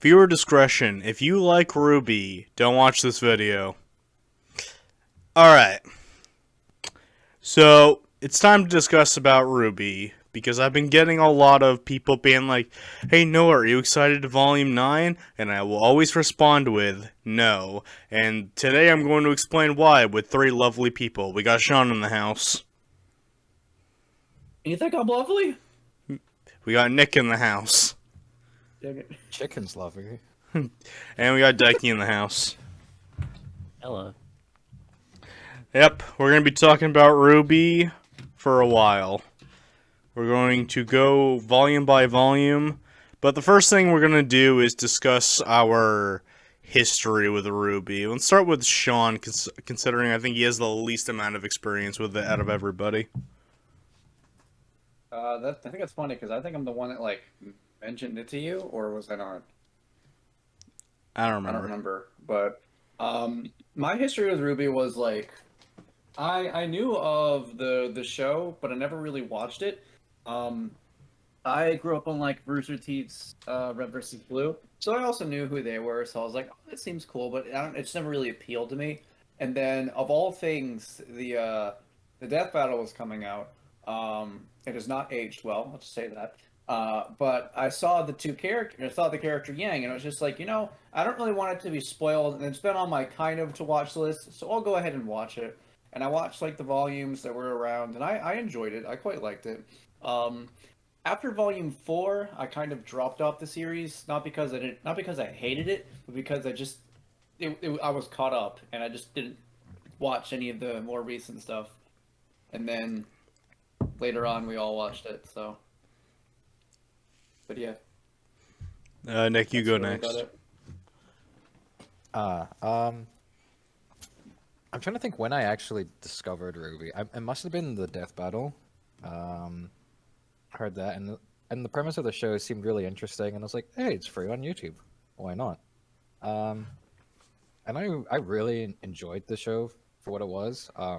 Viewer discretion. If you like RWBY, don't watch this video. Alright. So, it's time to discuss about RWBY. Because I've been getting a lot of people being like, hey Noah, are you excited to Volume 9? And I will always respond with, no. And today I'm going to explain why with three lovely people. We got Sean in the house. You think I'm lovely? We got Nick in the house. Chicken's lovely. And we got Decky in the house. Hello. Yep, we're going to be talking about RWBY for a while. We're going to go volume by volume. But the first thing we're going to do is discuss our history with RWBY. Let's start with Sean, considering I think he has the least amount of experience with it out of everybody. I think that's funny because I think I'm the one that mentioned it to you, or was I not? I don't remember. I don't remember. But my history with RWBY was I knew of the show, but I never really watched it. I grew up on Rooster Teeth's Red vs. Blue, so I also knew who they were. So I was like, oh, that seems cool, but it just never really appealed to me. And then of all things, the Death Battle was coming out. It has not aged well, let's say that. But I saw the two characters, I saw the character Yang, and it was just like, I don't really want it to be spoiled, and it's been on my kind of to watch list, so I'll go ahead and watch it. And I watched the volumes that were around, and I enjoyed it. I quite liked it. After volume 4, I kind of dropped off the series, not because I hated it, but because I was caught up, and I just didn't watch any of the more recent stuff. And then later on, we all watched it. So, but yeah. Nick, you go really next. I'm trying to think when I actually discovered RWBY. It must have been the Death Battle. Heard that, and the premise of the show seemed really interesting, and I was like, hey, it's free on YouTube. Why not? And I really enjoyed the show for what it was. I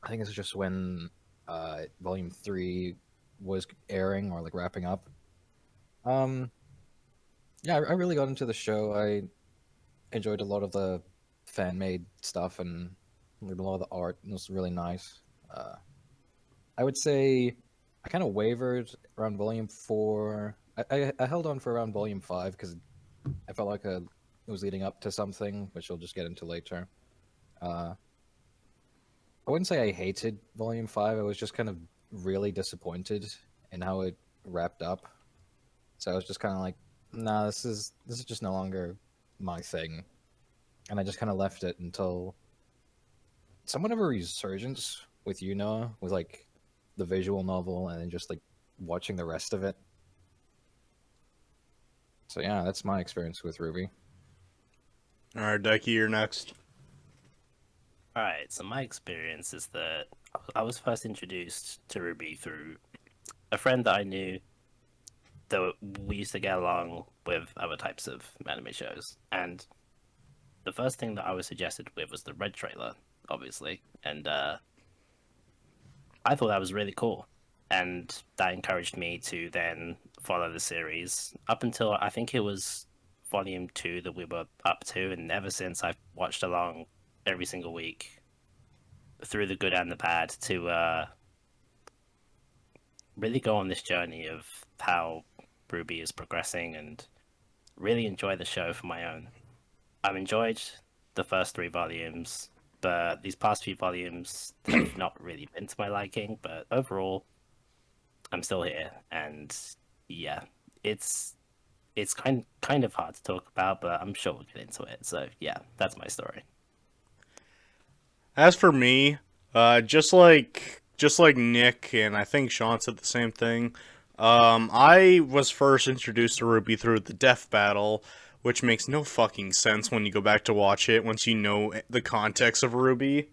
think it's just when Volume 3 was airing or wrapping up. Yeah, I really got into the show. I enjoyed a lot of the fan-made stuff and a lot of the art. It was really nice. I would say I kind of wavered around Volume 4. I held on for around Volume 5 because I felt like it was leading up to something, which we'll just get into later. I wouldn't say I hated Volume 5. I was just kind of really disappointed in how it wrapped up. So I was just kind of like, nah, this is just no longer my thing. And I just kind of left it until somewhat of a resurgence with you, Noah, with the visual novel and then just watching the rest of it. So yeah, that's my experience with RWBY. Alright, Decky, you're next. Alright, so my experience is that I was first introduced to RWBY through a friend that I knew that we used to get along with other types of anime shows. And the first thing that I was suggested with was the Red trailer, obviously. And I thought that was really cool. And that encouraged me to then follow the series up until I think it was Volume 2 that we were up to. And ever since, I've watched along every single week through the good and the bad to really go on this journey of how RWBY is progressing and really enjoy the show for my own. I've enjoyed the first 3 volumes, but these past few volumes have not really been to my liking, but overall, I'm still here, and yeah, it's kind of hard to talk about, but I'm sure we'll get into it, so yeah, that's my story. As for me, just like Nick, and I think Sean said the same thing, I was first introduced to RWBY through the Death Battle, which makes no fucking sense when you go back to watch it once you know the context of RWBY.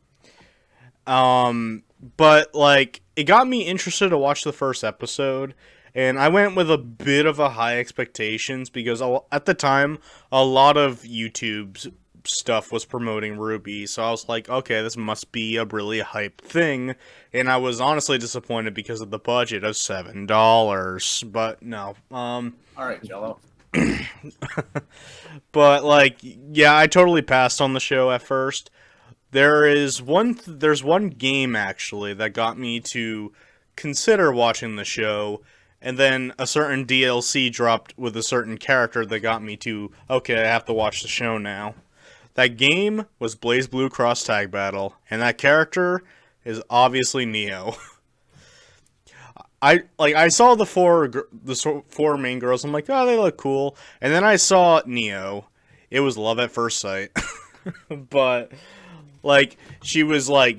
But it got me interested to watch the first episode, and I went with a bit of a high expectations because at the time a lot of YouTube's stuff was promoting RWBY, so I was like, okay, this must be a really hyped thing, and I was honestly disappointed because of the budget of $7, but no. All right, Jello. But like, yeah, I totally passed on the show at first. There's one game actually that got me to consider watching the show, and then a certain DLC dropped with a certain character that got me to, okay, I have to watch the show now. That game was Blaze Blue Cross Tag Battle, and that character is obviously Neo. I saw the four main girls. I'm like, oh, they look cool. And then I saw Neo. It was love at first sight. But like she was a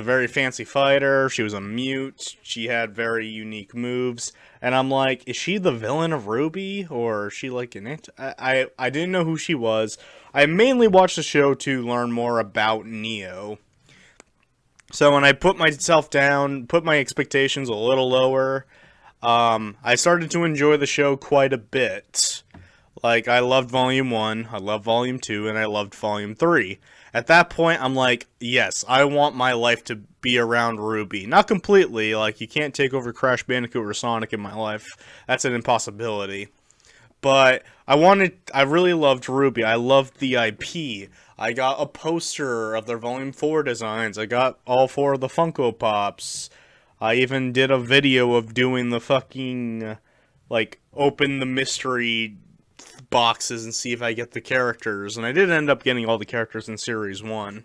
very fancy fighter. She was a mute. She had very unique moves. And I'm like, is she the villain of RWBY, or is she like an it? I didn't know who she was. I mainly watched the show to learn more about Neo. So when I put myself down, put my expectations a little lower, I started to enjoy the show quite a bit. Like, I loved Volume 1, I loved Volume 2, and I loved Volume 3. At that point, I'm like, yes, I want my life to be around RWBY. Not completely, like, you can't take over Crash Bandicoot or Sonic in my life. That's an impossibility. But I really loved RWBY. I loved the IP. I got a poster of their Volume 4 designs. I got all 4 of the Funko Pops. I even did a video of doing the fucking, like, open the mystery boxes and see if I get the characters. And I did end up getting all the characters in Series 1.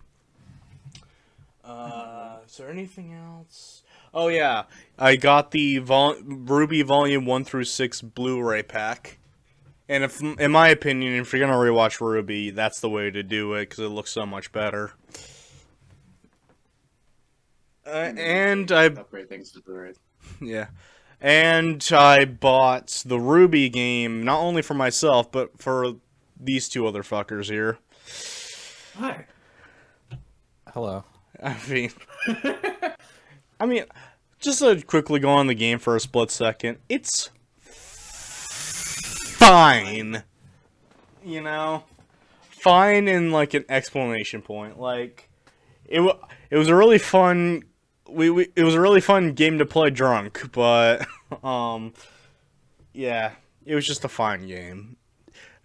Is there anything else? Oh yeah, I got the RWBY Volume 1 through 6 Blu-ray pack. And if, in my opinion, if you're gonna rewatch RWBY, that's the way to do it because it looks so much better. And I upgrade things to the right. Yeah. And I bought the RWBY game, not only for myself, but for these two other fuckers here. Hi. Hello. I mean, just to quickly go on the game for a split second, it's fine. You know? Fine in, like, an explanation point. Like, it was a really fun... it was a really fun game to play drunk, but, yeah, it was just a fine game.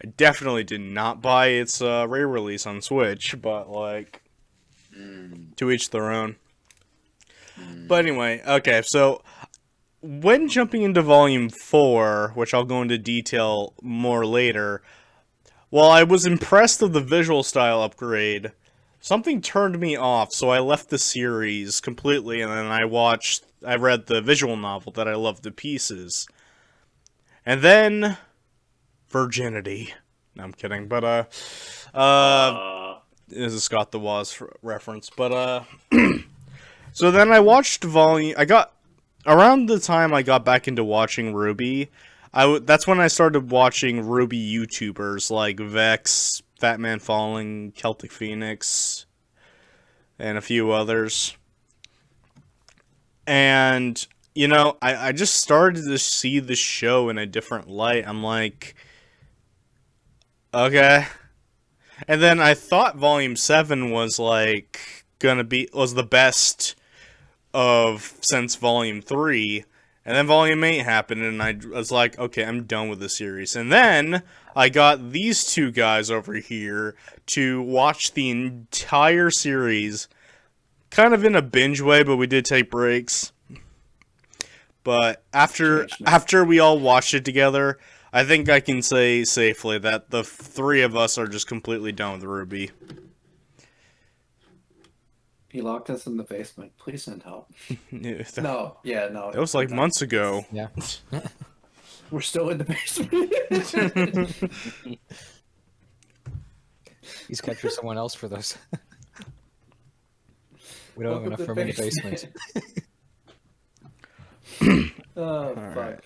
I definitely did not buy its re-release on Switch, but, like, to each their own. But anyway, okay, so, when jumping into Volume 4, which I'll go into detail more later, while I was impressed with the visual style upgrade, something turned me off, so I left the series completely, and then I read the visual novel that I loved to pieces. And then, virginity. No, I'm kidding, but, this is Scott the Woz reference, but, so then I watched around the time I got back into watching RWBY, that's when I started watching RWBY YouTubers like Vex, Fat Man Falling, Celtic Phoenix, and a few others. And, you know, I just started to see the show in a different light. I'm like, okay. And then I thought Volume 7 was, like, was the best since Volume 3. And then Volume 8 happened, and I was like, okay, I'm done with the series. And then I got these two guys over here to watch the entire series, kind of in a binge way, but we did take breaks. But after we all watched it together, I think I can say safely that the three of us are just completely done with RWBY. He locked us in the basement. Please send help. No. No. That was like months ago. Yeah. We're still in the basement. He's captured someone else for those. We don't have enough room in the basement. Oh, All fuck. right.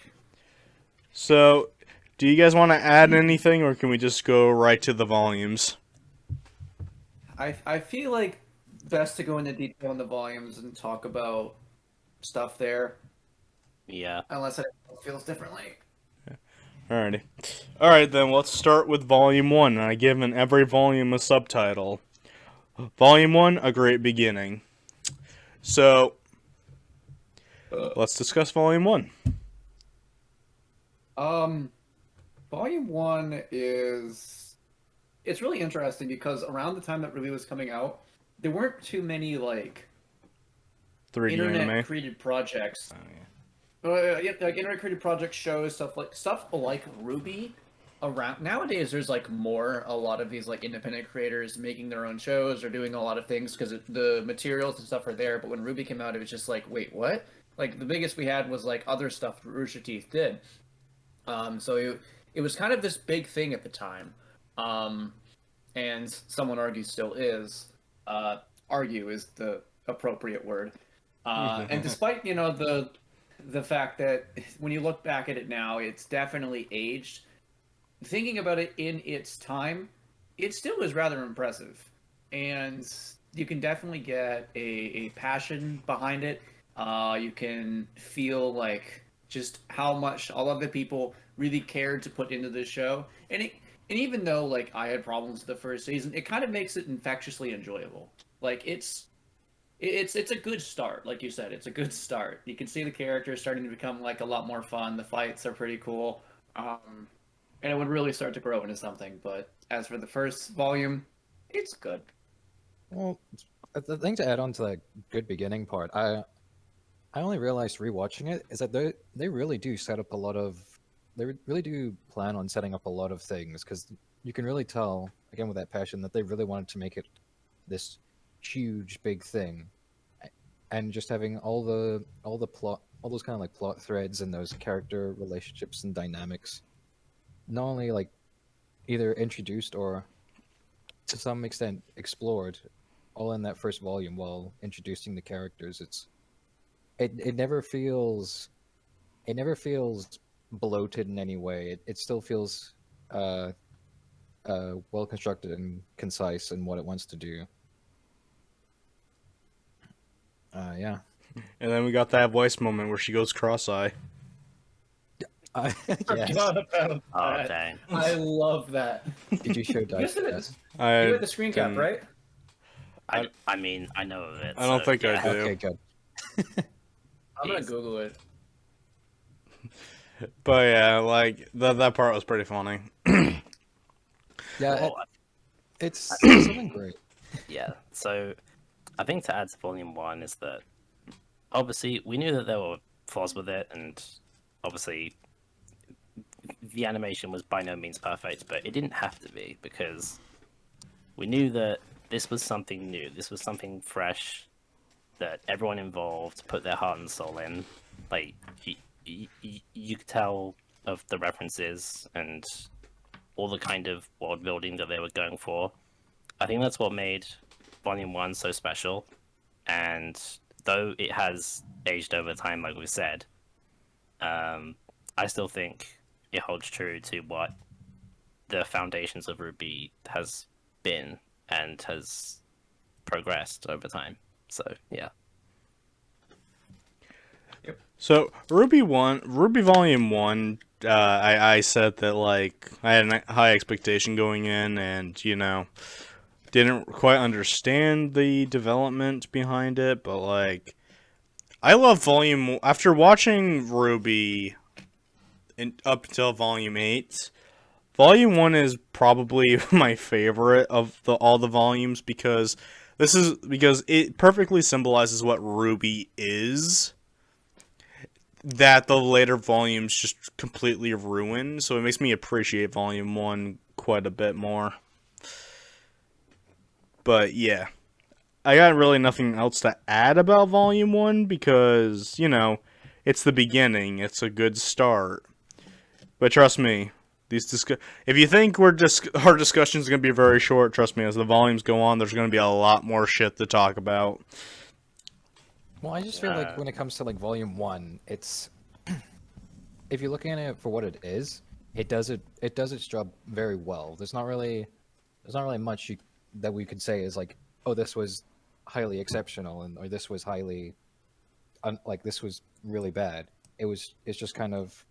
So, do you guys want to add anything, or can we just go right to the volumes? I feel like best to go into detail in the volumes and talk about stuff there, Yeah. unless it feels differently. Alrighty. Alright then, let's start with Volume 1. I give in every volume a subtitle. Volume 1, A Great Beginning. So, let's discuss Volume 1. Volume 1 is it's really interesting because around the time that RWBY was coming out, there weren't too many like 3D internet anime. created projects. Oh, yeah. Yeah, like internet created project shows, stuff like RWBY around nowadays. There's like a lot of these like independent creators making their own shows or doing a lot of things because the materials and stuff are there. But when RWBY came out, it was just like, wait, what? Like the biggest we had was like other stuff Rooster Teeth did. So it was kind of this big thing at the time, and someone argues still is. Argue is the appropriate word. And despite the fact that when you look back at it now, it's definitely aged. Thinking about it in its time, it still is rather impressive, and you can definitely get a passion behind it. You can feel like just how much all of the people really cared to put into this show, and even though like I had problems with the first season, it kind of makes it infectiously enjoyable. Like it's a good start, like you said. It's a good start. You can see the characters starting to become like a lot more fun. The fights are pretty cool, and it would really start to grow into something. But as for the first volume, it's good. Well, the thing to add on to that good beginning part, I only realized rewatching it is that they really do set up a lot of they really do plan on setting up a lot of things because you can really tell again with that passion that they really wanted to make it this huge big thing, and just having all the plot, all those kind of like plot threads and those character relationships and dynamics, not only like either introduced or to some extent explored, all in that first volume while introducing the characters. It never feels bloated in any way. It still feels well constructed and concise in what it wants to do. Yeah. And then we got that voice moment where she goes cross-eye. Yes. Forgot about Oh, that. dang. I love that. Did you show Yes, Dice? it Yes. is. I You had the screen cap, didn't- right? I mean, I know of it. I don't so, think I yeah. do. Okay, good. I'm gonna Jeez. Google it. But yeah, like that part was pretty funny. Yeah, Well, it's something great. Yeah, so I think to add to Volume 1 is that obviously we knew that there were flaws with it, and obviously the animation was by no means perfect, but it didn't have to be because we knew that this was something new, this was something fresh that everyone involved put their heart and soul in. Like, you could tell of the references and all the kind of world building that they were going for. I think that's what made Volume 1 so special. And though it has aged over time, like we said, I still think it holds true to what the foundations of RWBY has been and has progressed over time. So, yeah. So RWBY Volume 1, I said that like I had a high expectation going in, and didn't quite understand the development behind it, but like I love Volume after watching RWBY up until Volume 8. Volume 1 is probably my favorite of all the volumes because it perfectly symbolizes what RWBY is, that the later volumes just completely ruin, so it makes me appreciate Volume 1 quite a bit more. But yeah, I got really nothing else to add about Volume 1 because, it's the beginning, it's a good start. But trust me, if you think our discussion is going to be very short, trust me, as the volumes go on, there's going to be a lot more shit to talk about. Well, I just feel like when it comes to like Volume 1, it's if you're looking at it for what it is, it does its job very well. There's not really much that we could say is like, oh, this was highly exceptional, or this was highly like this was really bad. It's just kind of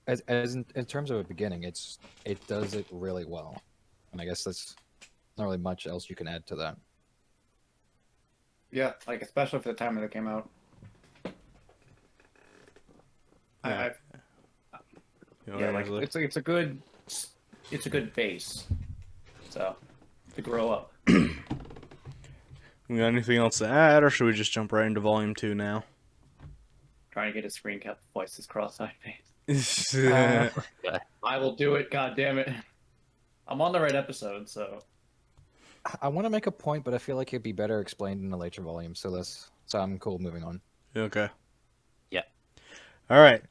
as in terms of a beginning, it does it really well, and I guess that's not really much else you can add to that. Yeah, like especially for the time that it came out. Yeah. You know, Yeah, like usually. it's a good base. So to grow up. We got anything else to add, or should we just jump right into volume 2 now? Trying to get a screen cap voice this cross-eyed face. Uh, I will do it. God damn it! I'm on the right episode, so I want to make a point, but I feel like it'd be better explained in a later volume. So I'm cool moving on. Okay. Yeah. Alright.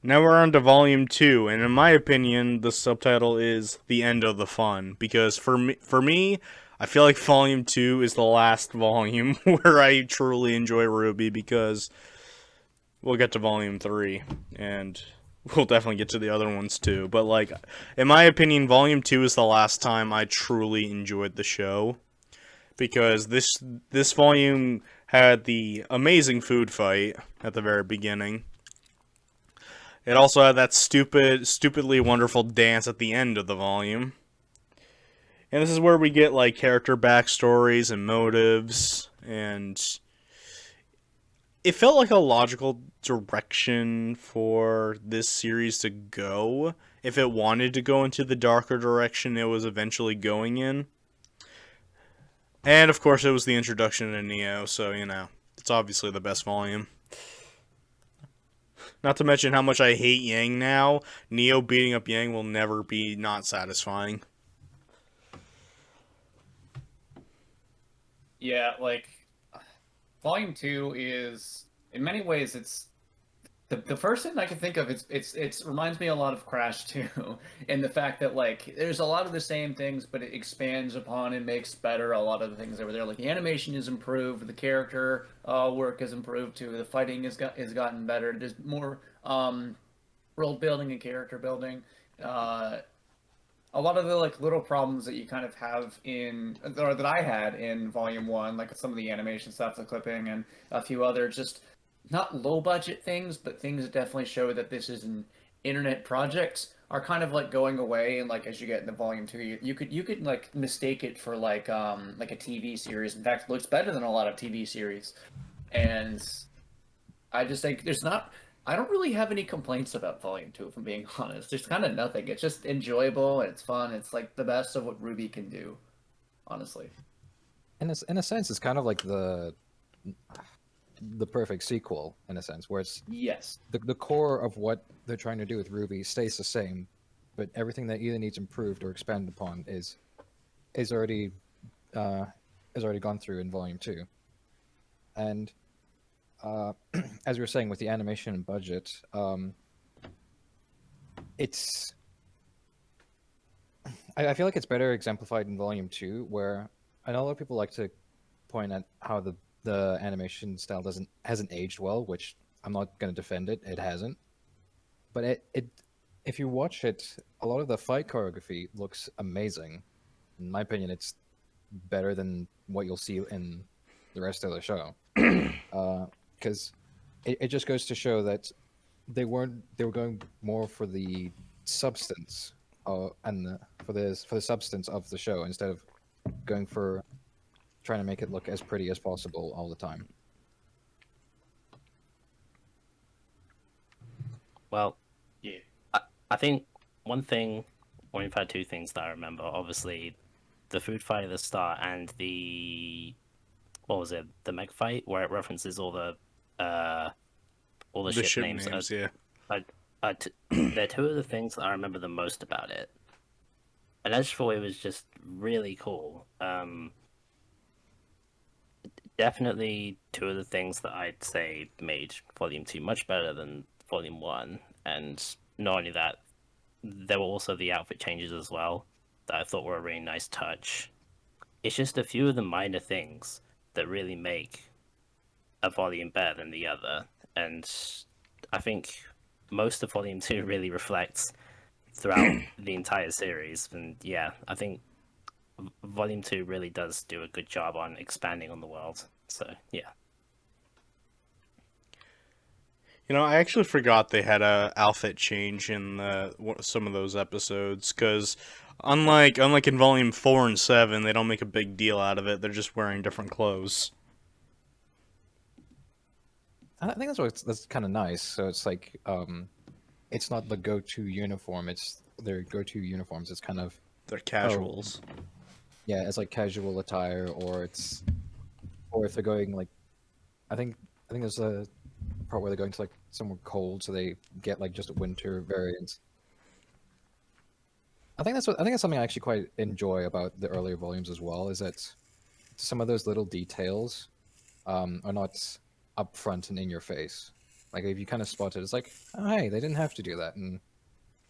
Now we're on to volume 2, and in my opinion, the subtitle is The End of the Fun. Because for me, I feel like volume 2 is the last volume where I truly enjoy RWBY, because we'll get to volume 3, and we'll definitely get to the other ones too. But, like, in my opinion, volume 2 is the last time I truly enjoyed the show. Because this volume had the amazing food fight at the very beginning. It also had that stupidly wonderful dance at the end of the volume. And this is where we get, like, character backstories and motives, and it felt like a logical direction for this series to go if it wanted to go into the darker direction it was eventually going in. And, of course, it was the introduction to Neo, so, you know, it's obviously the best volume. Not to mention how much I hate Yang now. Neo beating up Yang will never be not satisfying. yeah, like Volume 2 is in many ways it's the first thing I can think of. It's reminds me a lot of Crash 2, in the fact that like there's a lot of the same things, but it expands upon and makes better a lot of the things over there. Like the animation is improved, the character work is improved too, the fighting is gotten better. There's more world building and character building. A lot of the like little problems that you kind of have in, or that I had in Volume 1, like some of the animation stuff, the clipping, and a few other just not low budget things, but things that definitely show that this is an internet project, are kind of like going away. And like as you get into Volume 2, you could like mistake it for like a TV series. In fact, it looks better than a lot of TV series. And I just think I don't really have any complaints about Volume 2, if I'm being honest. There's kind of nothing. It's just enjoyable and it's fun. It's like the best of what RWBY can do, honestly. In a sense, it's kind of like the perfect sequel, in a sense, where it's Yes. the core of what they're trying to do with RWBY stays the same, but everything that either needs improved or expanded upon is already gone through in Volume 2. And as we were saying, with the animation and budget, it's I feel like it's better exemplified in Volume 2, where I know a lot of people like to point at how the animation style hasn't aged well, which I'm not going to defend it. It hasn't. But it if you watch it, a lot of the fight choreography looks amazing. In my opinion, it's better than what you'll see in the rest of the show. Because it just goes to show that they were going more for the substance for the substance of the show, instead of going for trying to make it look as pretty as possible all the time. Well, Yeah. I think we've had two things that I remember. Obviously, the food fight at the start and what was it? The Mech Fight, where it references all the ship names. Yeah. They're two of the things that I remember the most about it, and I just thought it was just really cool. Definitely two of the things that I'd say made Volume 2 much better than Volume 1, and not only that, there were also the outfit changes as well that I thought were a really nice touch. It's just a few of the minor things that really make a volume better than the other, and I think most of Volume 2 really reflects throughout the entire series. And yeah, I think Volume 2 really does do a good job on expanding on the world. So yeah. You know, I actually forgot they had a outfit change in some of those episodes, because unlike in Volume 4 and 7, they don't make a big deal out of it. They're just wearing different clothes. I think that's kind of nice. So it's like it's not the go-to uniform. It's their go-to uniforms. It's kind of They're casuals. yeah, it's like casual attire, or if they're going like, I think there's a part where they're going to like somewhere cold, so they get like just winter variants. I think that's something I actually quite enjoy about the earlier volumes as well, is that some of those little details are not upfront and in your face. Like if you kind of spot it, it's like, oh, hey, they didn't have to do that, and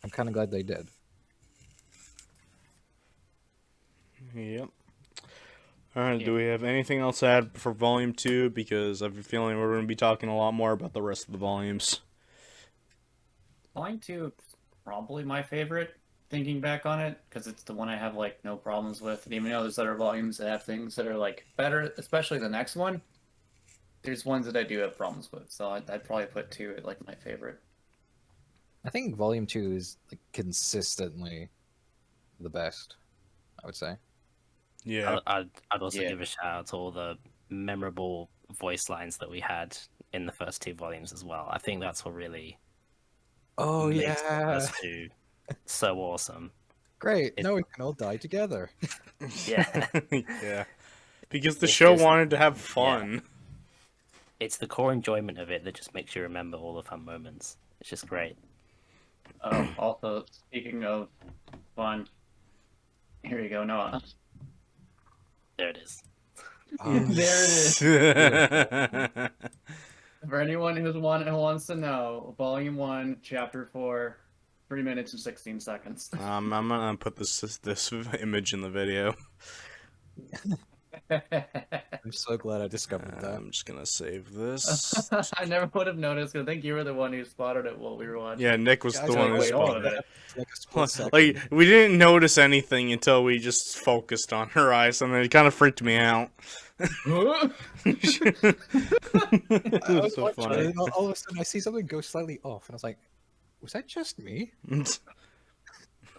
I'm kind of glad they did. Yep. Alright, do we have anything else to add for Volume 2? Because I have a feeling we're going to be talking a lot more about the rest of the volumes. Volume 2 is probably my favorite, thinking back on it, because it's the one I have like no problems with. And even though there's other volumes that have things that are like better, especially the next one, there's ones that I do have problems with. So I'd probably put 2 at like my favorite. I think Volume 2 is like consistently the best, I would say. Yeah. I'd also Yeah. give a shout out to all the memorable voice lines that we had in the first 2 volumes as well. I think that's what really Oh makes the yeah, first 2 so awesome. great! It- Now we can all die together. Yeah. Yeah. Because the It's show just- wanted to have fun. It's the core enjoyment of it that just makes you remember all the fun moments. It's just great. Also, speaking of fun, here you go, Noah. There it is. There it is. For anyone who wants to know, Volume 1, Chapter 4, 3 minutes and 16 seconds. I'm gonna put this image in the video. I'm so glad I discovered that. I'm just gonna save this. I never would have noticed, because I think you were the one who spotted it while we were watching. Yeah, Nick was Guys, the one who wait, hold on a spotted it. minute. Like a split second. Like, we didn't notice anything until we just focused on her eyes, and it kind of freaked me out. Huh? It I was was so watching it, funny. and all of a sudden I see something go slightly off, and I was like, "Was that just me?"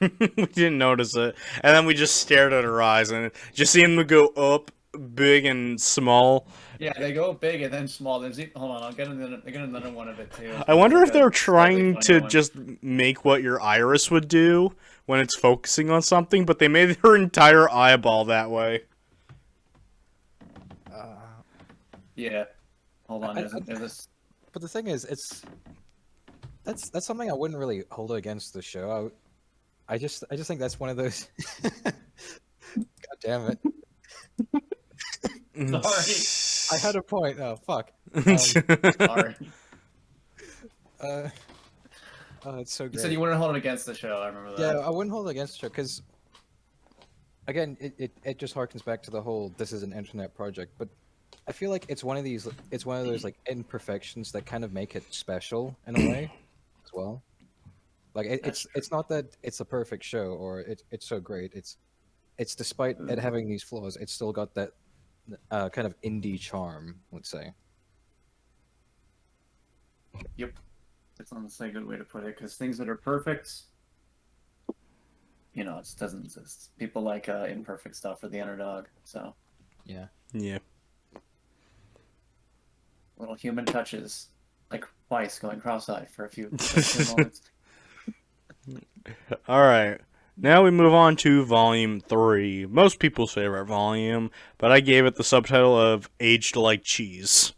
We didn't notice it, and then we just stared at her eyes, and just seeing them go up, big and small. Yeah, they go big and then small. Hold on, I'll get another one of it too. I wonder Like if they're a slightly trying funny to one. just make what your iris would do when it's focusing on something, but they made her entire eyeball that way. Yeah. Hold on, I- there's this. But the thing is, that's something I wouldn't really hold against the show. I just think that's one of those. God damn it! I had a point. Oh fuck! Sorry. It's so You great. said you wouldn't hold it against the show. I remember Yeah, that. I wouldn't hold it against the show because, again, it just harkens back to the whole this is an internet project. But I feel like it's one of those like imperfections that kind of make it special in a way, as well. Like it's not that it's a perfect show or it's so great. It's despite it having these flaws, it's still got that kind of indie charm, let's say. Yep. That's honestly a good way to put it, because things that are perfect, it doesn't exist. People like imperfect stuff for the underdog. So Yeah. Yeah. little human touches, like Weiss going cross-eyed for a few moments. Alright. Now we move on to Volume 3. Most people's favorite volume, but I gave it the subtitle of Aged Like Cheese.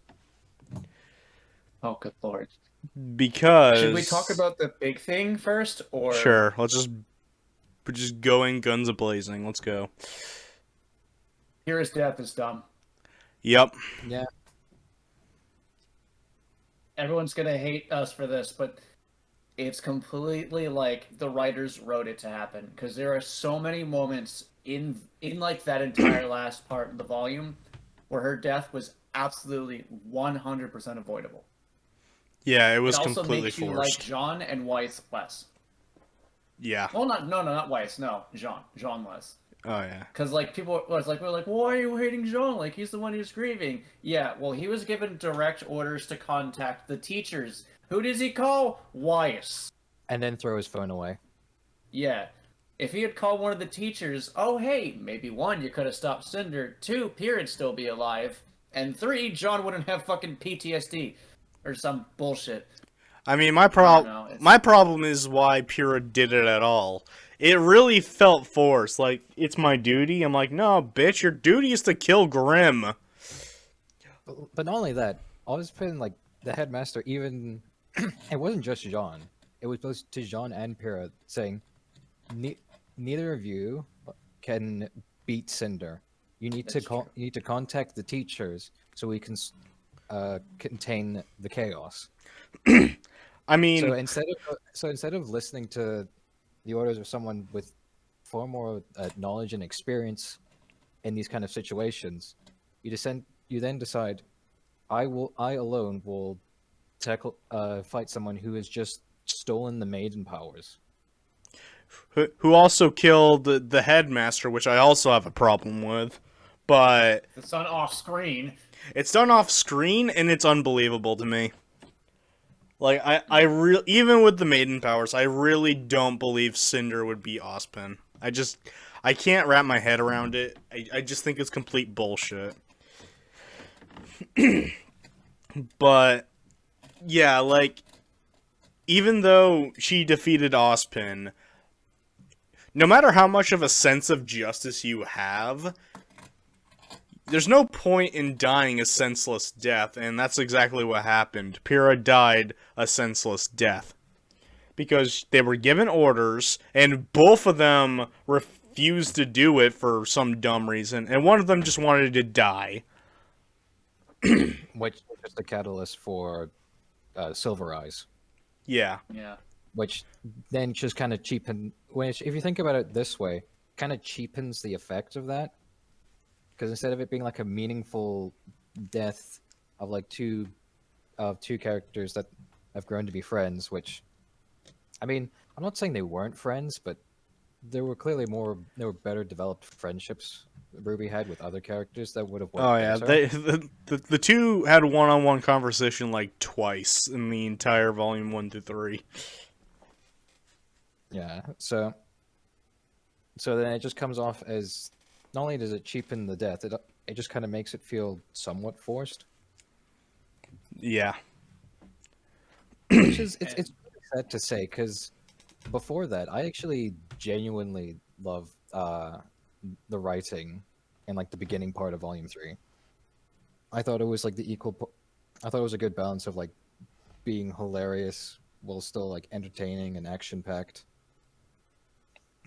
Oh, good lord. Because... Should we talk about the big thing first, or Sure, let's just go in guns a-blazing. Let's go. Here is Death is dumb? Yep. Yeah. Everyone's gonna hate us for this, but it's completely like the writers wrote it to happen, because there are so many moments in like that entire last part of the volume where her death was absolutely 100% avoidable. Yeah, it was It also completely makes you forced. like Jean and Weiss less. Yeah. Well, not Weiss. No, Jean less. Oh, yeah. Because like people was like, we're like, why are you hating Jean? Like he's the one who's grieving. Yeah, well, he was given direct orders to contact the teachers. Who does he call? Weiss. And then throw his phone away. Yeah. If he had called one of the teachers, oh hey, maybe 1, you could have stopped Cinder. 2, Pierre would still be alive. And 3, John wouldn't have fucking PTSD. Or some bullshit. I mean, I don't know, it's- my problem is why Pyrrha did it at all. It really felt forced. Like, it's my duty. I'm like, no, bitch, your duty is to kill Grimm. But not only that, always been like the headmaster. Even it wasn't just Jean. It was both to Jean and Pyrrha saying, neither of you can beat Cinder. You need That's true. you need to contact the teachers so we can contain the chaos. I mean, So instead of listening to the orders of someone with far more knowledge and experience in these kind of situations, you then decide, I alone will fight someone who has just stolen the maiden powers. who also killed the headmaster, which I also have a problem with. But It's on off screen. it's done off screen, and it's unbelievable to me. Like, even with the maiden powers, I really don't believe Cinder would be Ozpin. I can't wrap my head around it. I just think it's complete bullshit. But, yeah, like, even though she defeated Ozpin, no matter how much of a sense of justice you have, there's no point in dying a senseless death, and that's exactly what happened. Pyrrha died a senseless death. Because they were given orders, and both of them refused to do it for some dumb reason, and one of them just wanted to die. Which is the catalyst for Silver Eyes. Yeah. Yeah. Which then just kind of which, if you think about it this way, kind of cheapens the effect of that. Because instead of it being like a meaningful death of like two characters that have grown to be friends, which, I mean, I'm not saying they weren't friends, but there were clearly better developed friendships RWBY had with other characters that would have worked. Oh yeah, better. the two had one-on-one conversation like twice in the entire volume 1 to 3. Yeah, so then it just comes off as, not only does it cheapen the death, it just kind of makes it feel somewhat forced. Yeah. Which is it's really sad to say, because before that, I actually genuinely love the writing in like the beginning part of Volume 3. I thought it was like I thought it was a good balance of like being hilarious while still like entertaining and action packed.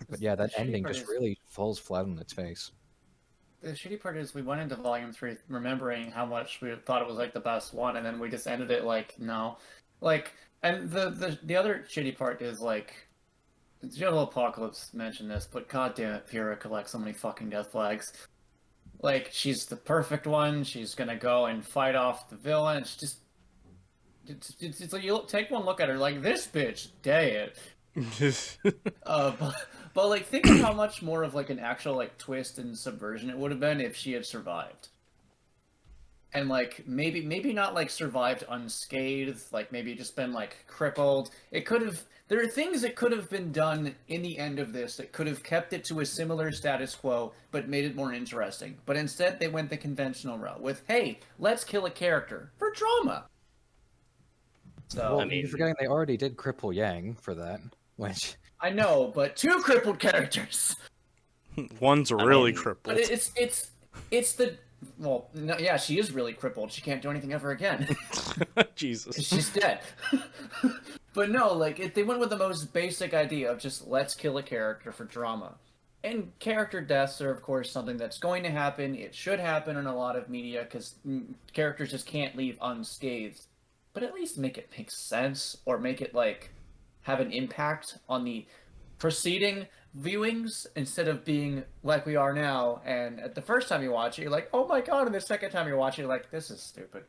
But yeah, that ending just really falls flat on its face. The shitty part is we went into Volume 3 remembering how much we thought it was like the best one, and then we just ended it like, no. Like, and the other shitty part is like, General Apocalypse mentioned this, but goddamn it, Pyrrha collects so many fucking death flags. Like, she's the perfect one, she's gonna go and fight off the villain, it's just... It's like, you take one look at her, like, this bitch, dead. But like, think of how much more of like an actual like twist and subversion it would have been if she had survived. And like maybe not like survived unscathed, like maybe just been like crippled. There are things that could have been done in the end of this that could have kept it to a similar status quo but made it more interesting. But instead they went the conventional route with, hey, let's kill a character for drama. So Well, you're forgetting they already did cripple Yang for that, which... I know, but 2 crippled characters. One's really crippled. But it's the, well, no, yeah, she is really crippled. She can't do anything ever again. Jesus. She's dead. But no, like, they went with the most basic idea of just let's kill a character for drama. And character deaths are, of course, something that's going to happen. It should happen in a lot of media because characters just can't leave unscathed. But at least make it make sense, or make it like have an impact on the preceding viewings instead of being like we are now. And at the first time you watch it, you're like, "Oh my god!" And the second time you watch it, you're like, "This is stupid."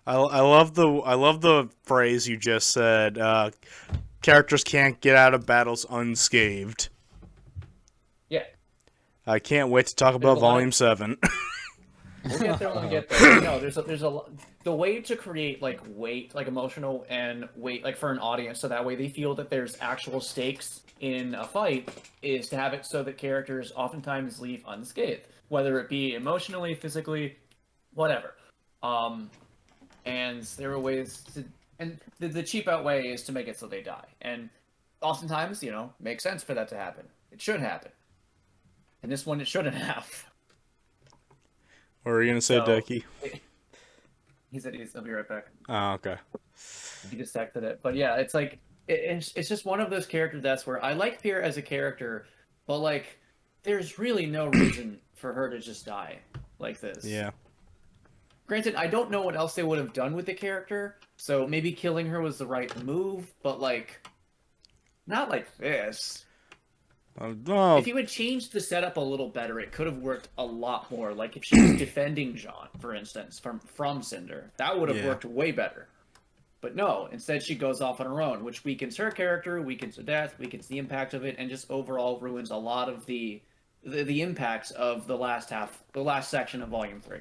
I love the phrase you just said. Characters can't get out of battles unscathed. Yeah. I can't wait to talk about Volume 7. We'll get there when we get there. No, there's a the way to create like weight, like emotional and weight, like for an audience, so that way they feel that there's actual stakes in a fight, is to have it so that characters oftentimes leave unscathed, whether it be emotionally, physically, whatever. And there are ways to And the cheap out way is to make it so they die. And oftentimes, makes sense for that to happen. It should happen. And this one, it shouldn't have. What were you gonna say, So, Ducky? He said he'll be right back. Oh, okay. He just texted it. But yeah, it's like, it's just one of those character deaths where I like Pierre as a character, but like, there's really no reason for her to just die like this. Yeah. Granted, I don't know what else they would have done with the character, so maybe killing her was the right move, but like, not like this. Well, If you had changed the setup a little better, it could have worked a lot more. Like if she was defending Jean, for instance, from Cinder, that would have Yeah. worked way better. But no, instead she goes off on her own, which weakens her character, weakens the death, weakens the impact of it, and just overall ruins a lot of the impacts of the last section of Volume 3.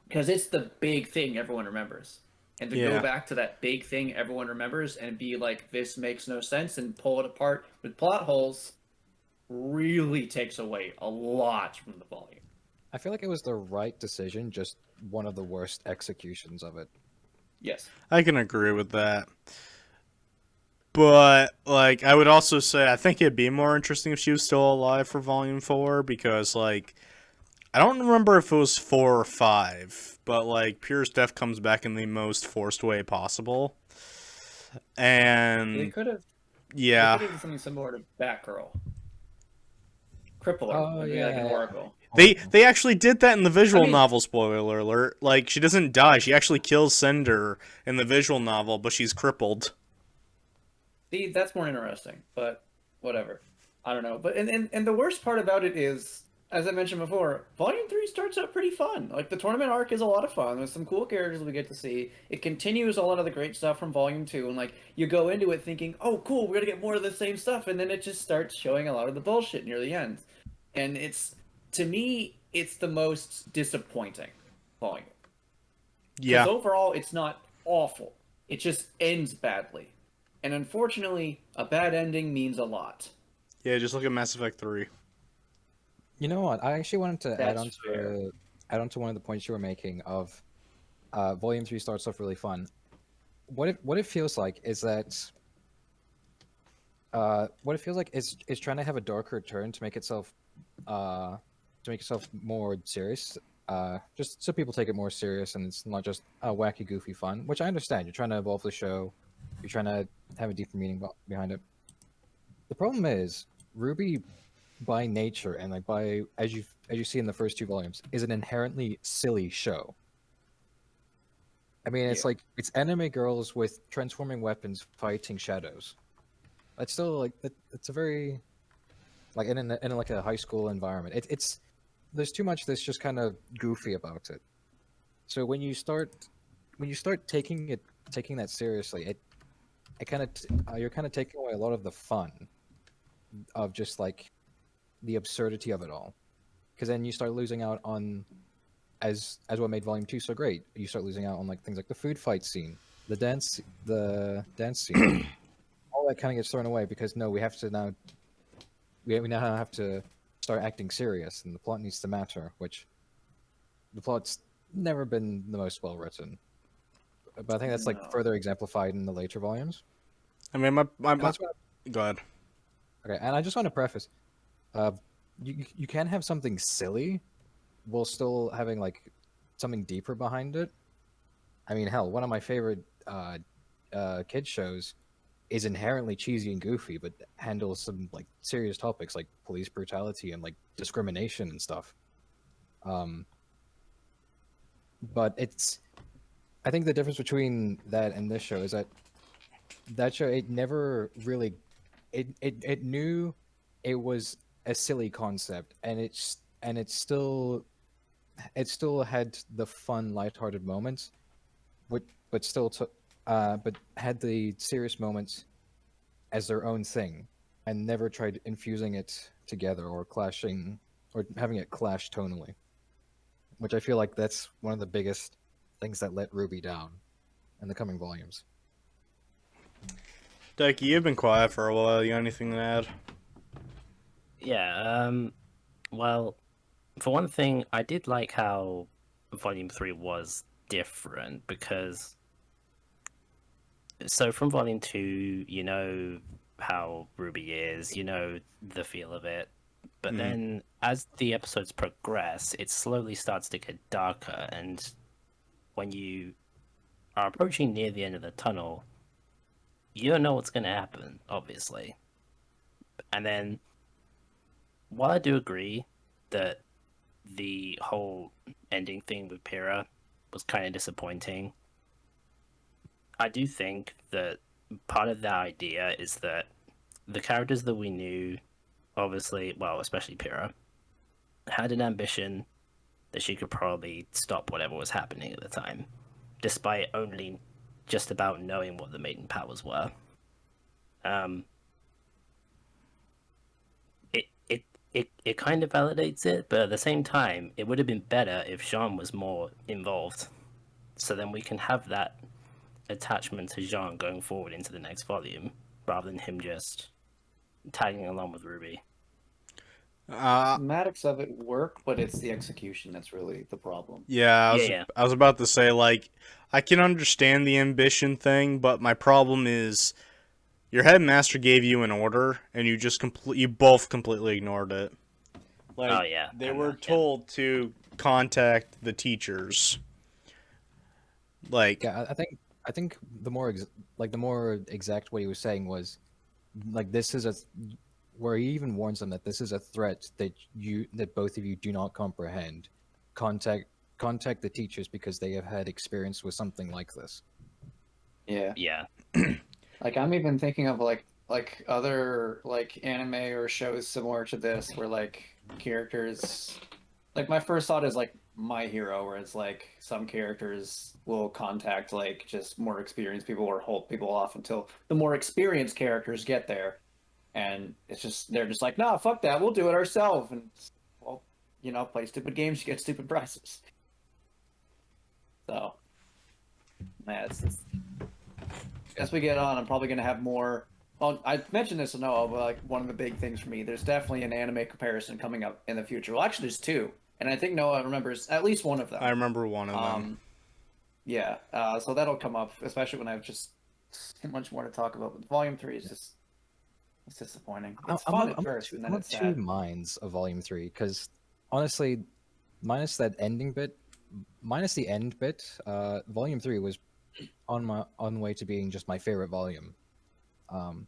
Because it's the big thing everyone remembers. And to Yeah. go back to that big thing everyone remembers and be like, this makes no sense, and pull it apart with plot holes, really takes away a lot from the volume. I feel like it was the right decision, just one of the worst executions of it. Yes. I can agree with that. But, like, I would also say I think it'd be more interesting if she was still alive for Volume 4, because, like, I don't remember if it was 4 or 5, but, like, Pierre's death comes back in the most forced way possible. They And, could have yeah. done something similar to Batgirl. Cripple her, Oh, maybe like an yeah. Oracle. They actually did that in the visual I mean- novel, spoiler alert. Like, she doesn't die, she actually kills Cinder in the visual novel, but she's crippled. See, that's more interesting, but whatever. I don't know. But and the worst part about it is, as I mentioned before, Volume 3 starts out pretty fun. Like, the tournament arc is a lot of fun. There's some cool characters we get to see. It continues a lot of the great stuff from Volume 2, and, like, you go into it thinking, oh, cool, we're gonna get more of the same stuff, and then it just starts showing a lot of the bullshit near the end. And to me, it's the most disappointing volume. Yeah. Because overall, it's not awful. It just ends badly. And unfortunately, a bad ending means a lot. Yeah, just look at Mass Effect 3. You know what? I actually wanted to add That's on to one of the points you were making of Volume 3 starts off really fun. What it feels like is that what it feels like is trying to have a darker turn to make itself more serious. Just so people take it more serious and it's not just wacky, goofy fun, which I understand. You're trying to evolve the show. You're trying to have a deeper meaning behind it. The problem is RWBY, by nature and like by as you see in the first 2 volumes, is an inherently silly show. I mean, it's like it's anime girls with transforming weapons fighting shadows. It's still like it's a very like in like a high school environment. It's there's too much that's just kind of goofy about it. So when you start taking that seriously, you're kind of taking away a lot of the fun of just like the absurdity of it all, because then you start losing out on as what made Volume 2 so great. You start losing out on like things like the food fight scene, the dance scene. All that kind of gets thrown away because we now have to start acting serious, and the plot needs to matter, which the plot's never been the most well written. But I think that's like further exemplified in the later volumes. I mean, go ahead. Okay, and I just want to preface, you can have something silly while still having like something deeper behind it. I mean, hell, one of my favorite kids shows is inherently cheesy and goofy, but handles some like serious topics like police brutality and like discrimination and stuff. But I think the difference between that and this show is that show, it never really, it knew it was a silly concept, and it still had the fun, lighthearted moments, but had the serious moments as their own thing, and never tried infusing it together or clashing or having it clash tonally, which I feel like that's one of the biggest things that let RWBY down in the coming volumes. Ducky, you've been quiet for a while. You got anything to add? Yeah, well, for one thing, I did like how Volume 3 was different, because So from volume 2, you know how Ruby is, you know the feel of it. But then as the episodes progress, it slowly starts to get darker, and when you are approaching near the end of the tunnel, you don't know what's going to happen, obviously. And then, while I do agree that the whole ending thing with Pyrrha was kind of disappointing, I do think that part of the idea is that the characters that we knew, obviously, well, especially Pyrrha, had an ambition that she could probably stop whatever was happening at the time, despite only just about knowing what the maiden powers were. Um, it kind of validates it, but at the same time, it would have been better if Jean was more involved. So then we can have that attachment to Jean going forward into the next volume, rather than him just tagging along with Ruby. Thematics of it work, but it's the execution that's really the problem. Yeah, Yeah. I was about to say, like, I can understand the ambition thing, but my problem is your headmaster gave you an order, and you just you both completely ignored it. Like, Oh, yeah. they And were that, yeah. told to contact the teachers. Like, Yeah, I think the more the more exact what he was saying was like this is a where he even warns them that this is a threat that both of you do not comprehend. Contact the teachers because they have had experience with something like this. Yeah. Yeah. Like I'm even thinking of like other like anime or shows similar to this where like characters like my first thought is like My Hero where it's like some characters will contact like just more experienced people or hold people off until the more experienced characters get there. And it's just they're just like, nah, fuck that, we'll do it ourselves and well, you know, play stupid games, you get stupid prizes. So yeah, it's as we get on, I'm probably going to have more. Well, I mentioned this to Noah, but like one of the big things for me, there's definitely an anime comparison coming up in the future. Well, actually, there's two, and I think Noah remembers at least one of them. I remember one of them. Yeah, so that'll come up, especially when I have just too much more to talk about. But Volume 3 is just it's disappointing. It's fun at first, and then I'm it's of two sad. minds of Volume 3 because honestly, minus that ending bit, minus the end bit, Volume 3 was on the way to being just my favorite volume. And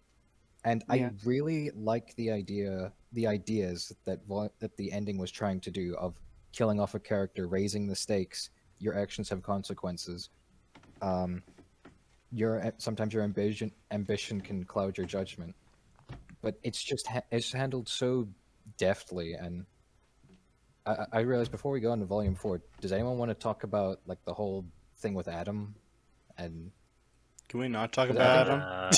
Yeah. I really like the ideas that the ending was trying to do of killing off a character, raising the stakes. Your actions have consequences. Sometimes your ambition can cloud your judgment, but it's handled so deftly. And I realized before we go into Volume 4, does anyone want to talk about like the whole thing with Adam? And Can we not talk I about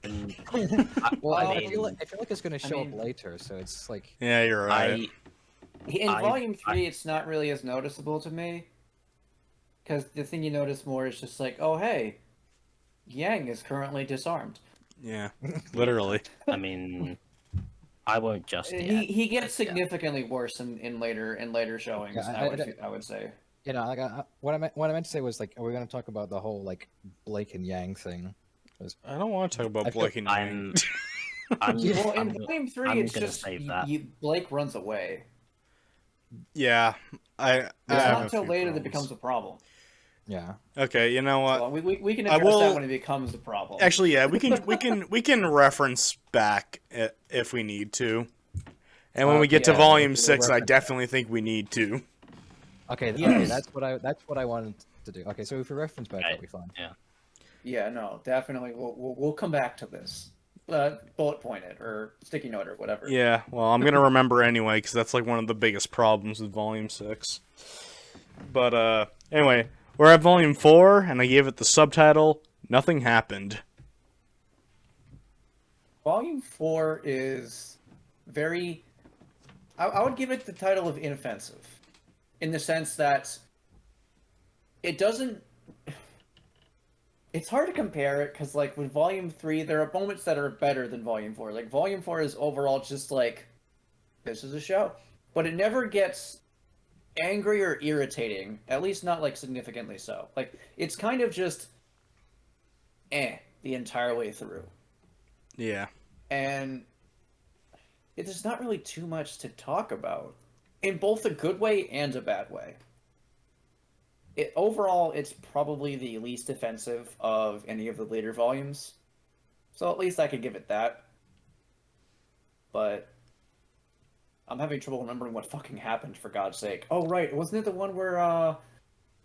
think him? well, I I mean- feel like it's going to show mean- up later, so it's like Yeah, you're right. In I- Volume 3, it's not really as noticeable to me. Because the thing you notice more is just like, oh, hey, Yang is currently disarmed. Yeah, literally. I mean, I won't just yet. He gets but yeah. significantly worse in later showings, Yeah, I would say. you know, like what I meant to say was like, are we going to talk about the whole like Blake and Yang thing? 'Cause I don't want to talk about I feel- Blake and Yang. I'm Well, in I'm- Volume 3, I'm it's gonna just save that. Blake runs away. Yeah, I It's have not a until few later that problems. it becomes a problem. Yeah, Okay, you know what? So we can I address will- that when it becomes a problem. Actually, yeah, we can reference back if we need to. And when we get to yeah, Volume we'll 6, I reference definitely think we need to. okay, Yes. okay, that's what I wanted to do. Okay, so if we reference back, that'll be fine. Yeah, no, definitely. We'll come back to this. Bullet point it or sticky note or whatever. Yeah, well, I'm gonna remember anyway because that's like one of the biggest problems with Volume 6. But anyway, we're at Volume 4, and I gave it the subtitle "Nothing Happened." Volume 4 is very. I would give it the title of inoffensive, in the sense that it doesn't. It's hard to compare it because, like, with Volume 3, there are moments that are better than Volume 4. Like, Volume 4 is overall just like, this is a show. But it never gets angry or irritating, at least not, like, significantly so. Like, it's kind of just the entire way through. Yeah. And there's not really too much to talk about in both a good way and a bad way. Overall, it's probably the least offensive of any of the later volumes. So at least I could give it that. But I'm having trouble remembering what fucking happened, for God's sake. Oh, right. Wasn't it the one where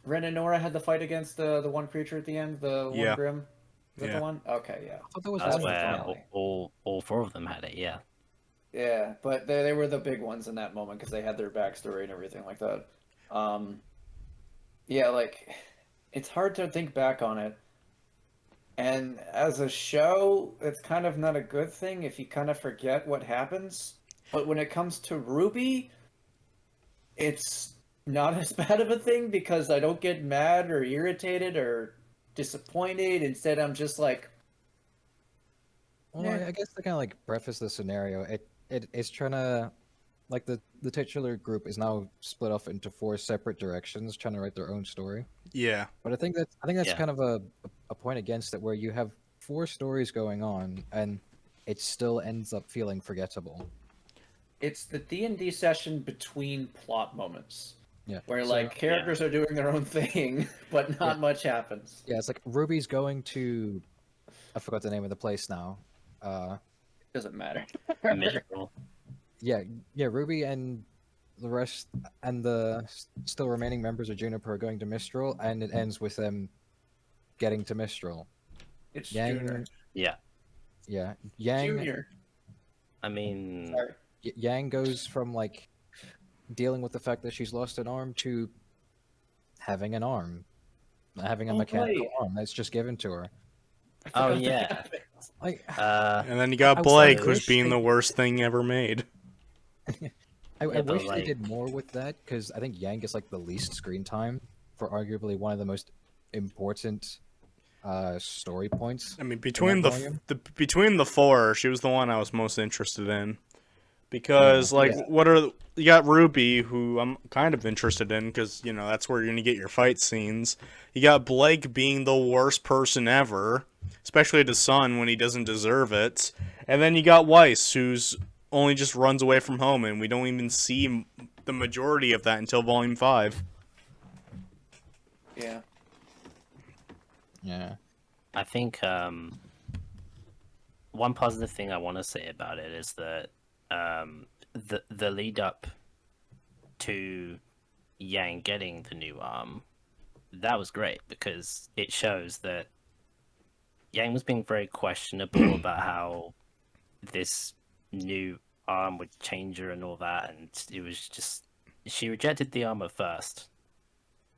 Ren and Nora had the fight against the one creature at the end? The Yeah. one Grim? Is that Yeah. the one? Okay, yeah. I thought that was That's one of the where finale. all four of them had it. Yeah. Yeah, but they were the big ones in that moment because they had their backstory and everything like that. Yeah, like, it's hard to think back on it. And as a show, it's kind of not a good thing if you kind of forget what happens. But when it comes to RWBY, it's not as bad of a thing because I don't get mad or irritated or disappointed. Instead, I'm just like, Well, Yeah. I guess to kind of like preface the scenario, it's trying to like the titular group is now split off into 4 separate directions, trying to write their own story. Yeah. But I think that's Yeah. kind of a point against it, where you have 4 stories going on, and it still ends up feeling forgettable. it's the D&D session between plot moments. Yeah, Where, so- like, characters are doing their own thing, but not much happens. yeah, it's like Ruby's going to, I forgot the name of the place now. Doesn't matter. Miserable. Yeah, Ruby and the rest and the still remaining members of Juniper are going to Mistral, and it ends with them getting to Mistral. It's Yang, Junior. Yeah. yeah, Yang, Junior. I mean, Sorry. Yang goes from like dealing with the fact that she's lost an arm to having an arm, having a Oh, mechanical right. arm that's just given to her. I oh forgot that yeah. happened. Like, And then you got I Blake, wish who's being they- the worst thing ever made. I Yeah, but, wish they like- did more with that, because I think Yang gets like the least screen time for arguably one of the most important story points. I mean, between the, volume? between the 4, she was the one I was most interested in. Because, Yeah. like, you got Ruby, who I'm kind of interested in, because, you know, that's where you're going to get your fight scenes. You got Blake being the worst person ever, especially to Sun when he doesn't deserve it. And then you got Weiss, who's only just runs away from home, and we don't even see the majority of that until Volume 5. Yeah. Yeah. I think one positive thing I want to say about it is that the lead up to Yang getting the new arm, that was great because it shows that Yang was being very questionable about how this new arm would change her and all that, and it was just she rejected the arm at first.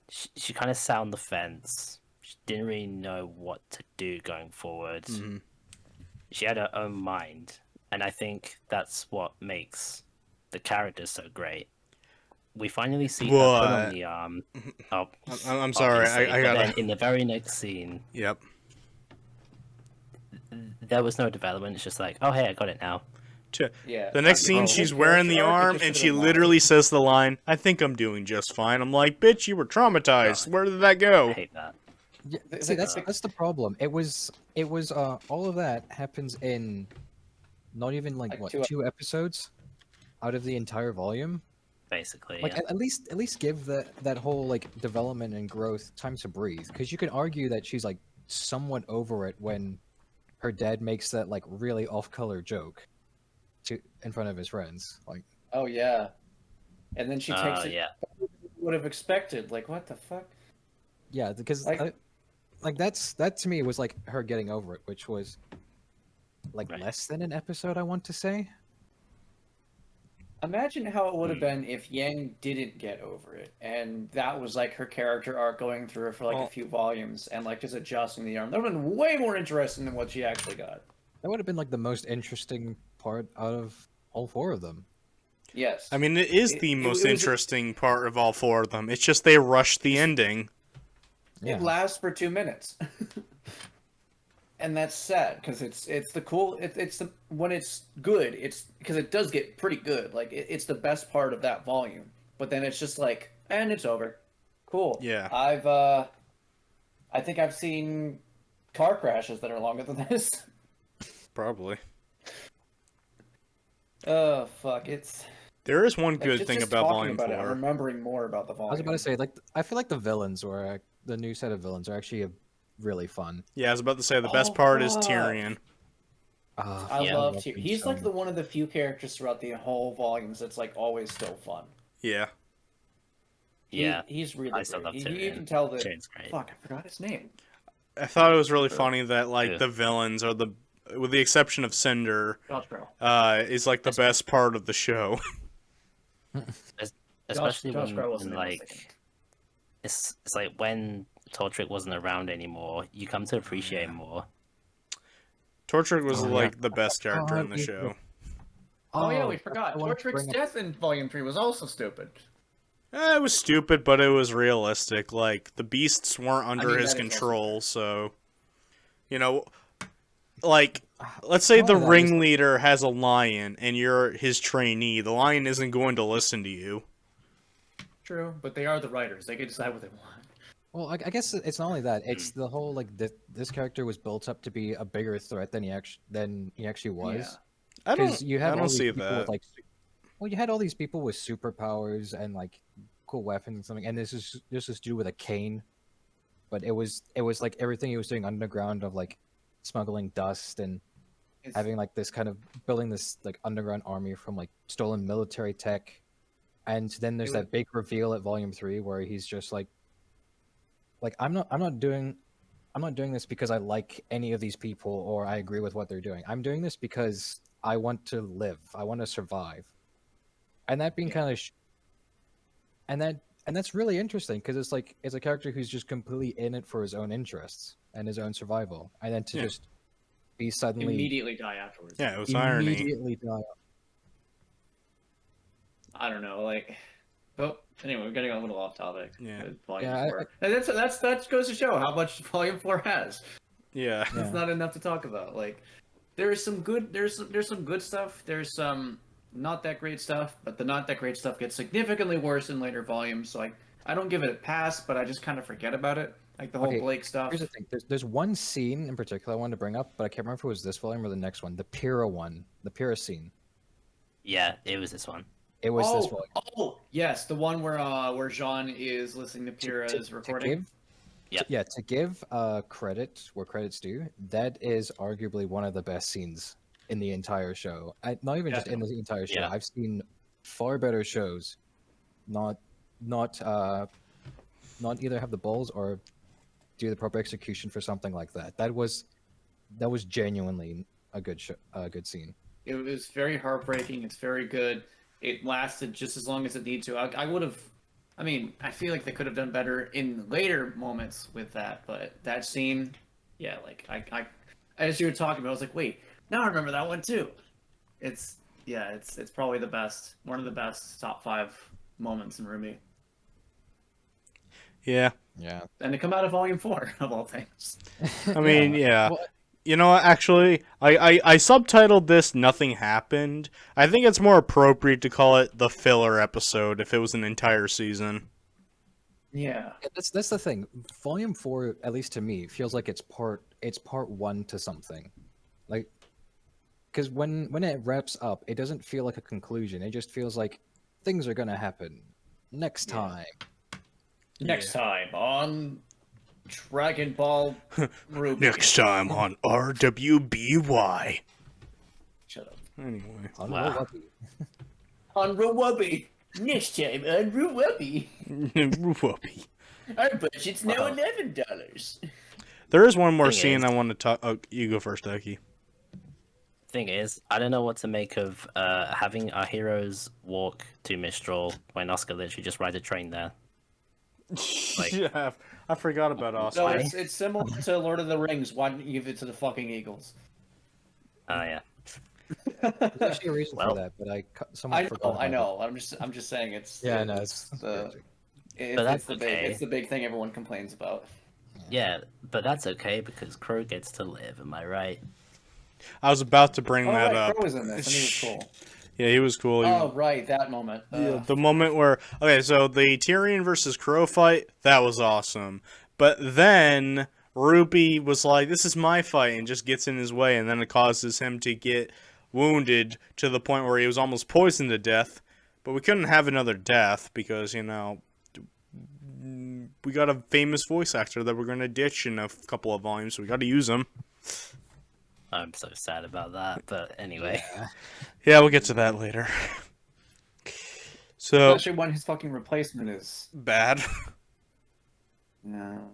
She kind of sat on the fence. She didn't really know what to do going forward. Mm-hmm. She had her own mind, and I think that's what makes the character so great. We finally see her put on What? the arm. Oh, I'm sorry, obviously, I but gotta... then in the very next scene, Yep. there was no development. It's just like, oh hey, I got it now. Yeah. The next scene, Bro, she's her wearing the character arc, it arm, just and should've she been literally says the line, "I think I'm doing just fine." I'm like, bitch, you were traumatized. Where did that I go? hate that. Yeah, The- see, the- that's the problem. It was all of that happens in not even like Like what 2 2 episodes out of the entire volume. Basically, Like yeah. at least give that whole like development and growth time to breathe, because you could argue that she's like somewhat over it when her dad makes that like really off-color joke in front of his friends. Like, Oh, yeah. And then she takes it. Yeah. Would have expected. Like, what the fuck? yeah, because Like- that to me was like her getting over it, which was like Right. less than an episode, I want to say. Imagine how it would have been if Yang didn't get over it, and that was like her character arc going through it for like Well- a few volumes, and like just adjusting the arm. That would have been way more interesting than what she actually got. That would have been like the most interesting part out of all 4 of them. Yes. I mean, it is It- the it most was- interesting part of all 4 of them. It's just they rushed the ending. Yeah. It lasts for 2 minutes, and that's sad because it's the cool. It's the when it's good. It's because it does get pretty good. Like it's the best part of that volume. But then it's just like, and it's over. Cool. Yeah. I think I've seen car crashes that are longer than this. Probably. Oh fuck! It's There is one like, good thing just about talking Volume about it, I'm 4. remembering more about the volume. I was about to say, like, I feel like the villains were the new set of villains are actually really fun. Yeah, I was about to say the best Oh, part is fuck. Tyrion. I Yeah. love him Tyrion. He's so like the much. one of the few characters throughout the whole volumes that's like always still fun. Yeah. Yeah. He's really I still great. love You Tyrion. can tell that. Tyrion's great. Fuck, I forgot his name. I thought it was really Sure. funny that, like, Yeah. the villains are with the exception of Cinder, Josh Bro. is, like, the best part of the show. Especially Josh Bro when wasn't in the second. like it's like when Tortrick wasn't around anymore, you come to appreciate him more. Torchard was, Oh, yeah. like, the best character in the yeah. show. Oh, yeah, we forgot. I wanted to Tortrick's bring up- death in Volume 3 was also stupid. It was stupid, but it was realistic. Like, the beasts weren't under mean, his that is also control, so... You know, like, let's say Part the of that is, ringleader has a lion, and you're his trainee. The lion isn't going to listen to you. True, but they are the writers. They can decide what they want. Well, I guess it's not only that; it's the whole like this character was built up to be a bigger threat than he actually was. I Because you have I all don't these see people that. with like, well, you had all these people with superpowers and like cool weapons and something, and this is dude with a cane, but it was like everything he was doing underground of like smuggling dust and It's- having like this kind of building this like underground army from like stolen military tech, and then there's It that big reveal at Volume 3 where he's just like I'm not doing this because I like any of these people or I agree with what they're doing. I'm doing this because I want to live. I want to survive. And that being Yeah. kind of and that's really interesting because it's like it's a character who's just completely in it for his own interests and his own survival, and then to Yeah. just be suddenly Immediately die afterwards. Yeah, it was irony. immediately die. I don't know, like. But anyway, we're getting a little off topic. Yeah. With Volume Yeah, 4. And that goes to show how much Volume 4 has. Yeah. Yeah. It's not enough to talk about. Like, there's some good stuff. There's some not that great stuff, but the not that great stuff gets significantly worse in later volumes. So I don't give it a pass, but I just kind of forget about it. Like the whole Okay, Blake stuff. Here's the thing. There's one scene in particular I wanted to bring up, but I can't remember if it was this volume or the next one. The Pyrrha one, the Pyrrha scene. Yeah, it was this one. It was this volume. Oh, yes, the one where Jean is listening to Pyrrha's recording. To give credit where credit's due, that is arguably one of the best scenes in the entire show. Not even just in the entire show. Yeah. I've seen far better shows, not either have the balls or do the proper execution for something like that. That was genuinely a good scene. It was very heartbreaking. It's very good. It lasted just as long as it needed to. I would have. I mean, I feel like they could have done better in later moments with that, but that scene, yeah, like I as you were talking about, I was like, wait, now I remember that one too. It's probably the best, one of the best top 5 moments in RWBY, Yeah. Yeah. and to come out of Volume 4 of all things. I mean, yeah. Well, You know what, actually, I subtitled this Nothing Happened. I think it's more appropriate to call it the filler episode if it was an entire season. Yeah, that's the thing. Volume 4, at least to me, feels like it's part 1 to something. Like, because when it wraps up, it doesn't feel like a conclusion. It just feels like things are gonna happen next Yeah. time. next time on Dragon Ball RWBY. Next time on RWBY. Shut up. Anyway. Wow. On RWBY. Next time on RWBY. Whoopee. Our budget's now Wow. $11. There is one more Thing scene is- I want to talk. Oh, you go first, Aki. Thing is, I don't know what to make of having our heroes walk to Mistral when Oscar literally just rides a train there. Like- yeah, I forgot about So Oscar. it's similar to Lord of the Rings. Why didn't you give it to the fucking Eagles? Oh yeah. There's actually a reason Well, for that, but I somewhat forgot. I about know. I'm just saying it's. it. Yeah, no, it's the But that's okay. It's the big thing everyone complains about. Yeah, but that's okay because Crow gets to live. Am I right? I was about to bring that right, up. Crow was in this, and he was cool. Yeah, he was cool. He- Oh right, that moment. Yeah, the moment where so the Tyrion versus Crow fight, that was awesome. But then RWBY was like, "This is my fight," and just gets in his way, and then it causes him to get wounded to the point where he was almost poisoned to death. But we couldn't have another death because, you know, we got a famous voice actor that we're going to ditch in a couple of volumes, so we got to use him. I'm so sad about that, but anyway. Yeah, we'll get to that later. So, Especially when his fucking replacement is. bad. No.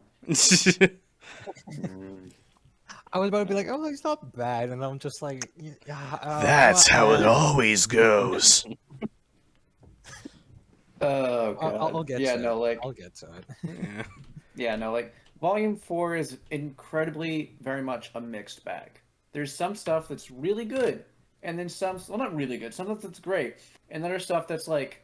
I was about to be like, oh, he's not bad, and I'm just like, That's how it always goes. Oh god. I'll get yeah, to no, it. like I'll get to it. Yeah. yeah, no, like Volume 4 is incredibly very much a mixed bag. There's some stuff that's really good, and then some, well, not really good, some that's great, and then there's stuff that's like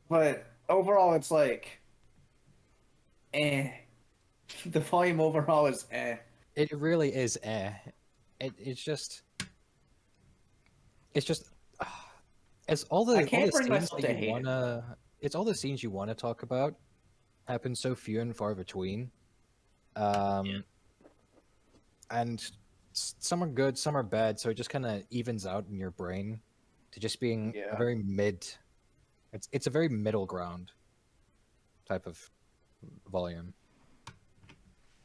but overall it's like the volume overall is It really is it's just it's all the I can't all the bring scenes myself that to you hate it. it's all the scenes you want to talk about happen so few and far between. And some are good, some are bad, so it just kind of evens out in your brain to just being Yeah. a very mid. It's a very middle ground type of volume.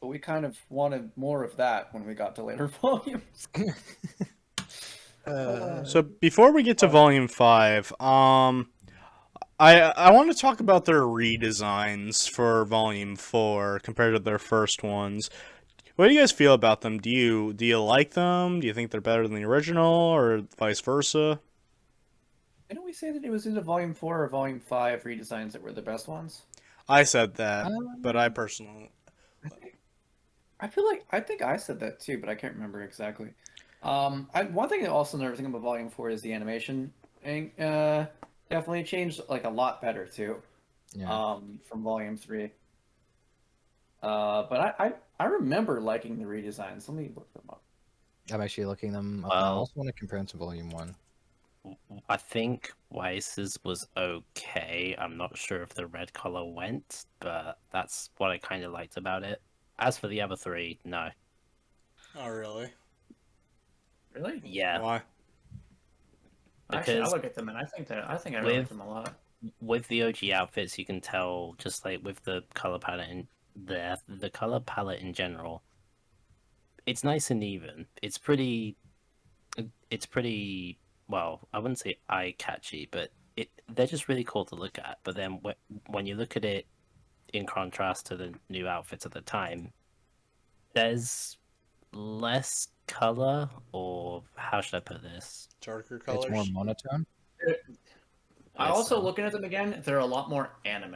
But we kind of wanted more of that when we got to later volumes. So before we get to volume 5, I want to talk about their redesigns for volume 4 compared to their first ones. What do you guys feel about them? Do you like them? Do you think they're better than the original, or vice versa? Didn't we say that it was into volume 4 or volume 5 redesigns that were the best ones? I said that, but I personally... I feel like I think I said that too, but I can't remember exactly. One thing that also another thing about volume 4 is the animation. Definitely changed like a lot better too. Yeah. From volume 3. But I remember liking the redesigns. Let me look them up. I'm actually looking them up. Well- I also want to compare them to volume 1. I think Weiss's was okay. I'm not sure if the red color went, but that's what I kind of liked about it. As for the other three, no. Oh, really? Really? Yeah, Why? Actually, I because look at them and I think I like with- them a lot. with the OG outfits, you can tell just like with the color palette and the color palette in general, it's nice and even. It's pretty. Well, I wouldn't say eye catchy, but they're just really cool to look at. But then when you look at it in contrast to the new outfits at the time, there's less color, or how should I put this? Darker colors? It's more monotone. I Yes, also so- looking at them again, they're a lot more anime.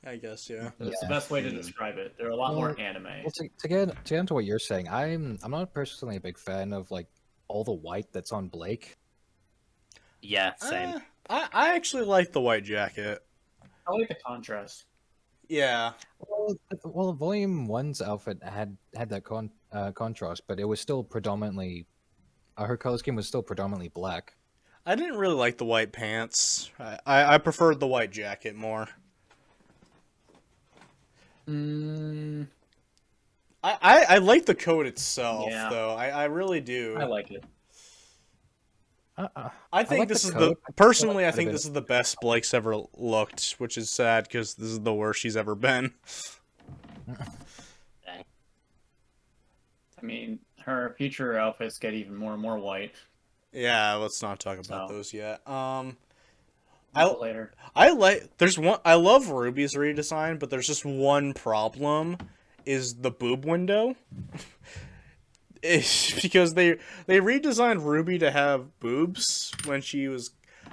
I guess, yeah. That's the Yeah. best way to describe it. They're a lot more Well, anime. Well, to get into what you're saying, I'm not personally a big fan of like all the white that's on Blake. Yeah, same. I actually like the white jacket. I like the contrast. Yeah. Well, Volume 1's outfit had that contrast, but it was still predominantly her color scheme was still predominantly black. I didn't really like the white pants. I preferred the white jacket more. I like the coat itself, Yeah. though. I really do. I like it. I think like this the is coat. personally, I Could've think been- this is the best Blake's ever looked, which is sad because this is the worst she's ever been. Dang. I mean, her future outfits get even more and more white. Yeah, let's not talk about So. those yet. Later. I love Ruby's redesign, but there's just one problem: is the boob window. It's because they redesigned Ruby to have boobs when she was.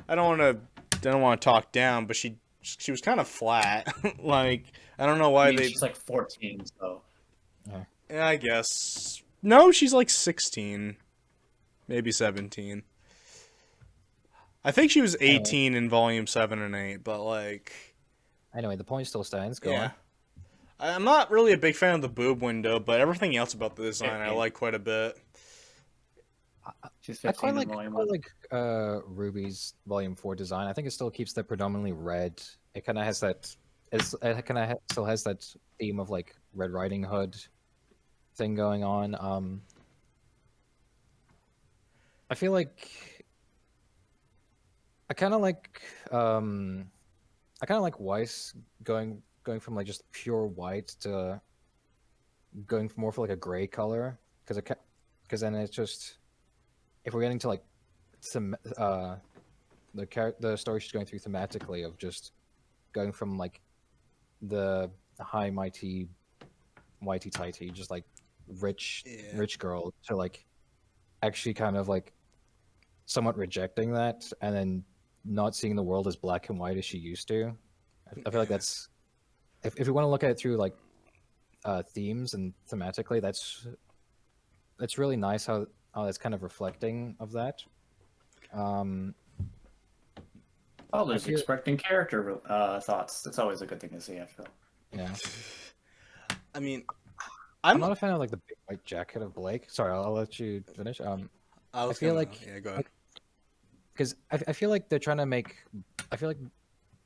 I don't want to talk down, but she was kind of flat. Like, I don't know why I mean, they. she's like 14, so. Yeah, I guess. No, she's like 16, maybe 17. I think she was 18 in volume 7 and 8, but like. Anyway, the point still stands. Go Yeah. on. I'm not really a big fan of the boob window, but everything else about the design I like quite a bit. She's I 15 quite in volume quite 1. like Ruby's Volume 4 design. I think it still keeps the predominantly red. It kind of has that. It kind of still has that theme of like Red Riding Hood thing going on. I feel like I kind of like Weiss going from like just pure white to going more for like a gray color because then it's just if we're getting to like some the story she's going through thematically of just going from like the high mighty whitey tighty just like rich girl to like actually kind of like somewhat rejecting that and then not seeing the world as black and white as she used to. I feel like that's if you want to look at it through like themes and thematically, that's really nice how that's kind of reflecting of that. Others feel- expecting character thoughts. That's always a good thing to see, I feel. Yeah, I mean, I'm not a fan of like the big white jacket of Blake. Sorry, I'll let you finish. I feel like yeah, go ahead. because I feel like they're trying to make. I feel like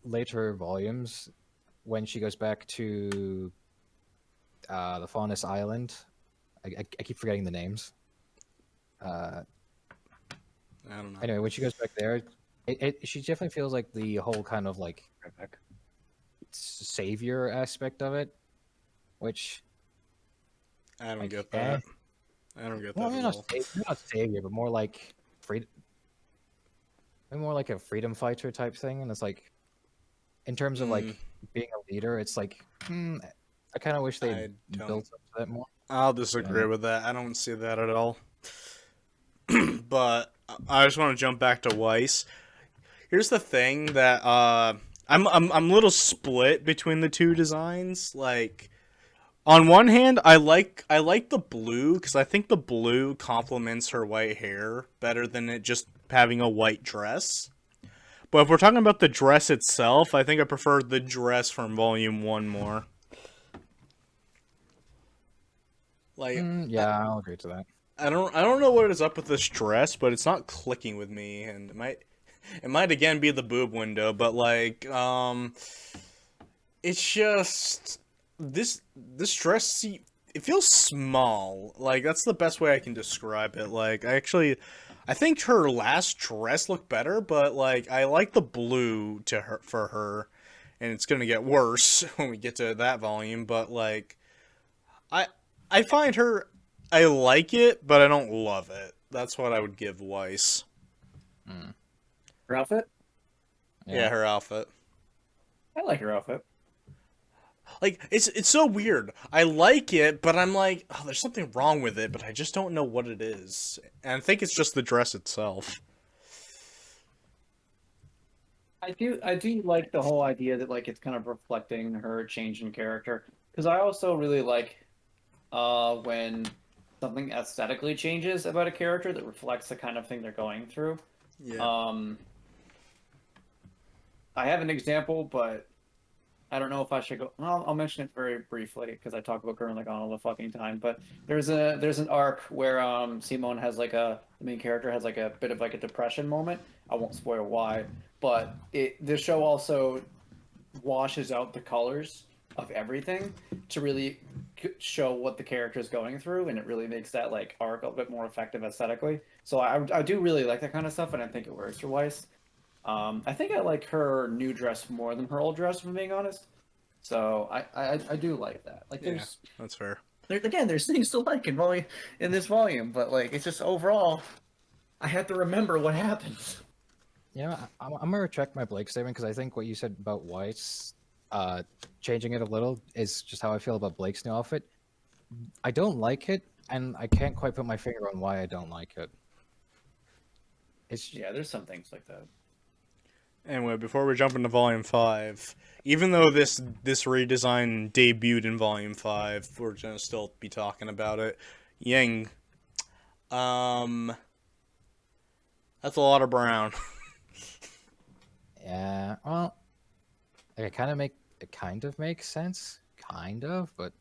later volumes when she goes back to the Faunus Island. I keep forgetting the names. I don't know. Anyway, when she goes back there, she definitely feels like the whole kind of like savior aspect of it, which I don't like, get that. I don't get that well, at maybe all. not savior, but more like more like a freedom fighter type thing. And it's like, in terms of like being a leader, it's like, I kind of wish I they don't- built up to that more. I'll disagree with that. I don't see that at all. But I just want to jump back to Weiss. Here's the thing that I'm a little split between the two designs. Like, on one hand, I like the blue because I think the blue complements her white hair better than it just having a white dress. But if we're talking about the dress itself, I think I prefer the dress from Volume 1 more. Like, Yeah, I'll agree to that. I don't know what is up with this dress, but it's not clicking with me, and it might again be the boob window, but like it's just this dress, it feels small. Like, that's the best way I can describe it. Like, I think her last dress looked better, but like I like the blue for her, and it's gonna get worse when we get to that volume. But like, I find her, I like it, but I don't love it. That's what I would give Weiss. Her outfit? Yeah, her outfit. I like her outfit. Like, it's so weird. I like it, but I'm like, oh, there's something wrong with it, but I just don't know what it is. And I think it's just the dress itself. I do like the whole idea that like it's kind of reflecting her change in character. Because I also really like when something aesthetically changes about a character that reflects the kind of thing they're going through. Yeah. I have an example, but I don't know if I should go. Well, I'll mention it very briefly because I talk about Gurren Lagann all the fucking time. But there's an arc where Simone has like the main character has like a bit of like a depression moment. I won't spoil why, but the show also washes out the colors of everything to really show what the character is going through, and it really makes that like arc a bit more effective aesthetically. So I do really like that kind of stuff, and I think it works for Weiss. I think I like her new dress more than her old dress, if I'm being honest. So I do like that. Like, Yeah, that's fair. There's things to like in this volume, but like it's just overall, I have to remember what happens. Yeah, I'm gonna retract my Blake statement because I think what you said about Weiss, changing it a little, is just how I feel about Blake's new outfit. I don't like it, and I can't quite put my finger on why I don't like it. Yeah, there's some things like that. Anyway, before we jump into Volume 5, even though this redesign debuted in Volume 5, we're gonna still be talking about it. Yang. That's a lot of brown. Yeah, well, it kind of makes sense, kind of, but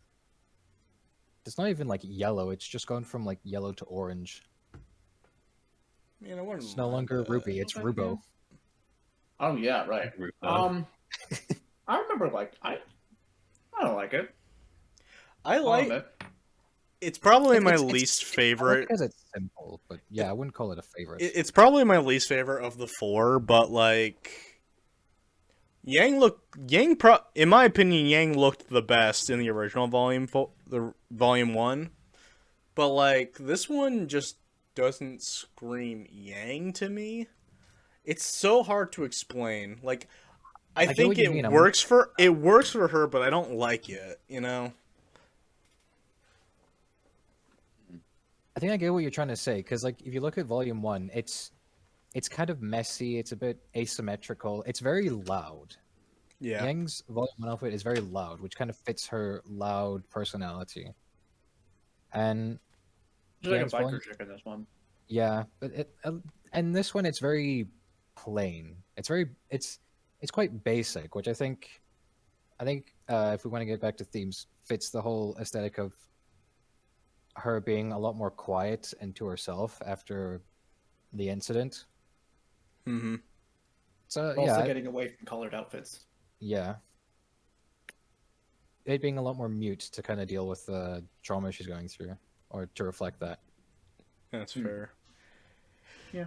it's not even like yellow. It's just going from like yellow to orange. You know, It's no longer Ruby, it's Rubo. Oh yeah, right. Rubo. I remember I don't like it. I I'll like. admit. It's probably my It's- least I like favorite. it because it's simple, but yeah, I wouldn't call it a favorite. It's probably my least favorite of the four, but like in my opinion, Yang looked the best in the original the volume 1. But like this one just doesn't scream Yang to me. It's so hard to explain. Like I get think what you it mean, works for her, but I don't like it, you know? I think I get what you're trying to say, because like if you look at Volume 1, it's kind of messy, it's a bit asymmetrical, it's very loud. Yeah. Yang's Volume 1 outfit is very loud, which kind of fits her loud personality. And She's like a Yang's volume- biker chick in this one. yeah, but and this one it's very plain. It's quite basic, which I think if we want to get back to themes, fits the whole aesthetic of her being a lot more quiet and to herself after the incident. Mm-hmm. So Also yeah, getting away from colored outfits. yeah. It being a lot more mute to kind of deal with the trauma she's going through, or to reflect that. That's fair. Yeah.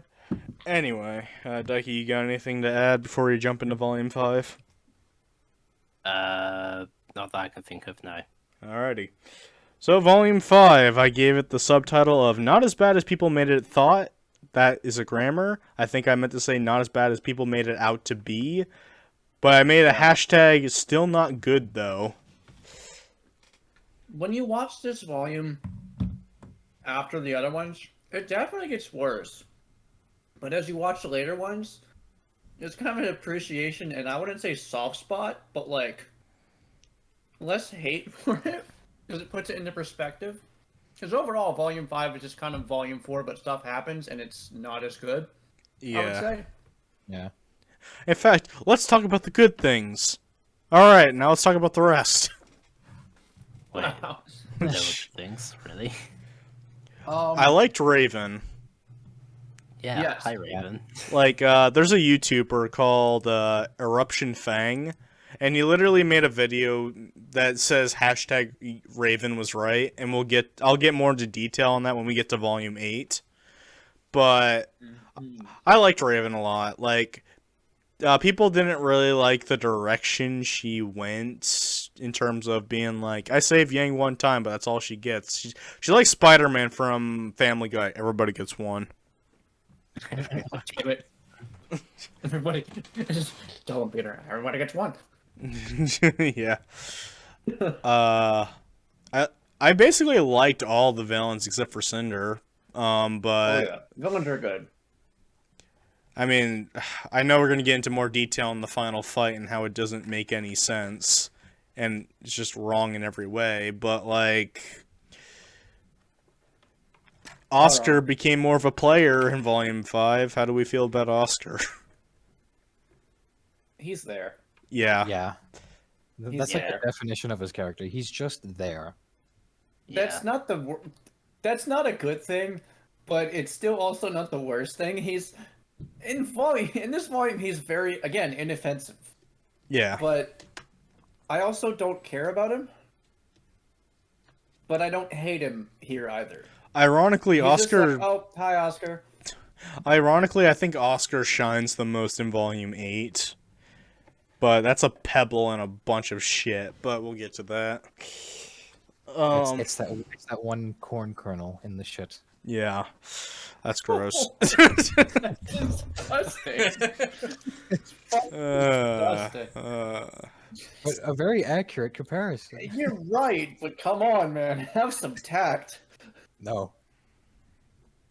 Anyway, Daiki, you got anything to add before we jump into Volume 5? Not that I can think of, no. Alrighty. So, Volume 5, I gave it the subtitle of Not as Bad as People Made It Thought. That is a grammar. I think I meant to say Not as Bad as People Made It Out to Be. But I made a hashtag Still Not Good, though. When you watch this volume after the other ones, it definitely gets worse. But as you watch the later ones, there's kind of an appreciation, and I wouldn't say soft spot, but like less hate for it, because it puts it into perspective. Because overall, Volume 5 is just kind of Volume 4, but stuff happens, and it's not as good, I would say. Yeah. In fact, let's talk about the good things. Alright, now let's talk about the rest. Wait, Wow. there were things, really? I liked Raven. Yeah, Yes. hi Raven. Like, there's a YouTuber called Eruption Fang, and he literally made a video that says hashtag Raven was right, and I'll get more into detail on that when we get to Volume 8. But I liked Raven a lot. Like, people didn't really like the direction she went in terms of being like, I saved Yang one time, but that's all she gets. She's like Spider-Man from Family Guy. Everybody gets one. Damn it. Everybody, just tell him, Peter. Everybody gets one. Yeah. I basically liked all the villains except for Cinder. But yeah, villains are good. I mean, I know we're gonna get into more detail in the final fight and how it doesn't make any sense, and it's just wrong in every way. But like, Oscar became more of a player in Volume 5. How do we feel about Oscar? He's there. Yeah. Yeah. That's like there. the definition of his character. He's just there. That's not that's not a good thing, but it's still also not the worst thing. He's in this volume he's very, again, inoffensive. Yeah. But I also don't care about him. But I don't hate him here either. Ironically, He's just Oscar. like, oh, hi Oscar. Ironically, I think Oscar shines the most in Volume 8. But that's a pebble and a bunch of shit. But we'll get to that. It's that one corn kernel in the shit. Yeah, that's gross. Disgusting. Disgusting. But a very accurate comparison. You're right, but come on, man. Have some tact. No.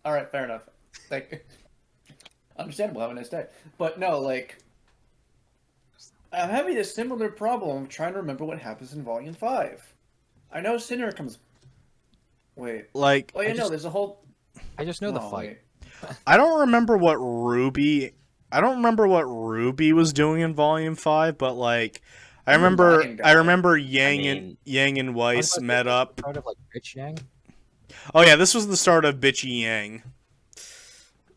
Alright, fair enough. Like, understandable, have a nice day. But no, like, I'm having a similar problem trying to remember what happens in Volume 5. I know Sinner comes... Wait. Like, Oh, yeah, no, there's a whole... I just know the No, fight. wait. I don't remember what RWBY was doing in Volume 5, but like, I remember Yang and Weiss met up. Part of like Bitch Yang. Oh yeah, this was the start of Bitchy Yang.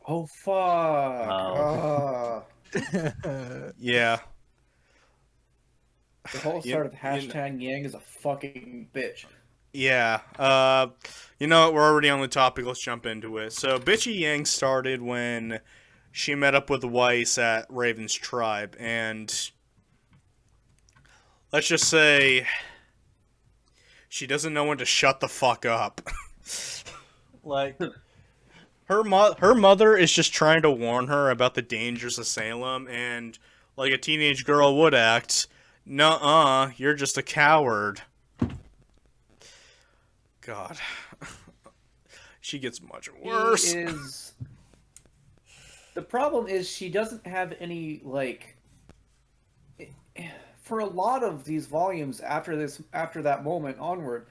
Oh fuck! Oh. Yeah. The whole You- start of you hashtag Yang is a fucking bitch. Yeah. You know what? We're already on the topic. Let's jump into it. So, Bitchy Yang started when she met up with Weiss at Raven's tribe, and let's just say she doesn't know when to shut the fuck up. Like, her mother is just trying to warn her about the dangers of Salem, and like a teenage girl would act, nuh-uh, you're just a coward. God. She gets much worse. She is. The problem is she doesn't have any like. For a lot of these volumes after that moment onward,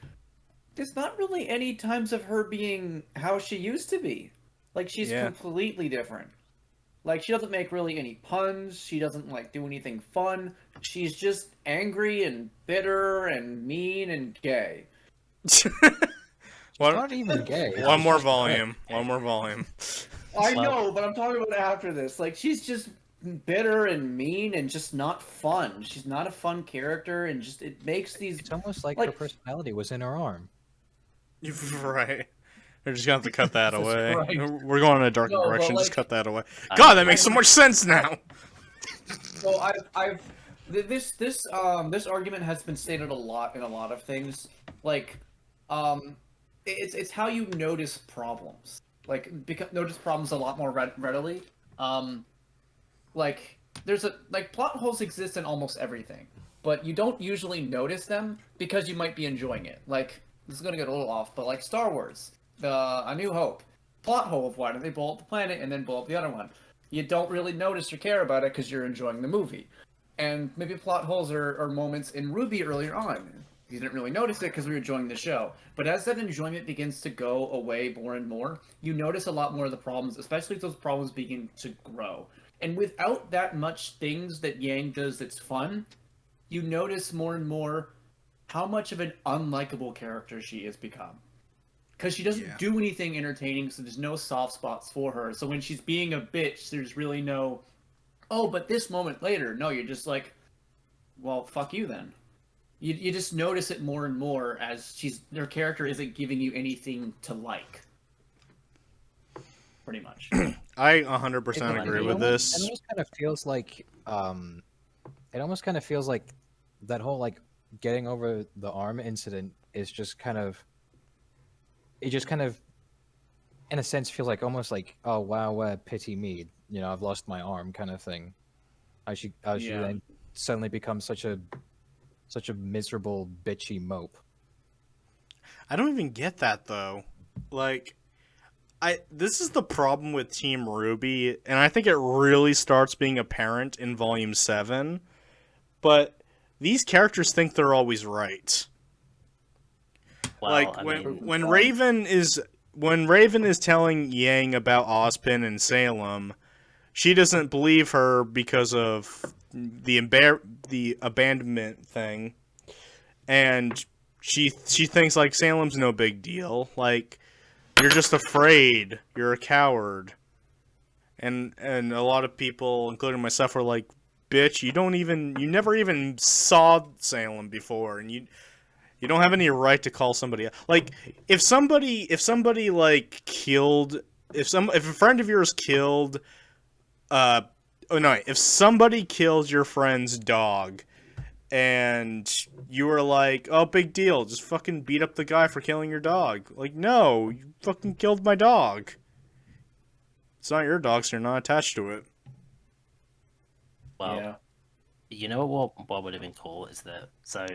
there's not really any times of her being how she used to be. Like she's Yeah. completely different. Like she doesn't make really any puns. She doesn't like do anything fun. She's just angry and bitter and mean and gay. One, Not even gay. one It's more just- volume. One more volume. I Well- know, but I'm talking about after this. Like she's just bitter and mean and just not fun. She's not a fun character, and just it makes these. It's almost like, Like- her personality was in her arm. Right. We're just gonna have to cut that Jesus away. Christ. We're going in a dark No, but, direction. Just like- cut that away. I- God, that makes so much sense now. So this argument has been stated a lot in a lot of things. Like, it's how you notice problems. Like, notice problems a lot more readily. Like plot holes exist in almost everything, but you don't usually notice them because you might be enjoying it. Like, this is gonna get a little off, but like Star Wars, A New Hope, plot hole of why did they blow up the planet and then blow up the other one? You don't really notice or care about it because you're enjoying the movie. And maybe plot holes are moments in RWBY earlier on. You didn't really notice it because we were enjoying the show. But as that enjoyment begins to go away more and more, you notice a lot more of the problems, especially if those problems begin to grow. And without that much things that Yang does that's fun, you notice more and more how much of an unlikable character she has become. Because she doesn't Yeah. do anything entertaining, so there's no soft spots for her. So when she's being a bitch, there's really no, oh, but this moment later, no, you're just like, well, fuck you then. You just notice it more and more as their character isn't giving you anything to like. Pretty much. I 100% It- agree it with almost- this. It almost kind of feels like, that whole like getting over the arm incident is just kind of, it just kind of, in a sense, feels like almost like, oh wow, pity me, I've lost my arm kind of thing. She Yeah. then suddenly becomes such a miserable bitchy mope. I don't even get that though. Like, this is the problem with Team RWBY, and I think it really starts being apparent in Volume 7. But these characters think they're always right. Well, Like I when mean, Raven is telling Yang about Ozpin and Salem, she doesn't believe her because of the abandonment thing, and she thinks like Salem's no big deal. Like, you're just afraid. You're a coward. And a lot of people, including myself, were like, "Bitch, you never even saw Salem before, and you don't have any right to call somebody like if somebody like killed if a friend of yours killed if somebody kills your friend's dog and you were like, oh, big deal, just fucking beat up the guy for killing your dog. Like, no, you fucking killed my dog. It's not your dog, so you're not attached to it. well, Yeah. you know what would have been cool is that, so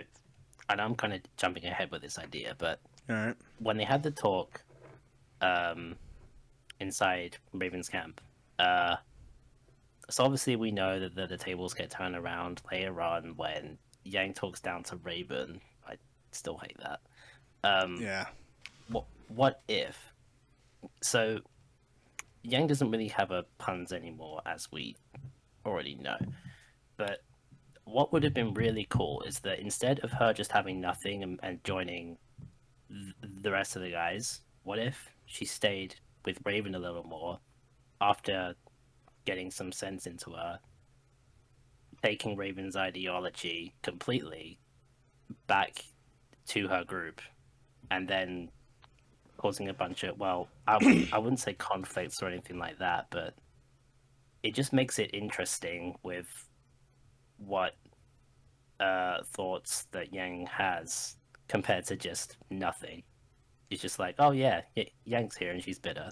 I know I'm kind of jumping ahead with this idea, but Alright. when they had the talk inside Raven's camp, so obviously we know that the tables get turned around later on when Yang talks down to Raven. I still hate that. Yeah. What if? So Yang doesn't really have a puns anymore, as we already know. But what would have been really cool is that instead of her just having nothing and joining the rest of the guys, what if she stayed with Raven a little more after getting some sense into her, taking Raven's ideology completely back to her group, and then causing a bunch of, well, I wouldn't say conflicts or anything like that, but it just makes it interesting with what thoughts that Yang has compared to just nothing. It's just like, oh yeah, Yang's here and she's bitter.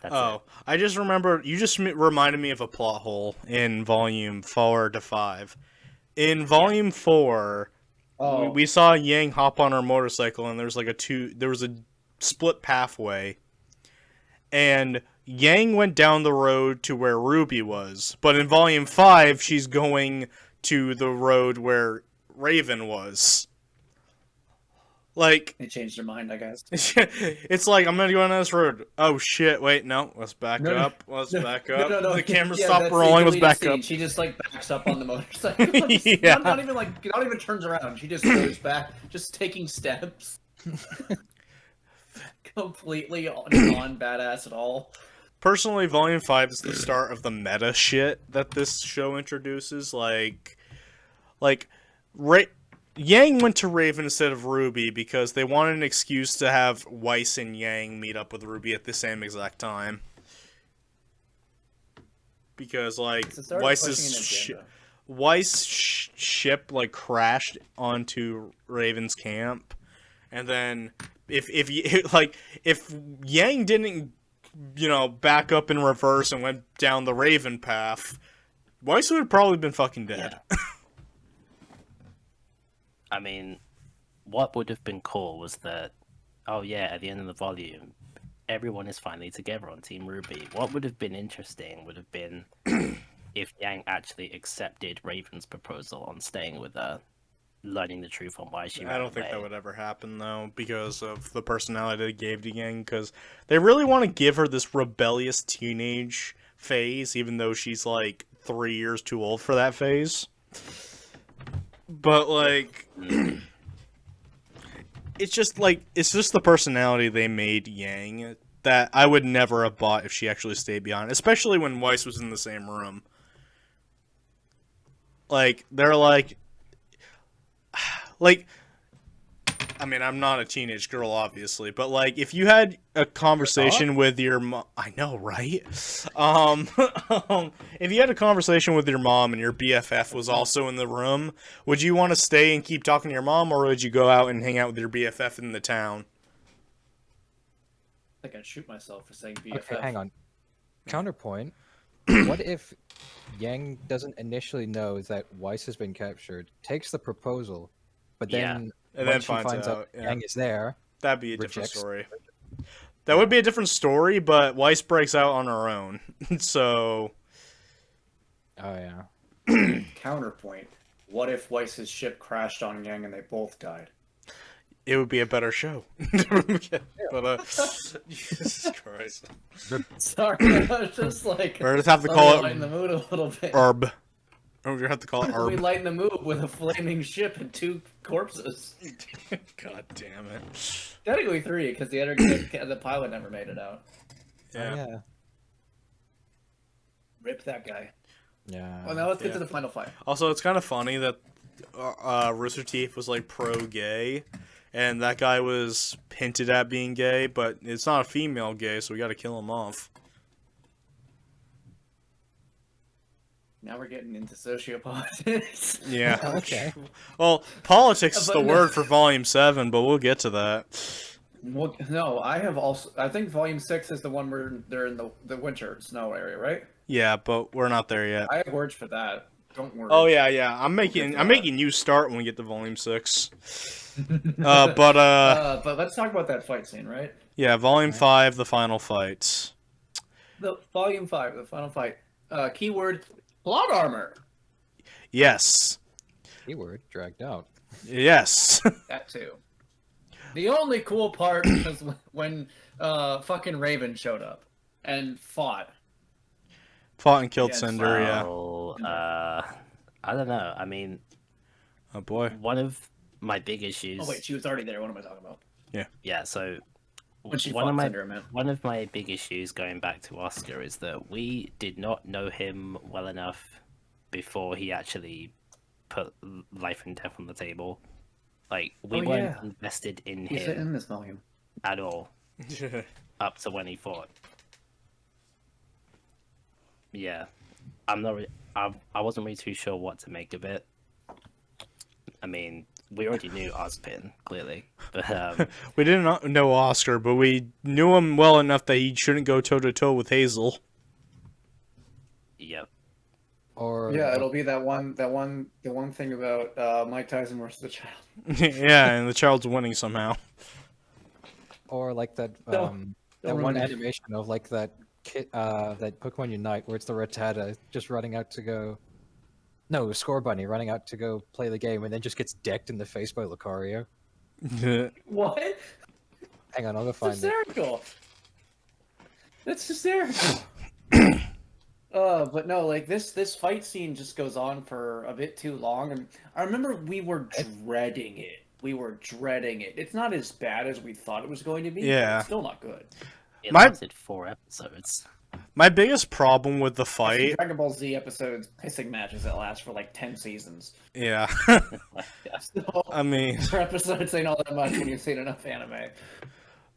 That's it. I just remember, you just reminded me of a plot hole in volume 4 to 5. In volume 4, Oh, we saw Yang hop on her motorcycle, and there was a split pathway, and Yang went down the road to where RWBY was, but in volume 5, she's going to the road where Raven was. Like, they changed their mind, I guess. it's like, I'm gonna go on this road. Oh shit, wait, no, let's back up. Let's back up. The camera stopped that's rolling, the let's deleted back scene. up. She just like backs up on the motorcycle. Yeah. not even turns around. She just goes back, just taking steps. Completely non-badass at all. Personally, volume 5 is the start of the meta shit that this show introduces. Yang went to Raven instead of RWBY because they wanted an excuse to have Weiss and Yang meet up with RWBY at the same exact time. Because, like, It's the start of pushing an agenda. Weiss' ship, like, crashed onto Raven's camp. And then, if Yang didn't, back up in reverse and went down the Raven path, Weiss would have probably been fucking dead. Yeah. I mean, what would have been cool was that, oh yeah, at the end of the volume, everyone is finally together on Team RWBY. What would have been interesting would have been if Yang actually accepted Raven's proposal on staying with her, learning the truth on why she ran I don't think away. that would ever happen, though, because of the personality they gave to Yang, because they really want to give her this rebellious teenage phase, even though she's, like, 3 years too old for that phase. But, like, it's just the personality they made Yang that I would never have bought if she actually stayed behind, especially when Weiss was in the same room. Like, they're like, I mean, I'm not a teenage girl, obviously, but, like, if you had a conversation with your mom... I know, right? If you had a conversation with your mom and your BFF was also in the room, would you want to stay and keep talking to your mom, or would you go out and hang out with your BFF in the town? I think I'd shoot myself for saying BFF. Okay, hang on. Counterpoint. What if Yang doesn't initially know that Weiss has been captured, takes the proposal, but then And when then she finds finds out out, Yang is there, That'd be a different rejects- story. That would be a different story, but Weiss breaks out on her own. So, oh yeah. Counterpoint. What if Weiss's ship crashed on Yang and they both died? it would be a better show. But, Jesus Christ. Sorry, I was just like... Or just have to let call me it lighten the mood a little bit. Herb. Or we have to call it Let me Herb. lighten the mood with a flaming ship and 2 corpses. God damn it. Technically 3, because the pilot never made it out. Yeah. Oh, yeah. Rip that guy. Yeah. Well, now let's get Yeah. to the final fight. Also, it's kind of funny that Rooster Teeth was like pro-gay, and that guy was hinted at being gay, but it's not a female gay, so we got to kill him off. Now we're getting into sociopolitics. Yeah. Okay. Well, politics is But the no- word for Volume 7, but we'll get to that. Well, no, I think Volume 6 is the one where they're in the winter snow area, right? Yeah, but we're not there yet. I have words for that. Don't worry. Oh yeah. I'm making you start when we get to Volume 6. But let's talk about that fight scene, right? yeah, Volume 5, the final fight. The Volume 5, the final fight. Keyword, plot armor. Yes. Keyword dragged out. Yes. That too. The only cool part was when fucking Raven showed up and fought. Fought and killed Yes. Cinder, yeah. Well, I don't know. I mean, Oh boy. one of my big issues. Oh wait, she was already there. What am I talking about? Yeah, so When she one fought of my Cinder, man. one of my big issues going back to Oscar is that we did not know him well enough before he actually put life and death on the table. Like we Oh, weren't yeah. invested in He's him in this volume. at all up to when he fought. Yeah, I'm not. I wasn't really too sure what to make of it. I mean, we already knew Ozpin clearly, but We didn't know Oscar, but we knew him well enough that he shouldn't go toe to toe with Hazel. yep. Or Yeah, it'll be the one thing about Mike Tyson versus the Child. Yeah, and the child's winning somehow. or like that Don't that one ruin it. animation of like that that Pokemon Unite where it's the Rattata just running out to go. No, Score Bunny running out to go play the game and then just gets decked in the face by Lucario. What? Hang on, I'll go It's find it. hysterical. That's hysterical. But no, like this fight scene just goes on for a bit too long, and I remember we were dreading it. It's not as bad as we thought it was going to be. But Yeah. it's still not good. It My- lasted 4 episodes. My biggest problem with the It's the fight, Dragon Ball Z episodes, pissing matches that last for like 10 seasons. yeah, So, I mean, per episodes ain't all that much when you've seen enough anime.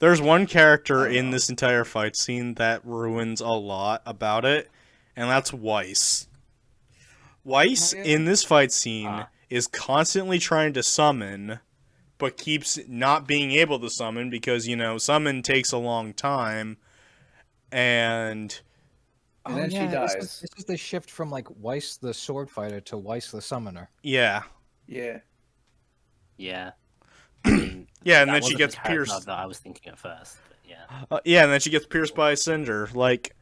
there's one character I in know. this entire fight scene that ruins a lot about it, and that's Weiss. Weiss Oh, yeah. in this fight scene Ah. is constantly trying to summon, but keeps not being able to summon because, summon takes a long time, and And then she This dies. is the shift from like Weiss the sword fighter to Weiss the summoner. yeah. Yeah. Yeah. I mean, Yeah, and that then she wasn't gets the character pierced. that I was thinking at first, but yeah. Yeah, and then she gets pierced by a cinder. Like,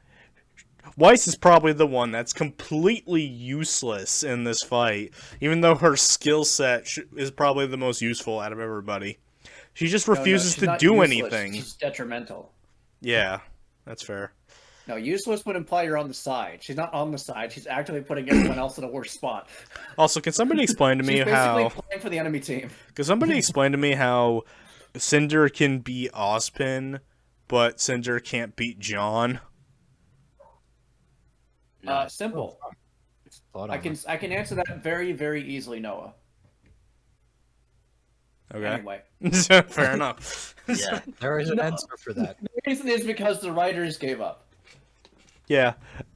Weiss is probably the one that's completely useless in this fight, even though her skill set is probably the most useful out of everybody. She just No, no, refuses she's to not do useless, anything. She's detrimental. Yeah, that's fair. No, useless would imply you're on the side. She's not on the side. She's actively putting everyone else in a worse spot. Also, can somebody explain to me She's basically how? playing for the enemy team. Can somebody explain to me how Cinder can beat Ozpin, but Cinder can't beat John? No. Simple. Plot I armor. can answer that very, very easily, Noah. Okay, Anyway, fair enough. Yeah. There is an No. answer for that. the reason is because the writers gave up. Yeah.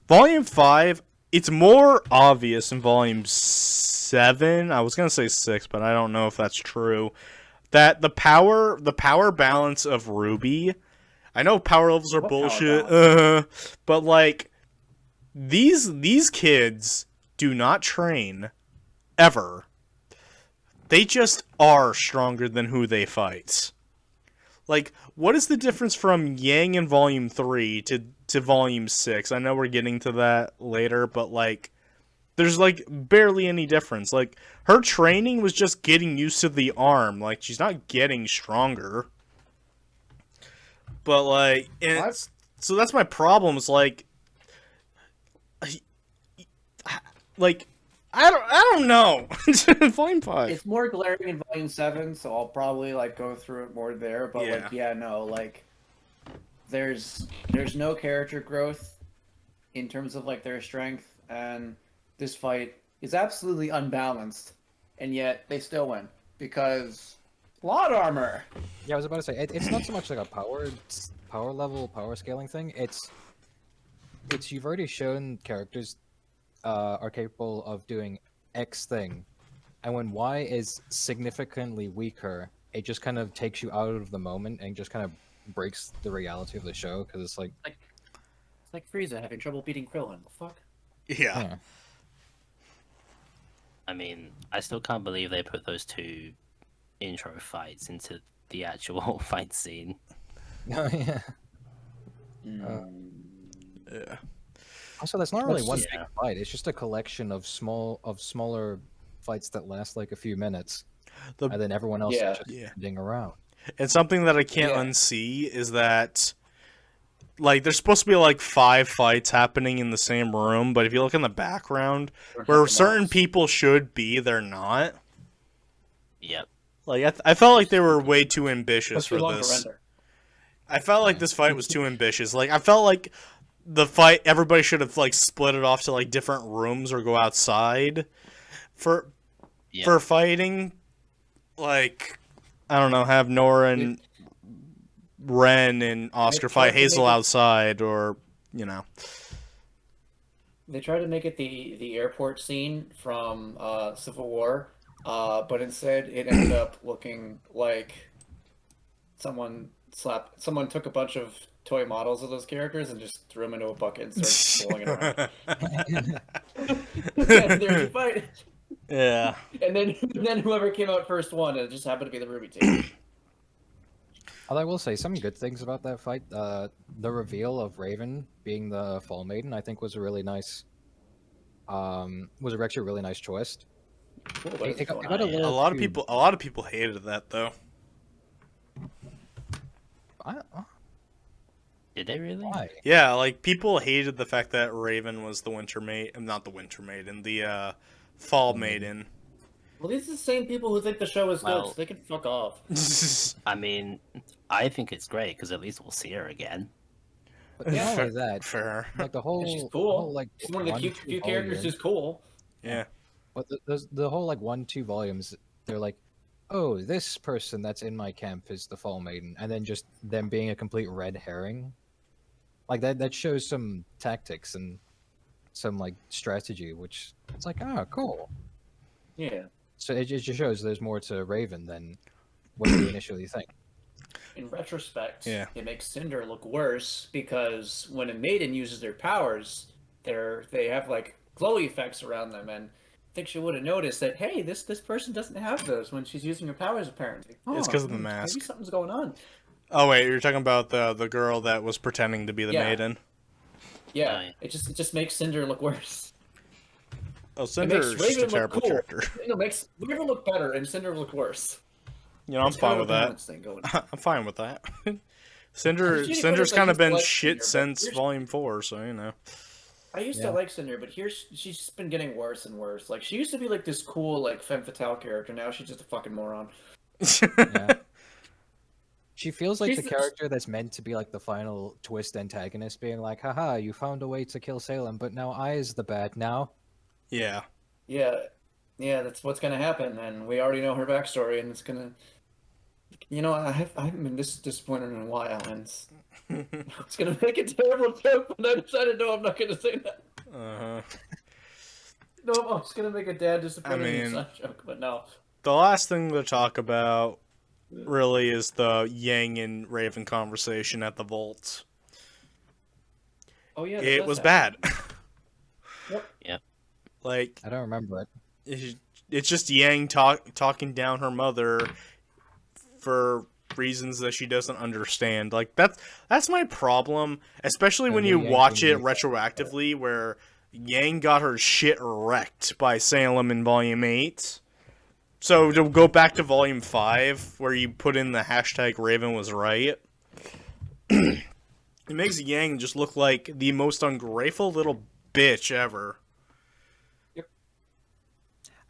Volume 5, it's more obvious in Volume 7. I was going to say 6, but I don't know if that's true. That the power balance of Ruby, I know power levels are What power bullshit, but like these kids do not train ever. They just are stronger than who they fight. Like, what is the difference from Yang in Volume 3 to Volume 6? I know we're getting to that later, but, like, there's, like, barely any difference. Like, her training was just getting used to the arm. Like, she's not getting stronger. But, like, and What? so that's my problem. Is like, I don't know. Volume 5. It's more glaring in Volume 7, so I'll probably like go through it more there. But there's no character growth in terms of like their strength, and this fight is absolutely unbalanced, and yet they still win because plot armor. Yeah, I was about to say it's not so much like a power level, power scaling thing. It's you've already shown characters are capable of doing X thing, and when Y is significantly weaker, it just kind of takes you out of the moment and just kind of breaks the reality of the show because it's like, It's like Frieza having trouble beating Krillin. The fuck? Yeah. I mean, I still can't believe they put those 2 intro fights into the actual fight scene. oh yeah. Yeah. Also, that's not really one Yeah. big fight. It's just a collection of smaller fights that last like a few minutes, The- and then everyone else Yeah. is just standing around. And something that I can't Yeah. unsee is that, like, there's supposed to be, like, 5 fights happening in the same room, but if you look in the background, where certain people should be, they're not. Yep. Like, I felt like they were way too ambitious That's too for long to this. render. I felt like this fight was too ambitious. Like I felt like the fight, everybody should have like split it off to like different rooms or go outside for Yeah. fighting. Like I don't know, have Nora and Ren and Oscar tried fight to Hazel make it- outside, or you know. They tried to make it the airport scene from Civil War, but instead it ended up looking like someone took a bunch of toy models of those characters and just threw them into a bucket and started blowing it around. And there's your fight. Yeah. And then whoever came out first won, and it just happened to be the RWBY team. Although I will say some good things about that fight. The reveal of Raven being the Fall Maiden, I think, was a really nice. Was actually a really nice choice. Cool, what is It got going a on? A little lot of too- people, a lot of people hated that though. Did they really? Why? Yeah, like people hated the fact that Raven was the Winter Maiden, not the Winter Maiden, the Fall Maiden. Well, these are the same people who think the show is good, Well- so they can fuck off. I mean, I think it's great because at least we'll see her again. But not only that, Fair. like the whole, And she's the cool. whole, like She's one of the few characters volume- who's cool. Yeah. But the whole like 1-2 volumes, they're like, oh, this person that's in my camp is the Fall Maiden, and then just them being a complete red herring, like that shows some tactics and some like strategy, which it's like, oh, cool. Yeah. So it just shows there's more to Raven than what you initially think. In retrospect, Yeah. it makes Cinder look worse because when a maiden uses their powers, they have like glow effects around them, and I think she would have noticed that, hey, this person doesn't have those when she's using her powers. Apparently, It's 'cause of the mask. Maybe something's going on. Oh wait, you're talking about the girl that was pretending to be the Yeah. maiden. Yeah, Right. it just makes Cinder look worse. Oh, It Cinder's makes just a Raven look terrible cool. character. It makes Raven look better and Cinder look worse. You know, I'm It's kind fine of with a that. balance thing going on. I'm fine with that. I'm Cinder's just gonna put it kind of like been he's shit Cinder, but since here's- Volume 4, so you know. I used Yeah. to like Cinder, but she's just been getting worse and worse. Like she used to be like this cool like femme fatale character. Now she's just a fucking moron. Yeah. She feels like She's the the- character that's meant to be like the final twist antagonist, being like, haha, you found a way to kill Salem, but now I is the bad now. Yeah. Yeah, that's what's gonna happen, and we already know her backstory, and it's gonna. You know, I haven't been this disappointed in a while, and it's gonna make a terrible joke, but I decided no, I'm not gonna say that. Uh-huh. No, I'm just gonna make a dad disappointed in mean- son joke, but no. The last thing to talk about really is the Yang and Raven conversation at the vaults. Oh yeah, that It does was happen. bad. Yep. Like I don't remember it. it's just Yang talking down her mother for reasons that she doesn't understand. Like that's my problem, especially when And you the Yang watch it being like- retroactively, where Yang got her shit wrecked by Salem in Volume 8. So to go back to Volume 5, where you put in the hashtag Raven was right, it makes Yang just look like the most ungrateful little bitch ever.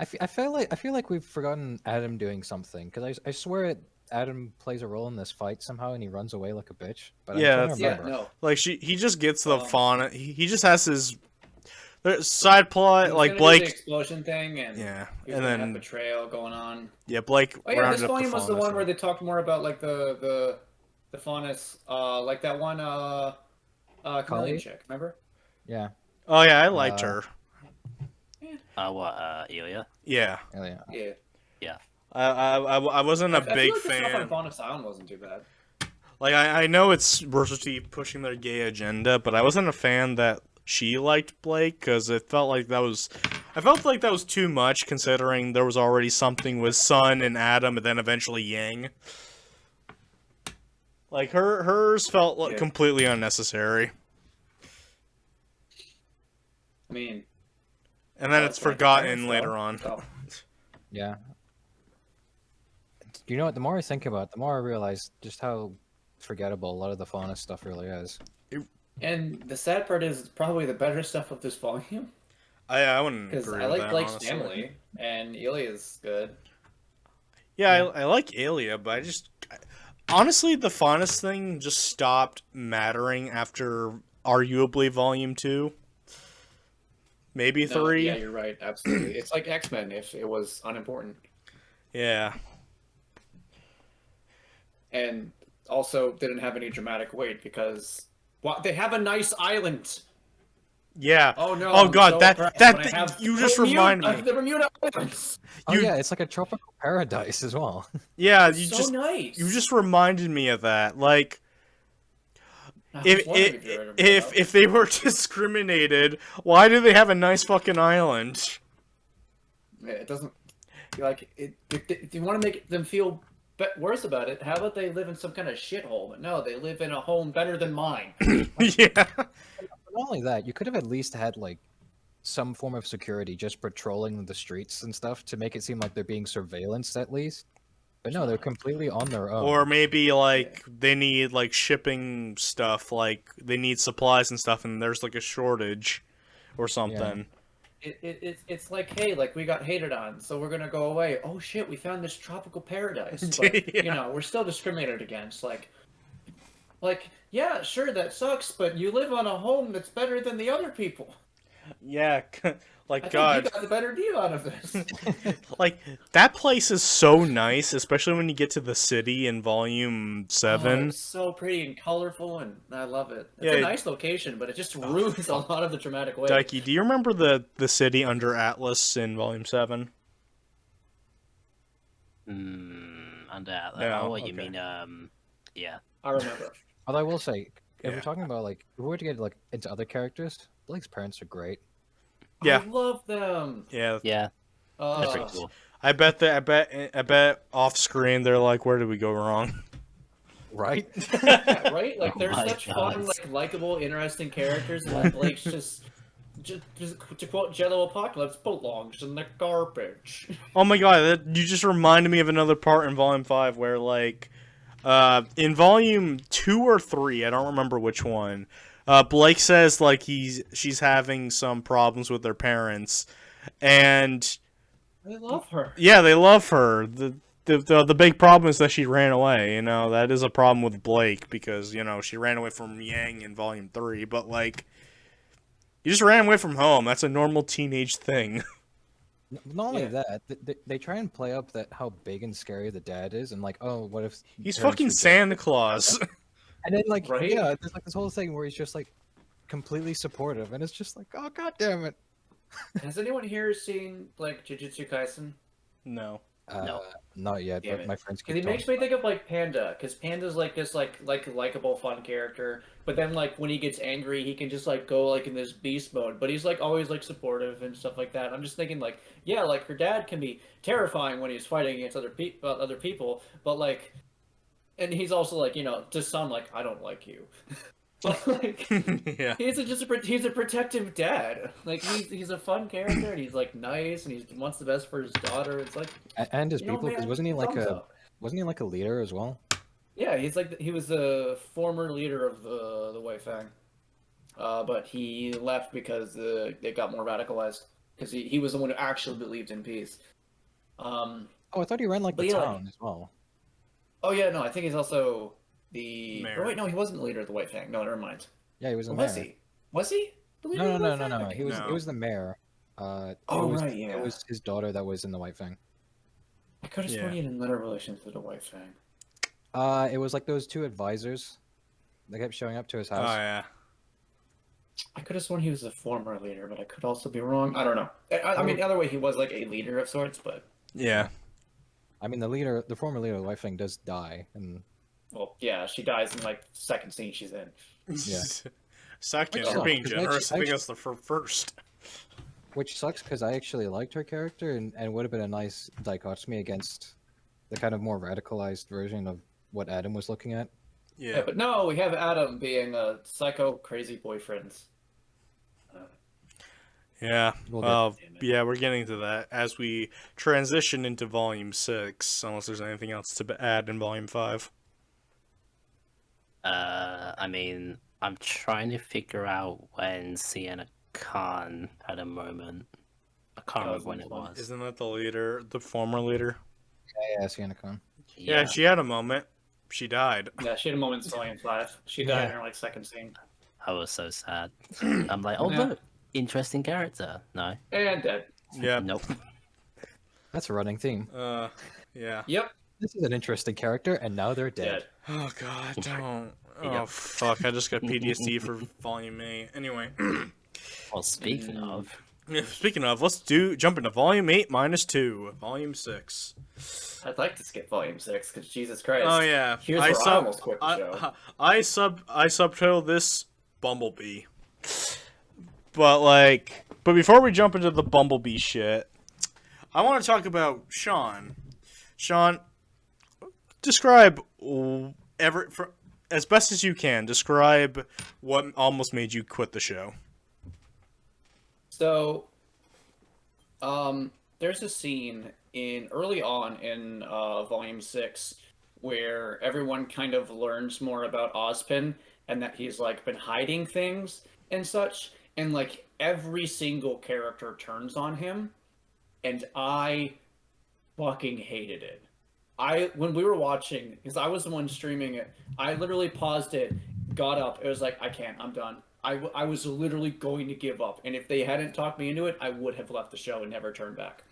I feel like we've forgotten Adam doing something, because I swear Adam plays a role in this fight somehow, and he runs away like a bitch. But Yeah, I'm trying that's- to Yeah, remember. no. Like he just gets the Um, fauna. He just has his side plot. He was Like gonna do the Blake, explosion thing, and yeah, he was and gonna have then betrayal going on. Blake Oh yeah, rounded this up the volume was the fauna, one so- where they talked more about like the faunus, like that one chameleon Kali? chick, remember? Yeah. Oh yeah, I liked Uh, her. Ilya? Yeah, Yeah. Yeah. I wasn't a I feel big like the stuff fan. on Faunus Island wasn't too bad. Like I know it's we're supposed to be pushing their gay agenda, but I wasn't a fan that she liked Blake because I felt like that was too much considering there was already something with Sun and Adam, and then eventually Yang. Like hers felt like Yeah. completely unnecessary, I mean, and then Oh, it's it's like forgotten parents, later though. on. so Yeah. You know what? The more I think about it, the more I realize just how forgettable a lot of the fauna stuff really is. and the sad part is it's probably the better stuff of this volume I wouldn't because agree I with like that, Blake's honestly. family and Ilya's good. Yeah, I like Alia, but honestly, the finest thing just stopped mattering after arguably Volume 2. Maybe No, 3. yeah, you're right. Absolutely. It's like X-Men if it was unimportant. Yeah. And also didn't have any dramatic weight because they have a nice island. Yeah. Oh no! Oh I'm god, so that impressed that when I have you just Bermuda- reminded me. the Bermuda Islands. Oh You- yeah, it's like a tropical paradise as well. Yeah, It's you so just nice. you just reminded me of that. Like I was if wondering if you were gonna bring it if up. if they were discriminated, why do they have a nice fucking island? Yeah, it doesn't like it. If you want to make them feel worse about it, how about they live in some kind of shithole? But no, they live in a home better than mine. Yeah. But not only that, you could have at least had like some form of security just patrolling the streets and stuff to make it seem like they're being surveillanced at least. But no, they're completely on their own. Or maybe like they need like shipping stuff, like they need supplies and stuff, and there's like a shortage or something. It's like, hey, like we got hated on, so we're gonna go away. Oh shit, we found this tropical paradise, but Yeah. you know we're still discriminated against. Like yeah, sure that sucks, but you live on a home that's better than the other people. Yeah, like I think God, you got the better deal out of this. like that place is so nice, especially when you get to the city in Volume Oh, 7. it's so pretty and colorful, and I love it. It's Yeah, a nice location, but it just ruins a lot of the dramatic weight. Daiki, do you remember the city under Atlas in Volume 7? Under Atlas. No, Oh, what you okay. mean? Yeah. I remember. Although I will say, if Yeah. we're talking about like if we were to get like into other characters, Blake's parents are great. Yeah. I love them. Yeah, Yeah. That's pretty Uh, cool. I bet off screen they're like, where did we go wrong? Right? yeah, right? Like Oh they're my such God. fun, like likable, interesting characters. And Blake's just to quote Jello Apocalypse, belongs in the garbage. Oh my god, you just reminded me of another part in Volume 5 where, like, in Volume 2 or 3, I don't remember which one, Blake says, like, she's having some problems with their parents, and, I love her. yeah, they love her. The big problem is that she ran away, you know, that is a problem with Blake, because, you know, she ran away from Yang in Volume 3, but, like, you just ran away from home, that's a normal teenage thing. Not only Yeah. that, they try and play up that how big and scary the dad is, and like, oh, what if He's parents fucking were dead? Santa Claus. And then like, Right? yeah, there's like this whole thing where he's just like completely supportive, and it's just like, oh god damn it. Has anyone here seen like Jujutsu Kaisen? No. No. Not yet, Damn but it. my friends Because keep he makes talking me think of like Panda, because Panda's like this like likable fun character, but then like when he gets angry, he can just like go like in this beast mode. But he's like always like supportive and stuff like that. I'm just thinking like, yeah, like her dad can be terrifying when he's fighting against other people, but like, and he's also like, you know, to some like I don't like you, but like. Yeah. He's a protective dad. Like he's a fun character and he's like nice and he wants the best for his daughter. It's like and his you know, people, because man, wasn't he like thumbs a up. leader as well? Yeah, he was the former leader of the Wei Fang, but he left because they got more radicalized because he was the one who actually believed in peace. Oh, I thought he ran like But the yeah, like- town as well. Oh yeah, no, I think he's also the. Mayor. Oh wait, no, he wasn't the leader of the Wei Fang. No, never mind. Yeah, he was the Or mayor. was he? Was he? The leader No, of no, the no, Wei no, Fang? no. He was No. it was the mayor. Oh, it was, right, yeah. It was his daughter that was in the white thing. I could have sworn Yeah. he had another relation to the Wei Fang. It was like those two advisors. They kept showing up to his Oh house. yeah. I could have sworn he was a former leader, but I could also be wrong. I don't know. I mean, either way, he was like a leader of sorts, but Yeah. I mean, the former leader of the white thing does die, and well, yeah, she dies in like second scene she's in. Yeah. Second, Which you're being sucks, 'cause generous. I think actually- that's the first. which sucks because I actually liked her character, and would have been a nice dichotomy against the kind of more radicalized version of what Adam was looking at. Yeah, Yeah. but no, we have Adam being a psycho crazy boyfriend. Yeah. We'll Well, Damn it. yeah, we're getting to that as we transition into Volume 6, unless there's anything else to add in Volume 5. I mean, I'm trying to figure out when Sienna Khan had a moment. I can't remember when it was. Isn't that the leader, the former leader? Yeah, Sienna Khan. Yeah, she had a moment. she died. Yeah, she had a moment in Volume 5. She died in her like second scene. I was so sad. I'm like, oh Yeah. look, interesting character. No, And dead. Yeah. nope. That's a running theme. Yeah. Yep. This is an interesting character, and now they're dead. Dead. Oh god, don't. Oh Yep. fuck! I just got PTSD for Volume 8. Anyway, Well, speaking of, yeah, speaking of, let's jump into Volume 8 minus 2, Volume 6. I'd like to skip Volume 6 because Jesus Christ. Oh yeah, Here's where I almost quit the show. I subtitled this Bumblebee. But before we jump into the Bumblebee shit, I want to talk about Sean. Sean, describe as best as you can. Describe what almost made you quit the show. So, there's a scene early on in Volume 6 where everyone kind of learns more about Ozpin and that he's like been hiding things and such, and like every single character turns on him, and I fucking hated it. When we were watching, because I was the one streaming it, I literally paused it, got up, it was like, I can't, I'm done. I was literally going to give up, and if they hadn't talked me into it, I would have left the show and never turned back.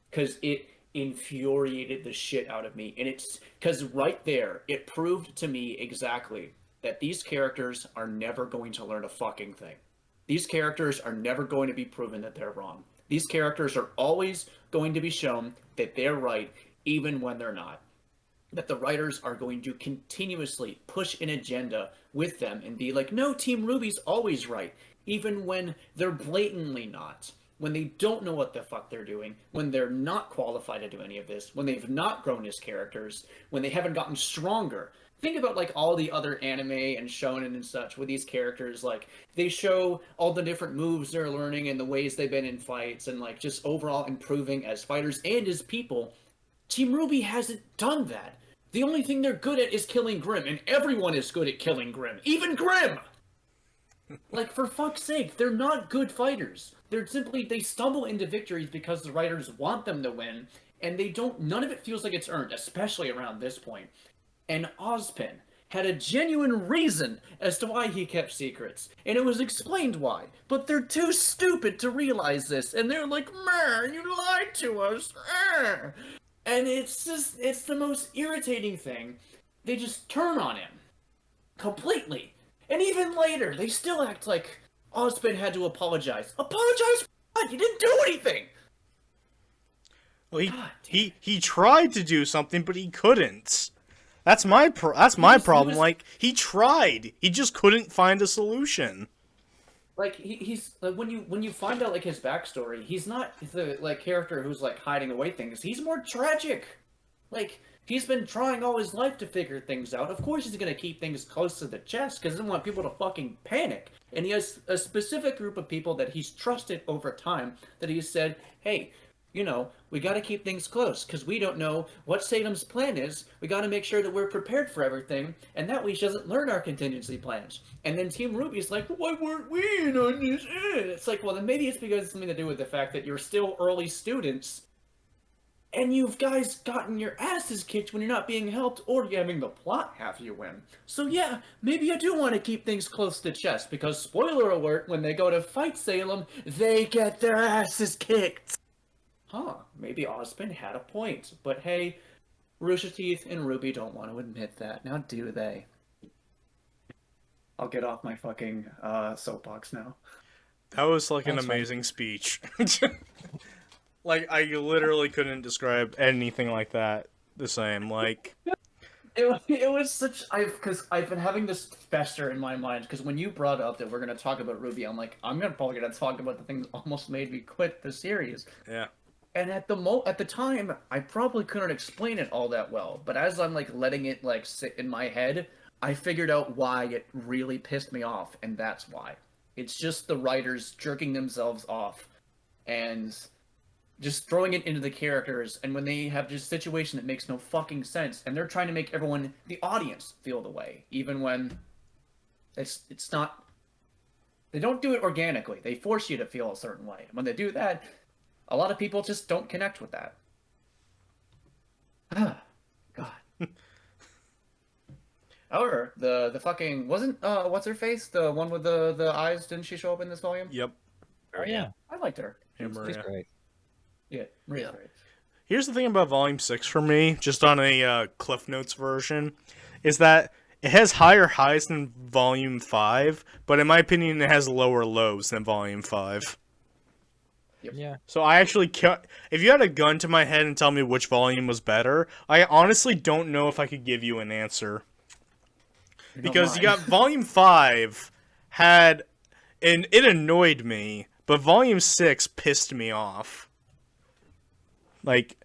Because it infuriated the shit out of me, and it's because right there, it proved to me exactly that these characters are never going to learn a fucking thing. These characters are never going to be proven that they're wrong. These characters are always going to be shown that they're right, even when they're not. That the writers are going to continuously push an agenda with them and be like, no, Team RWBY's always right, even when they're blatantly not. When they don't know what the fuck they're doing, when they're not qualified to do any of this, when they've not grown as characters, when they haven't gotten stronger. Think about like all the other anime and shonen and such with these characters, like they show all the different moves they're learning and the ways they've been in fights and like just overall improving as fighters and as people. Team RWBY hasn't done that. The only thing they're good at is killing Grimm, and everyone is good at killing Grimm. Even Grimm! Like, for fuck's sake, they're not good fighters. They stumble into victories because the writers want them to win, and none of it feels like it's earned, especially around this point. And Ozpin had a genuine reason as to why he kept secrets, and it was explained why. But they're too stupid to realize this, and they're like, "Man, you lied to us." And it's the most irritating thing. They just turn on him. Completely. And even later, they still act like Ozpin had to apologize. Apologize for what? He didn't do anything! Well, he tried to do something, but he couldn't. That's my problem. Like, he tried. He just couldn't find a solution. Like he's like, when you find out like his backstory, he's not the like character who's like hiding away things. He's more tragic. Like he's been trying all his life to figure things out. Of course he's gonna keep things close to the chest because he doesn't want people to fucking panic. And he has a specific group of people that he's trusted over time that he's said, hey, you know, we got to keep things close because we don't know what Salem's plan is. We got to make sure that we're prepared for everything, and that way she doesn't learn our contingency plans. And then Team RWBY's like, why weren't we in on this? It's like, well, then maybe it's because it's something to do with the fact that you're still early students, and you've guys gotten your asses kicked when you're not being helped, or you're having the plot have you win. So yeah, maybe I do want to keep things close to chest, because spoiler alert, when they go to fight Salem, they get their asses kicked. Huh, maybe Ozpin had a point, but hey, Rooster Teeth and RWBY don't want to admit that, now do they? I'll get off my fucking soapbox now. That was like an That's fine. amazing speech. Like, I literally couldn't describe anything like that the same. Like, It was such because I've been having this fester in my mind because when you brought up that we're gonna talk about RWBY, I'm like, probably gonna talk about the thing that almost made me quit the series. yeah. And at the time, I probably couldn't explain it all that well. But as I'm like letting it like sit in my head, I figured out why it really pissed me off, and that's why. It's just the writers jerking themselves off and just throwing it into the characters, and when they have this situation that makes no fucking sense, and they're trying to make everyone, the audience, feel the way, even when it's not. They don't do it organically. They force you to feel a certain way. And when they do that, a lot of people just don't connect with that. Ah, God. However, the fucking wasn't what's her face? The one with the eyes, didn't she show up in this volume? Yep. Oh yeah, I liked her. Yeah, she's Maria. great. Yeah, Maria's Yeah. great. Here's the thing about Volume 6 for me, just on a Cliff Notes version, is that it has higher highs than Volume 5, but in my opinion, it has lower lows than Volume 5. Yeah, So I actually if you had a gun to my head and tell me which volume was better, I honestly don't know if I could give you an answer. Because you got Volume 5 had, and it annoyed me, but Volume 6 pissed me off. Like,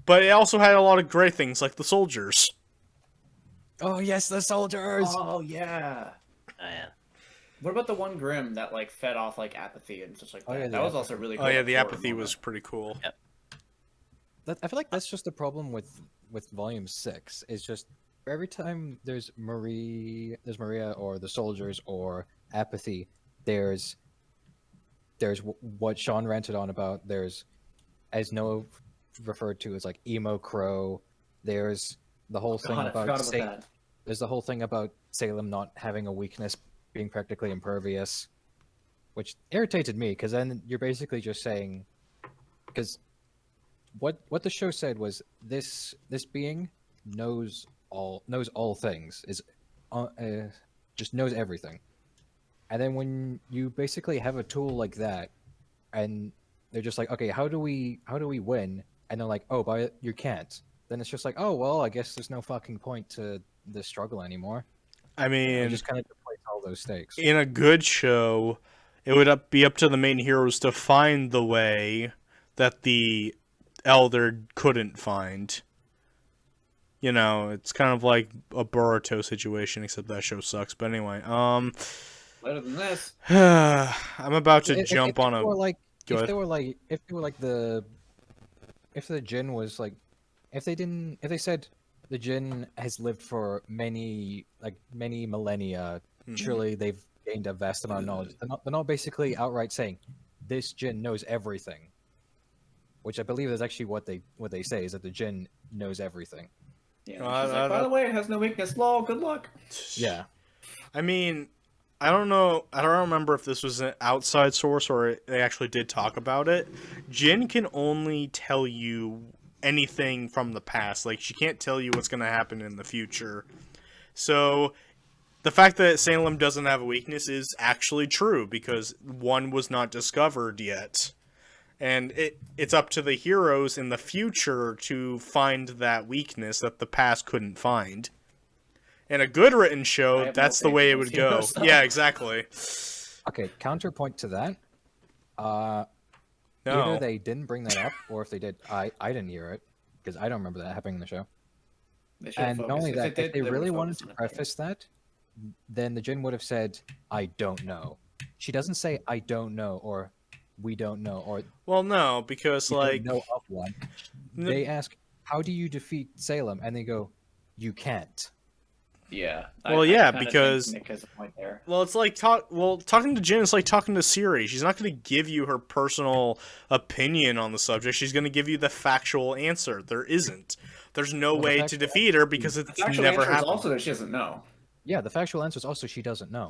but it also had a lot of great things, like the soldiers. oh yes, the soldiers. Oh yeah. Oh, yeah. What about the one Grim that like fed off like apathy and such like that? Oh, yeah, that was also really cool. Oh yeah, the horror apathy moment. was pretty cool. I feel like that's just the problem with Volume 6. It's just every time there's Maria or the soldiers or apathy, there's what Sean ranted on about. There's, as Noah referred to as, like emo crow. There's the whole thing God, I about forgot about that. there's the whole thing about Salem not having a weakness, being practically impervious, which irritated me because then you're basically just saying, because what the show said was this being knows all things, is just knows everything, and then when you basically have a tool like that, and they're just like, okay, how do we win? And they're like, oh, but you can't. Then it's just like, oh well, I guess there's no fucking point to the struggle anymore. I It mean, just kind of deflates all those stakes. in a good show, it would be up to the main heroes to find the way that the Elder couldn't find. You know, it's kind of like a Boruto situation, except that show sucks. But anyway, Better than this. I'm about to jump on they a. were like, Go if ahead. they were like, if the Jin was like, if they said the Jin has lived for many millennia, Mhm. surely they've gained a vast amount of knowledge. They're not basically outright saying this Jin knows everything, which I believe is actually what they say, is that the Jin knows everything. Yeah. Oh, She's like, by the way, it has no weakness. Lol. Good luck. Yeah. I mean, I don't know. I don't remember if this was an outside source or they actually did talk about it. Jin can only tell you anything from the past. Like, she can't tell you what's going to happen in the future. So, the fact that Salem doesn't have a weakness is actually true because one was not discovered yet. And it's up to the heroes in the future to find that weakness that the past couldn't find. In a good written I show, have that's no the way faith it in would those go. heroes, though. Yeah, exactly. Okay. Counterpoint to that. No. Either they didn't bring that up, or if they did, I didn't hear it because I don't remember that happening in the show. They should And not focus. only that, if did, they really would wanted focus to on it. preface that, then the Jin would have said, "I don't know." She doesn't say, "I don't know," or "We don't know," or Well, no, because, "We like... don't know of one." They ask, "How do you defeat Salem?" And they go, "You can't." Yeah. Well, yeah, kinda think because- Nick has a point there. Well, it's like talking to Jin is like talking to Siri. She's not going to give you her personal opinion on the subject. She's going to give you the factual answer. There isn't. There's no Well, the way to factual defeat her because it's The actual never answer is happened. also that she doesn't know. Yeah, the factual answer is also she doesn't know.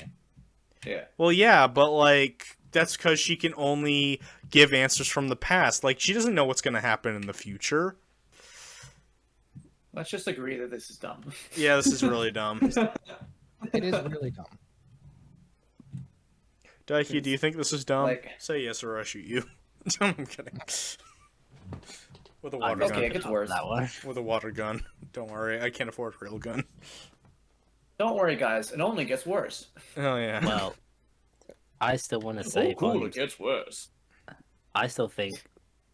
Yeah. Well, yeah, but like that's because she can only give answers from the past. Like she doesn't know what's going to happen in the future. Let's just agree that this is dumb. Yeah, this is really dumb. It is really dumb. Daiki, do you think this is dumb? Like- Say yes or I shoot you. I'm kidding. With a I'm water just Okay, gun. it gets worse. That one. With a water gun. Don't worry, I can't afford a real gun. Don't worry, guys. It only gets worse. Oh yeah. Well, I still want to say volume. gets worse. I still think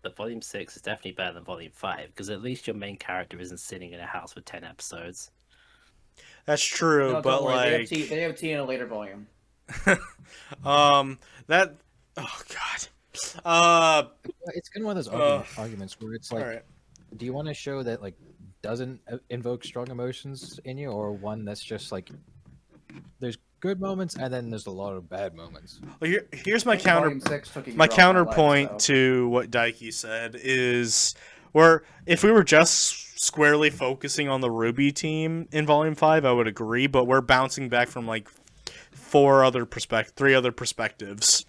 that Volume 6 is definitely better than Volume 5 because at least your main character isn't sitting in a house for 10 episodes. That's true, No, but don't worry. like they have tea in a later volume. that oh god. It's kind of one of those arguments where it's like, Alright. do you want to show that like doesn't invoke strong emotions in you, or one that's just like there's good moments and then there's a lot of bad moments? Well, here's my I think counter Volume 6 took a my year off counterpoint life, to what Daiki said is where if we were just squarely focusing on the RWBY team in Volume 5, I would agree, but we're bouncing back from like three other perspectives.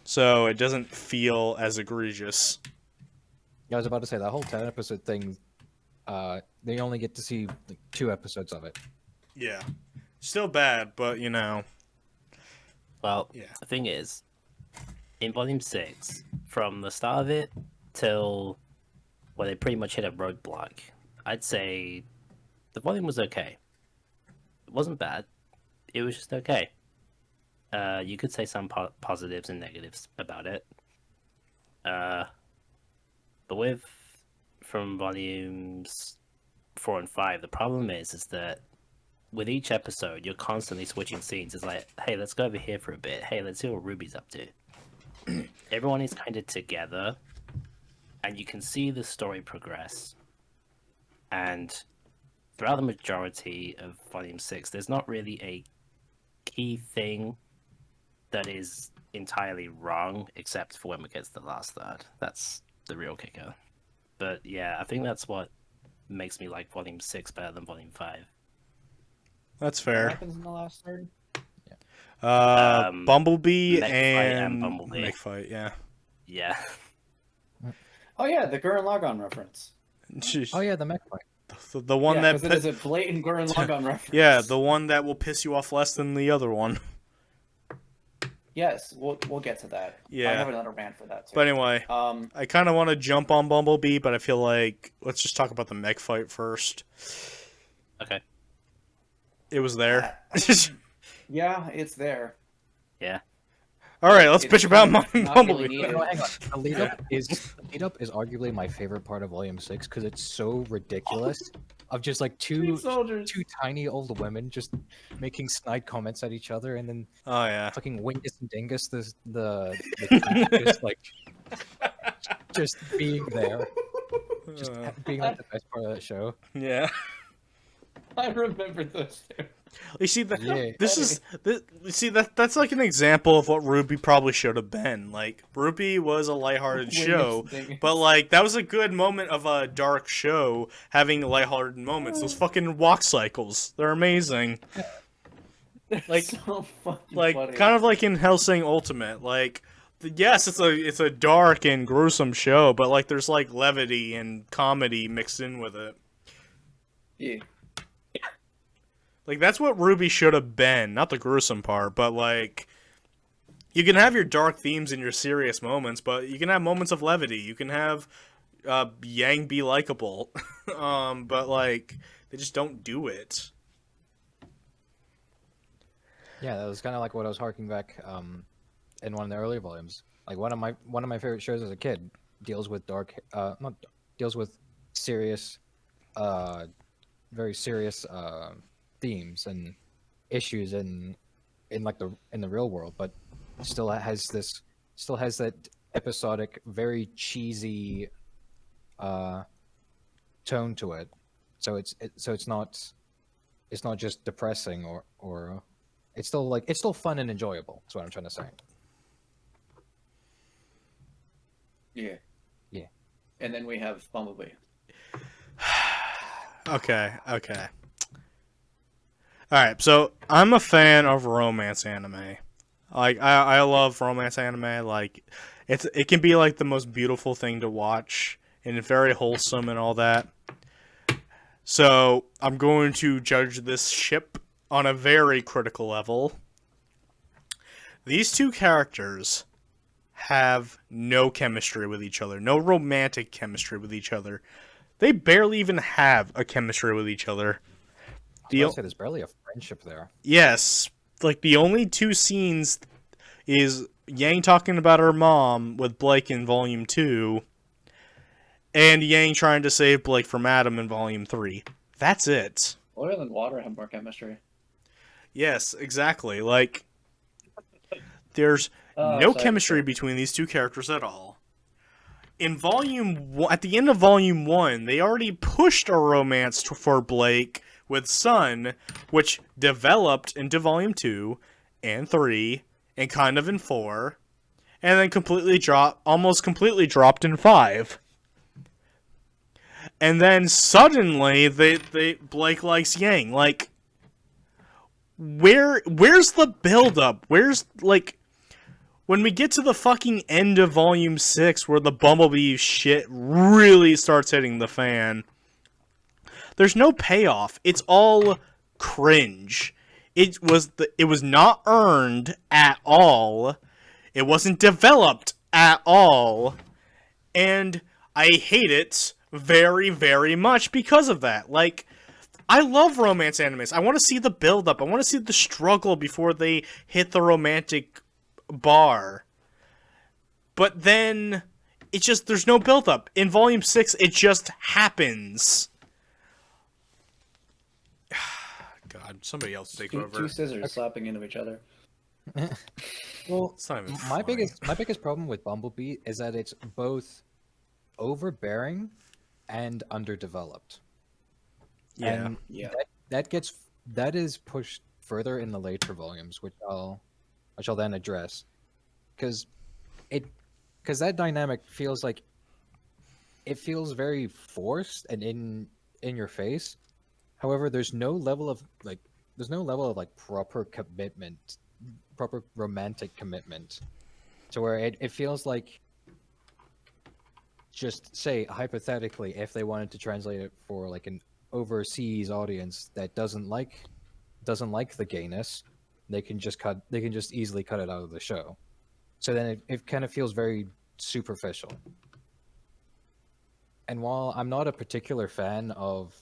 So it doesn't feel as egregious. Yeah, I was about to say that whole 10-episode thing. They only get to see like 2 episodes of it. Yeah. Still bad, but you know. Well, Yeah. the thing is, in Volume 6, from the start of it till where they pretty much hit a roadblock, I'd say the volume was okay. It wasn't bad. It was just okay. You could say some positives and negatives about it. But with from volumes 4 and 5, the problem is that with each episode, you're constantly switching scenes. It's like, hey, let's go over here for a bit. Hey, let's see what Ruby's up to. Everyone is kind of together, and you can see the story progress. And throughout the majority of Volume 6, there's not really a key thing that is entirely wrong, except for when it gets to the last third. That's the real kicker. But yeah, I think that's what makes me like Volume 6 better than Volume 5. That's What fair. happens in the last third? Bumblebee Mech Fight and Bumblebee. Mech Fight, yeah. Yeah. Oh yeah, the Gurren Lagann reference. Oh yeah, the Mech Fight. The one Yeah, that 'cause it is a blatant Gurren Lagann reference. yeah, the one that will piss you off less than the other one. Yes, we'll get to that. Yeah. I have another rant for that too. But anyway, I kind of want to jump on Bumblebee, but I feel like let's just talk about the Mech Fight first. Okay. It was there. Yeah, it's there. Yeah. All right, let's It's bitch about not really Bumblebee. needed. No, hang on. The lead up is arguably my favorite part of Volume 6 because it's so ridiculous. Of just like two tiny old women just making snide comments at each other, and then Oh yeah. fucking Wingus and Dingus, the just like just being there, just being like the best part of that show. Yeah. I remember those two. You see that? Yeah. That's like an example of what RWBY probably should have been. Like RWBY was a lighthearted show, but like that was a good moment of a dark show having lighthearted moments. Those fucking walk cycles, they're amazing. Like, so fucking like funny. kind of like in Hellsing Ultimate. Like, yes, it's a dark and gruesome show, but like there's like levity and comedy mixed in with it. Yeah. Like, that's what RWBY should have been. Not the gruesome part, but, like, you can have your dark themes and your serious moments, but you can have moments of levity. You can have Yang be likable. But, like, they just don't do it. Yeah, that was kind of like what I was harking back in one of the earlier volumes. Like one of my favorite shows as a kid deals with deals with serious, very serious themes and issues in the real world, but still has that episodic, very cheesy tone to it. So it's not just depressing or it's still fun and enjoyable. That's what I'm trying to say. Yeah. Yeah. And then we have Bumblebee. Okay. Alright, so I'm a fan of romance anime. Like, I love romance anime. Like, it can be like the most beautiful thing to watch, and it's very wholesome and all that. So, I'm going to judge this ship on a very critical level. These two characters have no chemistry with each other, no romantic chemistry with each other. They barely even have a chemistry with each other. There's barely a friendship there. Yes, like the only two scenes is Yang talking about her mom with Blake in Volume 2, and Yang trying to save Blake from Adam in Volume 3. That's it. Oil and water have more chemistry. Yes, exactly. Like, there's no sorry, chemistry sorry. between these two characters at all. In Volume 1, at the end of Volume 1, they already pushed a romance for Blake with Sun, which developed into Volume 2 and 3 and kind of in 4, and then almost completely dropped in 5. and then suddenly they Blake likes Yang. Like, where's the build-up? Where's, like, when we get to the fucking end of Volume 6, where the Bumblebee shit really starts hitting the fan, there's no payoff. It's all cringe. It was not earned at all. It wasn't developed at all. And I hate it very, very much because of that. Like, I love romance animes. I want to see the build-up. I want to see the struggle before they hit the romantic bar. But then, it just, there's no build-up. In Volume 6, it just happens. God, somebody else take over. Two scissors slapping into each other. Well, It's not even my funny. biggest problem with Bumblebee is that it's both overbearing and underdeveloped. Yeah. And Yeah. that is pushed further in the later volumes, which I'll then address, because that dynamic feels like it feels very forced and in your face. However, there's no level of proper commitment, proper romantic commitment, to where it feels like, just say hypothetically, if they wanted to translate it for like an overseas audience that doesn't like the gayness, they can just easily cut it out of the show. So then it kind of feels very superficial. And while I'm not a particular fan of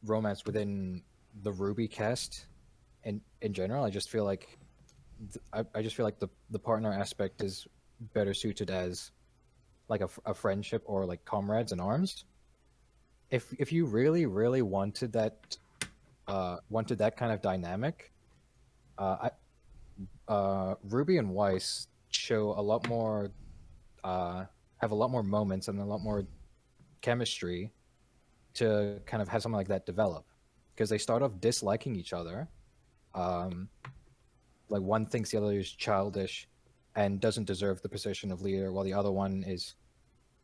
romance within the RWBY cast in general, I just feel like the partner aspect is better suited as like a friendship or like comrades in arms. If you really wanted that kind of dynamic, Ruby and Weiss show a lot more, have a lot more moments and a lot more chemistry to kind of have something like that develop, because they start off disliking each other. Like, one thinks the other is childish and doesn't deserve the position of leader, while the other one is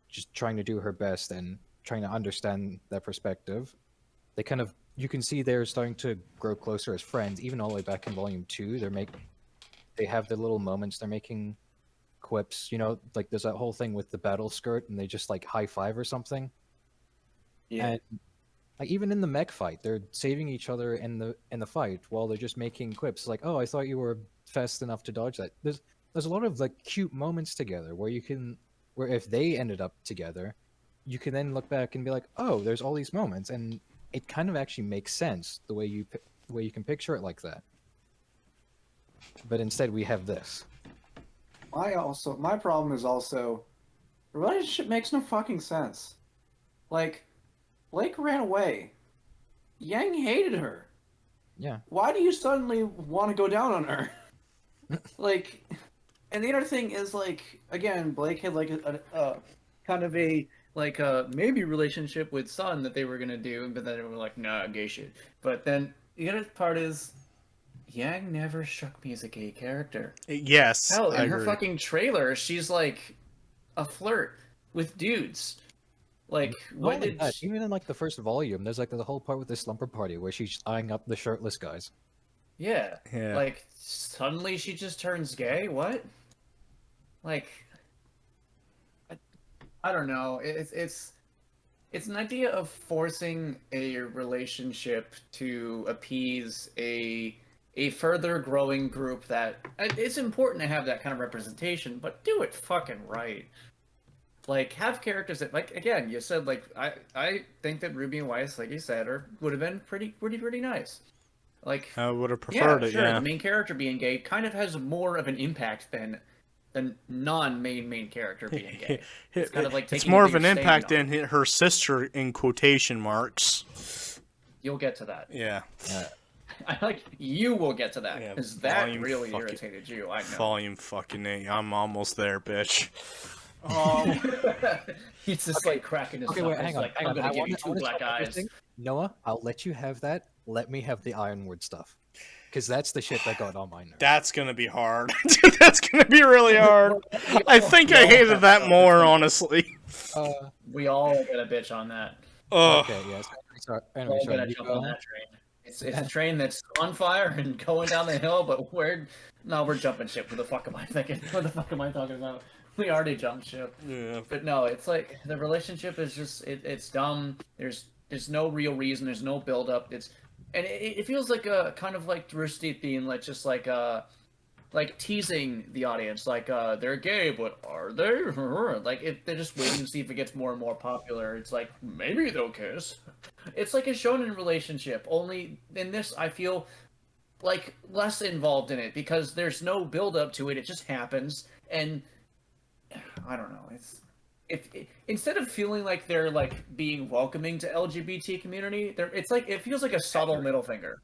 just trying to do her best and trying to understand that perspective. They kind of, you can see they're starting to grow closer as friends, even all the way back in Volume 2. They have their little moments. They're making quips, like there's that whole thing with the battle skirt, and they just like high five or something. Yeah. And like, even in the mech fight, they're saving each other in the fight while they're just making quips like, "Oh, I thought you were fast enough to dodge that." There's a lot of like cute moments together where if they ended up together, you can then look back and be like, "Oh, there's all these moments," and it kind of actually makes sense the way you can picture it like that. But instead, we have this. My problem is also, the relationship makes no fucking sense. Like, Blake ran away. Yang hated her. Yeah. Why do you suddenly want to go down on her? Like, and the other thing is, like, again, Blake had like a kind of a like a maybe relationship with Sun that they were gonna do, but then they were like, nah, gay shit. But then the other part is, Yang never struck me as a gay character. Yes. Hell, I in her agree. fucking trailer, she's like a flirt with dudes. Like, Not when only did that, even in like the first volume, there's like the whole part with the slumber party where she's eyeing up the shirtless guys. Yeah. Yeah. Like, suddenly she just turns gay? What? Like, I don't know. It's an idea of forcing a relationship to appease a further growing group that it's important to have that kind of representation, but do it fucking right. Like, have characters that, like, again, you said, like, I think that Ruby and Weiss, like you said, would have been pretty nice. Like, I would have yeah, preferred it, sure, yeah. the main character being gay kind of has more of an impact than non-main character being gay. It's kind of like It's taking more a of an bigger stand impact on than her sister, in quotation marks. You'll get to that. Yeah. I like, you will get to that, Yeah, because that volume really fucking- irritated you, I know. Volume fucking 8. I'm almost there, bitch. He's just like cracking his Okay, knuckles, wait, hang on. like, hang I'm on. gonna I give you wanna two black stop eyes. everything. Noah, I'll let you have that. Let me have the Ironwood stuff. because that's the shit that got on my nerves. That's gonna be hard. That's gonna be really hard. I think I hated that more, honestly. We all get a bitch on that. Ugh. Okay, yes. Sorry, We're anyway, all sorry, gonna you jump go on on. that train. It's a train that's on fire and going down the hill, but we're jumping ship. What the fuck am I thinking? What the fuck am I talking about? We already jumped ship. Yeah. But no, it's like the relationship is just it's dumb. There's no real reason. There's no build up. It feels like a kind of like Rusty being like just like teasing the audience, like they're gay, but are they? Like if they're just waiting to see if it gets more and more popular. It's like maybe they'll kiss. It's like a shonen relationship. Only in this, I feel like less involved in it because there's no build up to it. It just happens, and I don't know. Instead of feeling like they're like being welcoming to LGBT community, it's like it feels like a subtle middle finger.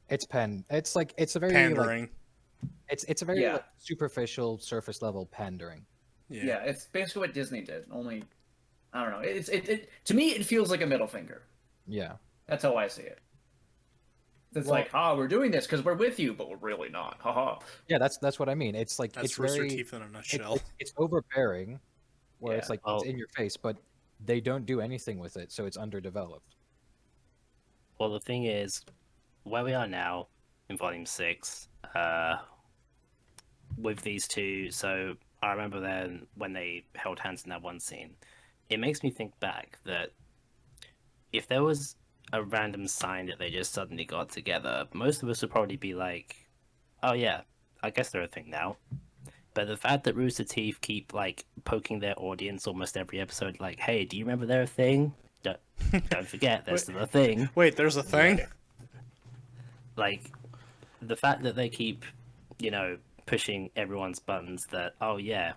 It's It's like it's a very Pandering. Like, it's a very like, superficial, surface level pandering. Yeah, it's basically what Disney did. Only I don't know. It to me it feels like a middle finger. Yeah. That's how I see it. It's like, we're doing this because we're with you, but we're really not. Haha. Yeah, that's what I mean. It's like That's it's Rooster very Teeth in a nutshell. it's overbearing, where it's Yeah. like it's in your face, but they don't do anything with it, so it's underdeveloped. Well, the thing is, where we are now in Volume 6, with these two, so I remember then when they held hands in that one scene, it makes me think back that if there was a random sign that they just suddenly got together, most of us would probably be like, oh yeah, I guess they're a thing now. But the fact that Rooster Teeth keep like poking their audience almost every episode, like, hey, do you remember they're a thing? Don't forget, they're still a thing. Wait, there's a thing? Like, the fact that they keep, pushing everyone's buttons that, oh yeah,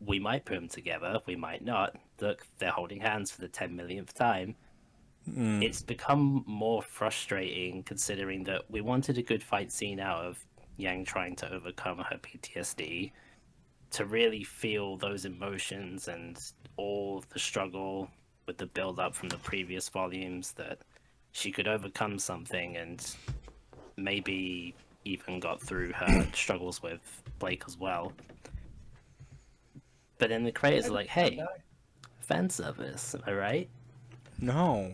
we might put them together, we might not. Look, they're holding hands for the 10 millionth time. It's become more frustrating considering that we wanted a good fight scene out of Yang trying to overcome her PTSD, to really feel those emotions and all the struggle with the build-up from the previous volumes, that she could overcome something and maybe even got through her struggles with Blake as well. But then the creators are like, hey, fan service, am I right? No.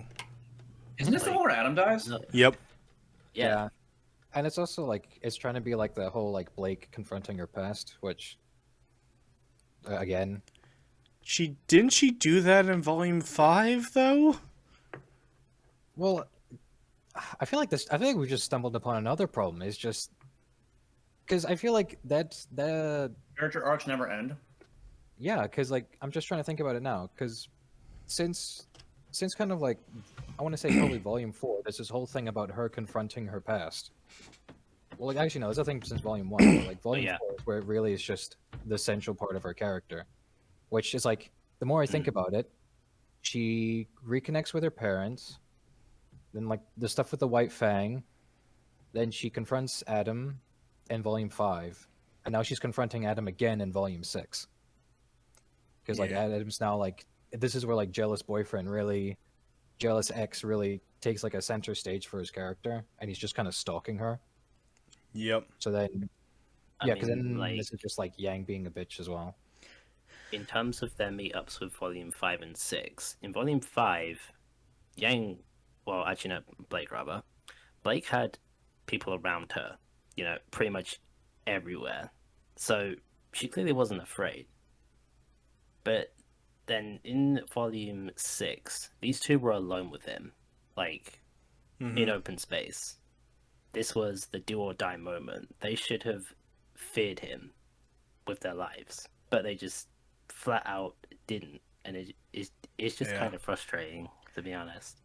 Isn't this the one where Adam dies? No. Yep. Yeah. And it's also like it's trying to be like the whole like Blake confronting her past, which again, Didn't she do that in Volume 5 though? well, I feel like we just stumbled upon another problem. It's just because I feel like that's the Character arcs never end. yeah, because like I'm just trying to think about it now, because since kind of like I want to say probably Volume 4, there's this whole thing about her confronting her past. Well, like, actually no, there's a thing since Volume 1, but like Volume 4 is where it really is just the central part of her character, which is like the more I think about it, she reconnects with her parents, then like the stuff with the White Fang, then she confronts Adam in Volume 5, and now she's confronting Adam again in Volume 6. Because like Adam's now like, this is where like jealous ex really takes like a center stage for his character, and he's just kind of stalking her. Yep. So then, I yeah, because mean, then like, this is just like Yang being a bitch as well. in terms of their meetups with Volume 5 and 6, in Volume 5, Yang, well, actually, no, Blake, rather. Blake had people around her, pretty much everywhere. So she clearly wasn't afraid. But then in Volume 6, these two were alone with him, like, in open space. This was the do or die moment. They should have feared him with their lives, but they just flat out didn't. And it's just kind of frustrating, to be honest.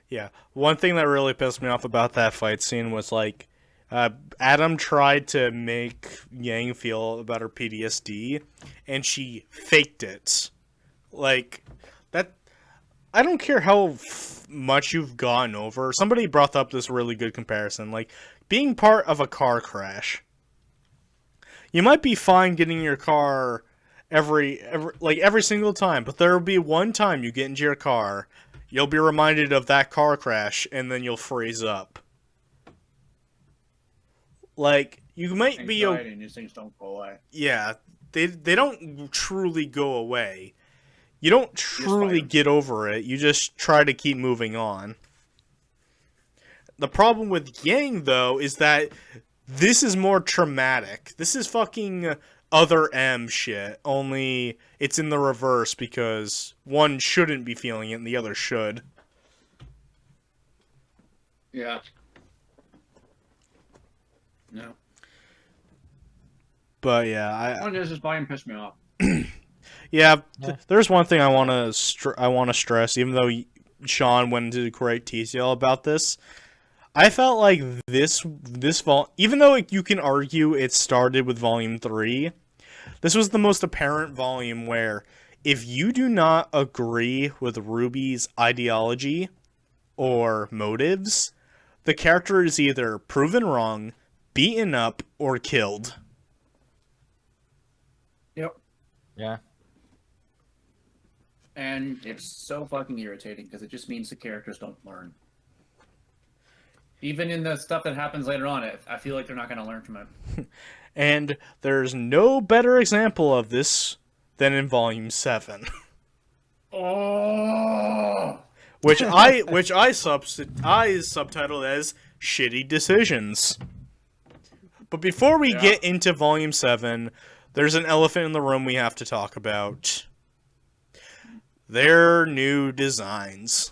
Yeah. One thing that really pissed me off about that fight scene was like Adam tried to make Yang feel about her PTSD, and she faked it. Like that. I don't care how much you've gotten over. Somebody brought up this really good comparison, like being part of a car crash. You might be fine getting your car every single time, but there will be one time you get into your car, you'll be reminded of that car crash, and then you'll freeze up. Like, you might be Anxiety and these things don't go away. yeah, they don't truly go away. You don't truly fight 'em. get over it. You just try to keep moving on. The problem with Yang, though, is that this is more traumatic. This is fucking other M shit, only it's in the reverse because one shouldn't be feeling it and the other should. Yeah. No. But yeah, One is this volume pissed me off. yeah. Yeah. There's one thing I want to stress, even though Sean went into great detail about this. I felt like this even though you can argue it started with volume 3, this was the most apparent volume where if you do not agree with Ruby's ideology or motives, the character is either proven wrong, beaten up, or killed. Yep. Yeah. And it's so fucking irritating because it just means the characters don't learn. Even in the stuff that happens later on, I feel like they're not going to learn from it. And there's no better example of this than in volume 7. Oh! Which I subtitled as shitty decisions. But before we get into volume 7, there's an elephant in the room we have to talk about. Their new designs.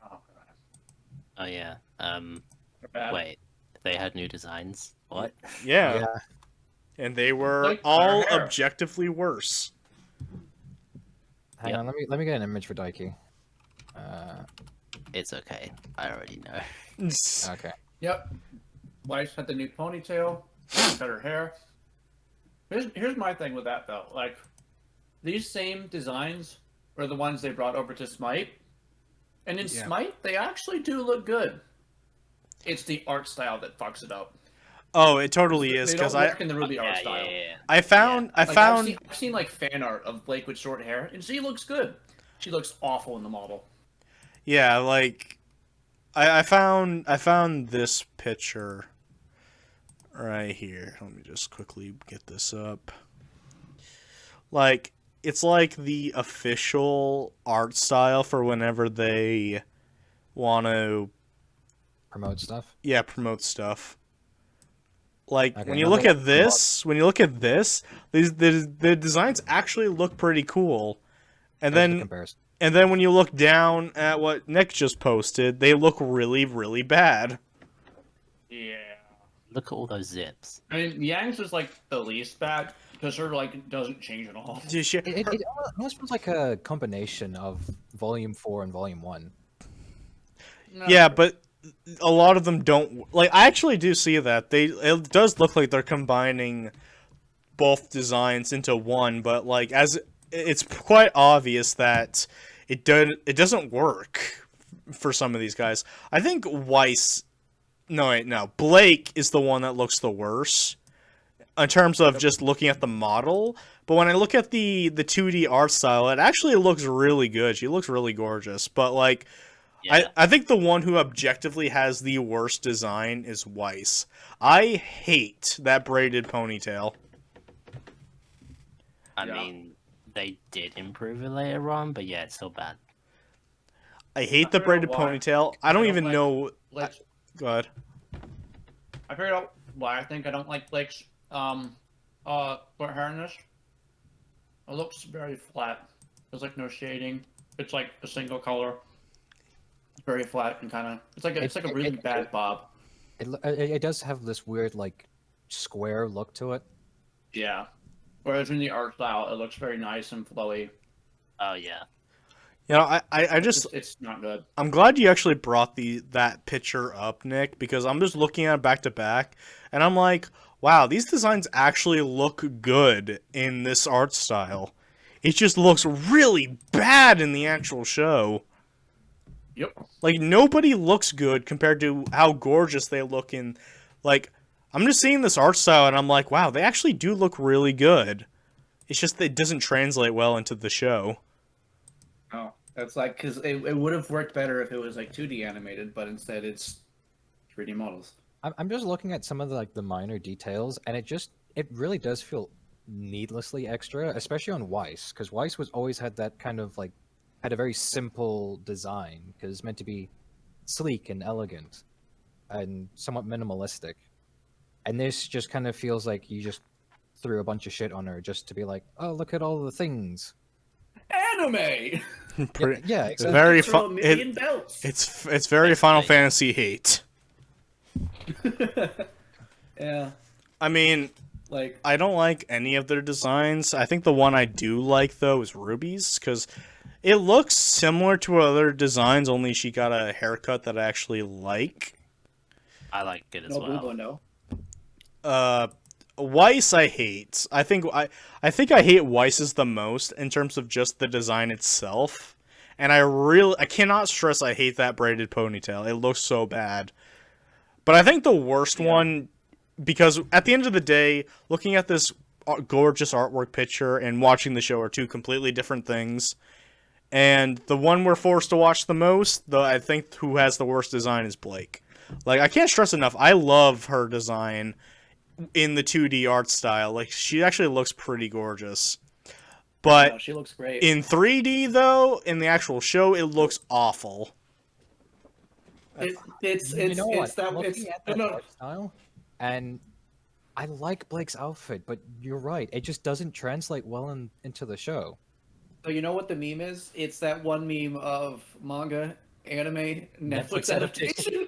Oh, God. Oh yeah. They're bad. Wait, they had new designs. What? Yeah. Yeah. And they were Like all our hair. objectively worse. Hang Yep. on, let me get an image for Daiki. It's okay. I already know. Okay. Yep. Wife had the new ponytail, cut her hair. Here's my thing with that, though. Like, these same designs were the ones they brought over to Smite. And in Yeah. Smite, they actually do look good. It's the art style that fucks it up. Oh, it totally is They don't because work in the RWBY art style. I found Like, I've seen like fan art of Blake with short hair, and she looks good. She looks awful in the model. yeah, like I found this picture right here. Let me just quickly get this up. Like, it's like the official art style for whenever they want to Promote stuff. promote stuff. Like, Okay, when you another look at one. this, the designs actually look pretty cool. And There's the then comparison. and then when you look down at what Nick just posted, they look really, really bad. Yeah. Look at all those zips. I mean, Yang's is like the least bad because her like doesn't change at all. It almost feels like a combination of Volume 4 and Volume 1. No. Yeah, but a lot of them don't. Like, I actually do see that. It does look like they're combining both designs into one, but like as it's quite obvious that it doesn't work for some of these guys. I think Blake is the one that looks the worst in terms of just looking at the model. But when I look at the 2D art style, it actually looks really good. She looks really gorgeous. But like, Yeah. I think the one who objectively has the worst design is Weiss. I hate that braided ponytail. I Yeah. mean, they did improve it later on, but yeah, it's still bad. I hate I the don't know braided why. ponytail. I don't I don't even like- know. Blake's, Go ahead. I figured out why I think I don't like Blake's short hair in this. It looks very flat. There's like no shading. It's like a single color. It's very flat and kind of. It's like a really bad bob. It does have this weird, like, square look to it. Yeah. Whereas in the art style, it looks very nice and flowy. Oh yeah. You know, I just It's not good. I'm glad you actually brought that picture up, Nick, because I'm just looking at it back to back, and I'm like, wow, these designs actually look good in this art style. It just looks really bad in the actual show. Yep. Like, nobody looks good compared to how gorgeous they look in. Like, I'm just seeing this art style, and I'm like, wow, they actually do look really good. It's just that it doesn't translate well into the show. Oh, that's like because it would have worked better if it was like 2D animated, but instead it's 3D models. I'm just looking at some of the minor details, and it really does feel needlessly extra, especially on Weiss, because Weiss was always had that kind of had a very simple design because it's meant to be sleek and elegant and somewhat minimalistic. And this just kind of feels like you just threw a bunch of shit on her just to be like, oh, look at all the things. Anime. Pretty- Yeah, It's exactly. very Throw a fun. million belts. It's very Final Fantasy hate. Yeah, I mean, like I don't like any of their designs. I think the one I do like though is Ruby's because it looks similar to other designs. Only she got a haircut that I actually like. I like it as no well. boobo, no. Weiss I hate. I think I hate Weiss's the most in terms of just the design itself. And I cannot stress I hate that braided ponytail. It looks so bad. But I think the worst one, because at the end of the day, looking at this gorgeous artwork picture and watching the show are two completely different things. And the one we're forced to watch the most, though, I think who has the worst design is Blake. Like, I can't stress enough, I love her design in the 2D art style. Like, she actually looks pretty gorgeous. But No, she looks great. in 3D, though, in the actual show, it looks awful. It's that I'm it's looking at that no. art style, and I like Blake's outfit, but you're right, it just doesn't translate well into the show. So you know what the meme is? It's that one meme of manga, anime, Netflix adaptation.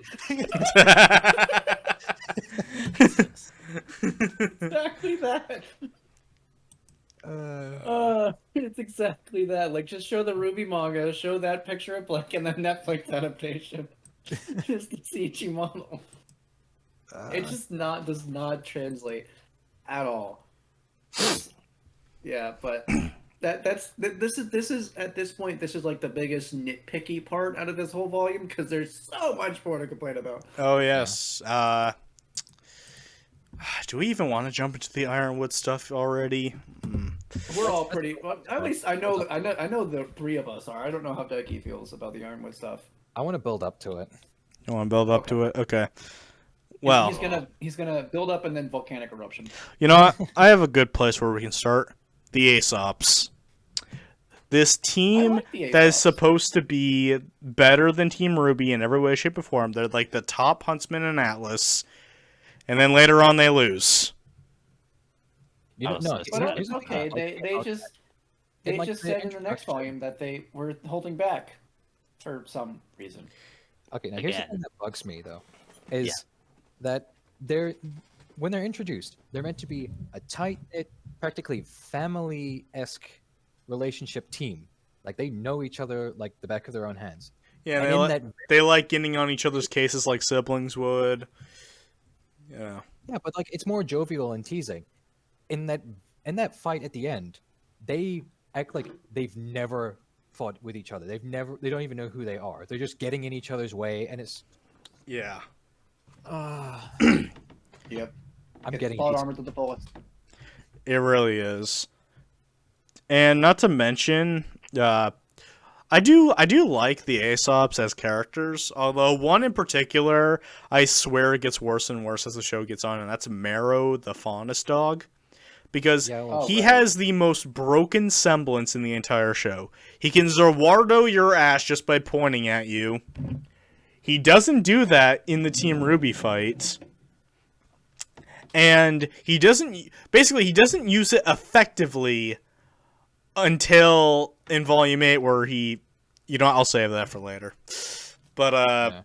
Exactly that. It's exactly that. Like, just show the RWBY manga, show that picture of Blake, and the Netflix adaptation. Just the CG model. It just does not translate at all. Yeah, but this is at this point this is like the biggest nitpicky part out of this whole volume because there's so much more to complain about. Oh, yes. Do we even want to jump into the Ironwood stuff already? We're all pretty. Well, at least I know the three of us are. I don't know how Becky feels about the Ironwood stuff. I want to build up to it. You want to build up to it? Okay. Well, he's gonna build up and then volcanic eruption. you know what? I have a good place where we can start. The Aesops. This team like the that is Aesops. supposed to be better than Team RWBY in every way, shape, or form. They're like the top huntsman in Atlas. And then later on they lose. You know, Oh, no, so here's But the thing, okay, like, they just the said in the next introduction- volume that they were holding back for some reason. Okay, now here's the Again. thing that bugs me though, is that when they're introduced, they're meant to be a tight-knit, practically family-esque relationship team. Like they know each other like the back of their own hands. Yeah, And in that, they like getting on each other's cases like siblings would. Yeah. yeah, but like it's more jovial and teasing. In that fight at the end, they act like they've never fought with each other. They don't even know who they are. They're just getting in each other's way, and it's Yeah. Yep. I'm It's getting plot these- armor to the fullest. It really is. And not to mention, I do like the Aesops as characters, although one in particular, I swear it gets worse and worse as the show gets on, and that's Marrow, the Faunus dog. Because Yeah, well, he right. has the most broken semblance in the entire show. He can Zerwardo your ass just by pointing at you. He doesn't do that in the Team RWBY fight. And he doesn't use it effectively until in Volume 8 where he... I'll save that for later. But,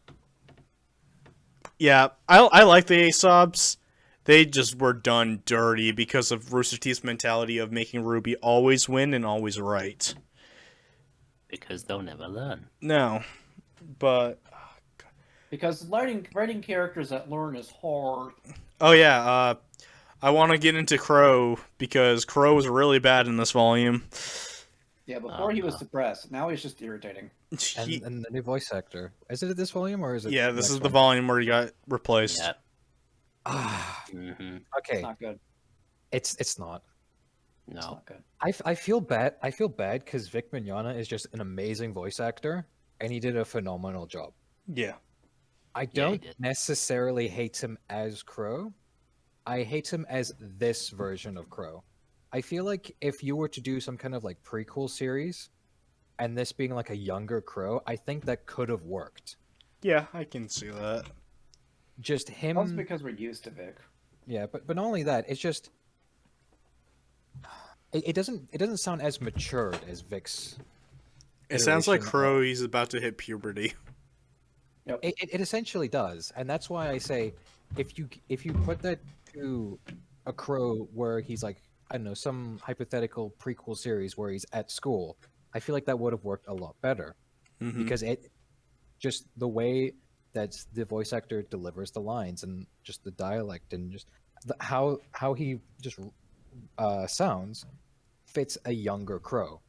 yeah, I like the Aesops. They just were done dirty because of Rooster Teeth's mentality of making RWBY always win and always right. Because they'll never learn. No, but... Because writing characters that learn is hard. Oh, yeah, I want to get into Crow, because Crow was really bad in this volume. Yeah, before he was no. suppressed. Now he's just irritating. and the new voice actor. Is it this volume or is it? Yeah, the this next is the one? volume where he got replaced. Yeah. Ah, Mm-hmm. okay, It's not good. it's not. It's No. not good. I feel bad. I feel bad because Vic Mignogna is just an amazing voice actor, and he did a phenomenal job. Yeah. I Yeah, he don't did. necessarily hate him as Crow. I hate him as this version of Crow. I feel like if you were to do some kind of like prequel series and this being like a younger Crow, I think that could have worked. Yeah, I can see that. Just That's him, because we're used to Vic. yeah, but not only that, it's just it doesn't sound as matured as Vic's It sounds like iteration Crow, he's about to hit puberty. Yep. It essentially does, and that's why I say if you put that to a Crow where he's like, I don't know, some hypothetical prequel series where he's at school, I feel like that would have worked a lot better Hmm. because it just the way that the voice actor delivers the lines and just the dialect and just how he just sounds fits a younger Crow.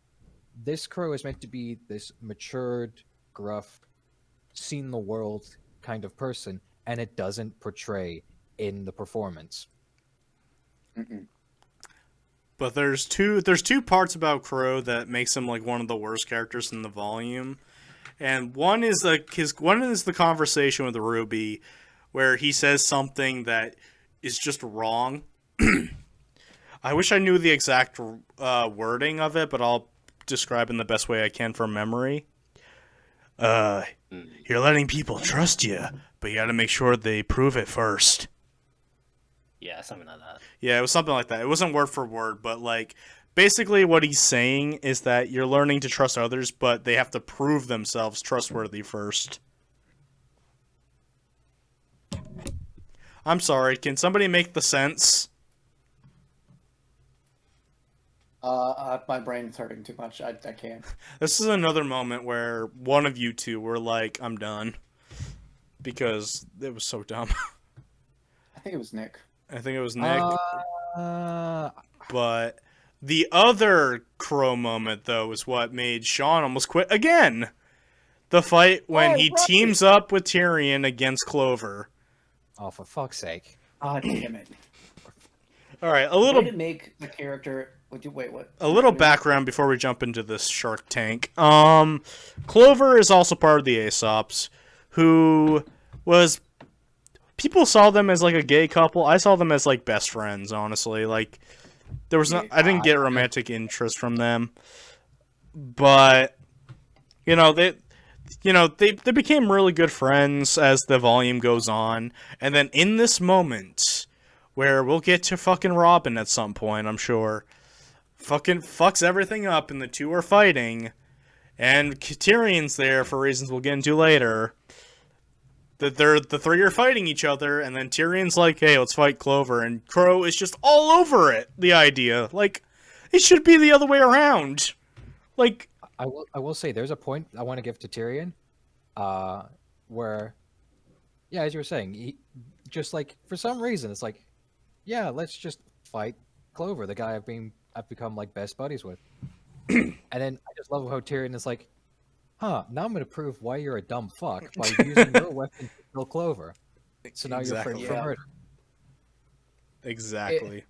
This Crow is meant to be this matured, gruff, seen the world kind of person, and it doesn't portray in the performance. Mm-mm. But there's two parts about Crow that makes him like one of the worst characters in the volume. And one is the conversation with Ruby where he says something that is just wrong. I wish I knew the exact wording of it, but I'll describe in the best way I can from memory. You're letting people trust you, but you gotta make sure they prove it first. Yeah, something like that. Yeah, it was something like that. It wasn't word for word, but like basically what he's saying is that you're learning to trust others, but they have to prove themselves trustworthy first. I'm sorry, can somebody make the sense? My brain's hurting too much. I can't. This is another moment where one of you two were like, I'm done. Because it was so dumb. I think it was Nick. I think it was Nick. Uh, But the other Crow moment, though, is what made Sean almost quit again. The fight when Oh, he right. teams up with Tyrion against Clover. oh, for fuck's sake! Ah, damn it. All right, a Way little to make the character. Wait, what? a little background before we jump into this Shark Tank. Clover is also part of the Aesops, who was. People saw them as like a gay couple. I saw them as like best friends, honestly. Like there was not. I didn't get romantic interest from them, but they became really good friends as the volume goes on, and then in this moment where we'll get to fucking Robin at some point, I'm sure. Fucking fucks everything up, and the two are fighting, and Tyrion's there for reasons we'll get into later. That the three are fighting each other, and then Tyrion's like, "Hey, let's fight Clover," and Crow is just all over it. The idea, like, it should be the other way around. Like, I will say there's a point I want to give to Tyrion, where, yeah, as you were saying, he just like for some reason it's like, yeah, let's just fight Clover, the guy I've become like best buddies with, and then I just love how Tyrion is like, huh, now I'm gonna prove why you're a dumb fuck by using your weapon to kill Clover. So now you're Exactly. framed for Yeah. murder. exactly.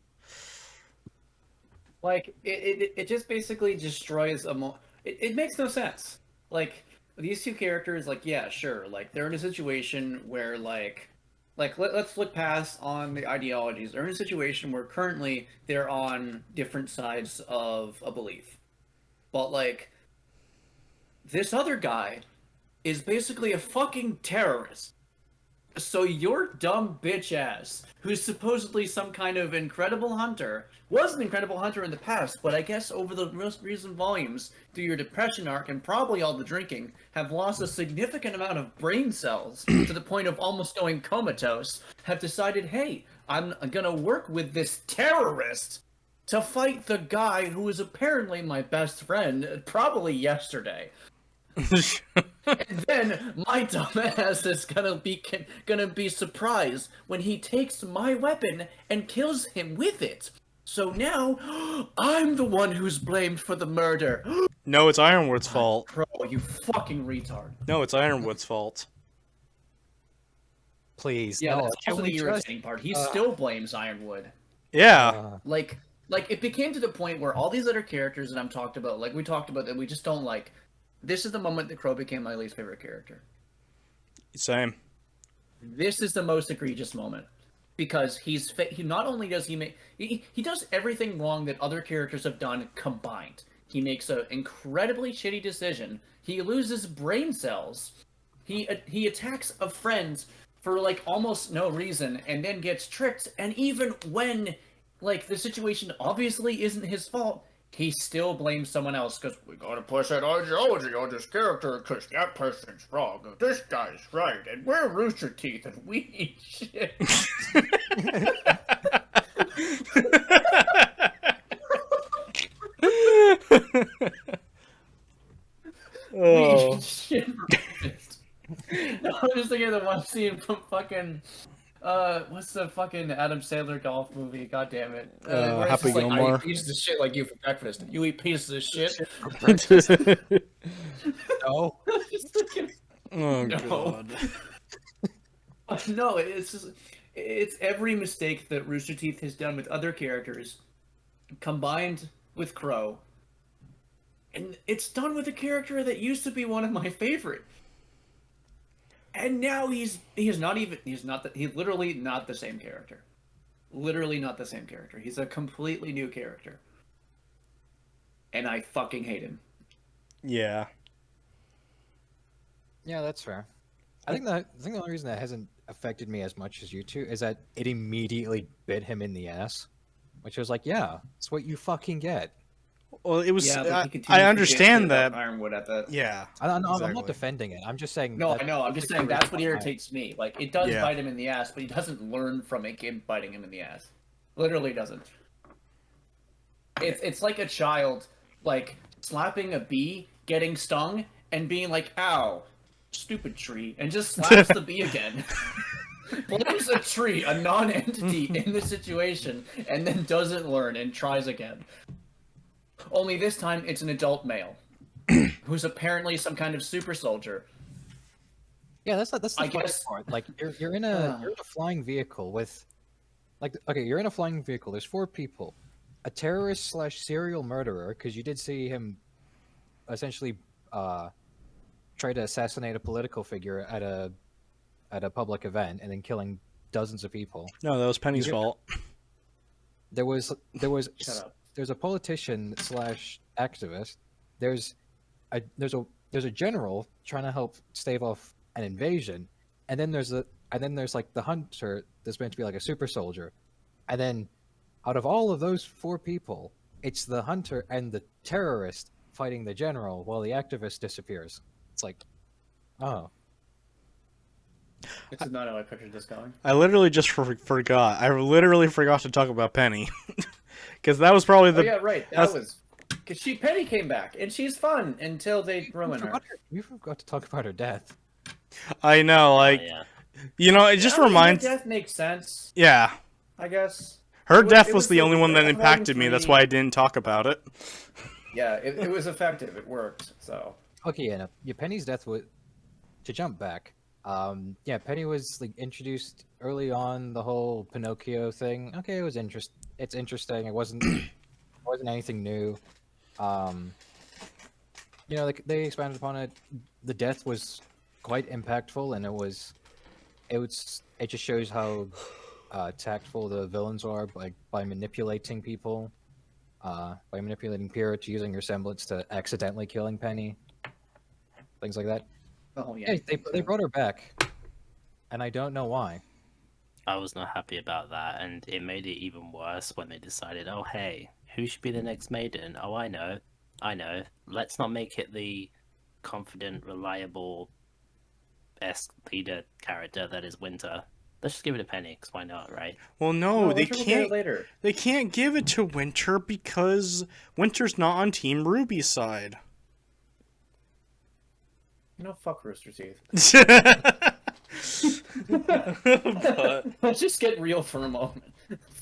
Like it just basically destroys it makes no sense. Like these two characters, like yeah, sure, like they're in a situation where let's look past on the ideologies. They're in a situation where currently they're on different sides of a belief, but like this other guy is basically a fucking terrorist. So your dumb bitch ass, who's supposedly some kind of incredible hunter, was an incredible hunter in the past, but I guess over the most recent volumes, through your depression arc and probably all the drinking, have lost a significant amount of brain cells to the point of almost going comatose, have decided, hey, I'm gonna work with this terrorist to fight the guy who is apparently my best friend, probably yesterday. And then my dumbass is gonna be surprised when he takes my weapon and kills him with it. So now I'm the one who's blamed for the murder. No, it's Ironwood's fault. Bro, you fucking retard. No, it's Ironwood's fault. Please, Yeah, no, that's can also we the trust? irritating part. He still blames Ironwood. Yeah. Like it became to the point where all these other characters that I'm talked about, like we talked about that we just don't like. This is the moment that Crow became my least favorite character. Same. this is the most egregious moment. Because he not only does he make... He does everything wrong that other characters have done combined. He makes an incredibly shitty decision. He loses brain cells. He attacks a friend for, like, almost no reason, and then gets tricked. And even when, like, the situation obviously isn't his fault, he still blames someone else, because we gotta push that ideology on this character, because that person's wrong, and this guy's right, and we're Rooster Teeth, and we eat shit. Oh. Shit. No, I'm just thinking of the one scene from fucking what's the fucking Adam Sandler golf movie? God damn it! Where it's Happy just like, Gilmore. I eat pieces of shit like you for breakfast. You eat pieces of shit. No. Just thinking, Oh No. god. no, it's every mistake that Rooster Teeth has done with other characters, combined with Crow, and it's done with a character that used to be one of my favorite. And now he's literally not the same character. Literally not the same character. He's a completely new character. And I fucking hate him. Yeah. Yeah, that's fair. I think the only reason that hasn't affected me as much as you two is that it immediately bit him in the ass, which was like, yeah, it's what you fucking get. Well, it was. Yeah, but he I continues to get understand hit that. up Ironwood at that. Yeah. I'm Exactly. not defending it. I'm just saying. No, that- I know. I'm just saying that's what irritates me. Like, it does Yeah. bite him in the ass, but he doesn't learn from it biting him in the ass. Literally doesn't. It's like a child, like, slapping a bee, getting stung, and being like, ow, stupid tree, and just slaps the bee again. Blames a tree, a non-entity in the situation, and then doesn't learn and tries again. Only this time, it's an adult male, who's apparently some kind of super soldier. Yeah, that's the I funny guess- part. Like you're in a flying vehicle with, like, okay, you're in a flying vehicle. There's 4 people, a terrorist / serial murderer, because you did see him essentially try to assassinate a political figure at a public event and then killing dozens of people. No, that was Penny's You get- fault. There was Shut up. there's a politician / activist. There's a general trying to help stave off an invasion, and then there's like the hunter that's meant to be like a super soldier, and then out of all of those 4 people, it's the hunter and the terrorist fighting the general while the activist disappears. It's like, oh, This is not how I pictured this going. I literally just forgot. I literally forgot to talk about Penny. Because that was probably Oh the. yeah, right. That that's- was because Penny came back, and she's fun until they ruin her. You forgot to talk about her death. I know, like, yeah. you know, it just I mean, reminds. her death makes sense, Yeah. I guess. Her It was- death it was was the the- only one that the impacted me. That's three- why I didn't talk about it. Yeah, it was effective. It worked. So Okay, yeah, no, yeah, Penny's death was, to jump back. Yeah, Penny was like introduced early on, the whole Pinocchio thing. Okay, it's interesting. It wasn't anything new. You know, like they expanded upon it. The death was quite impactful, and it just shows how tactful the villains are by manipulating people, by manipulating Pierrot, using your semblance to accidentally killing Penny, things like that. oh yeah, Yeah, they brought her back, and I don't know why. I was not happy about that, and it made it even worse when they decided, oh hey, who should be the next maiden? Oh, I know. Let's not make it the confident, reliable, esque leader character that is Winter. Let's just give it to Penny, because why not, right? Well, no, they Winter will get it can't. later. They can't give it to Winter because Winter's not on Team Ruby's side. You know, fuck Rooster Teeth. But- Let's just get real for a moment.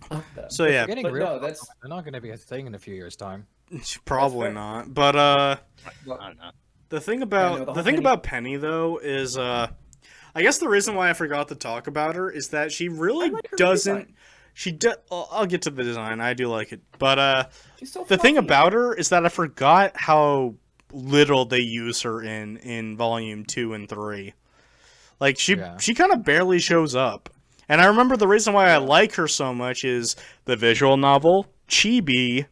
Fuck that. so yeah, Getting but real, no, that's- they're not going to be a thing in a few years' time. probably fair. not. But I don't know. the thing Yeah, about no, the the whole thing Penny- about Penny though is I guess the reason why I forgot to talk about her is that she really I like her doesn't. redesign. She does. I'll get to the design. I do like it, but She's so the thing fluffy. about her is that I forgot how little they use her in volume 2 and 3. Like she Yeah. kind of barely shows up. And I remember the reason why I like her so much is the visual novel, Chibi,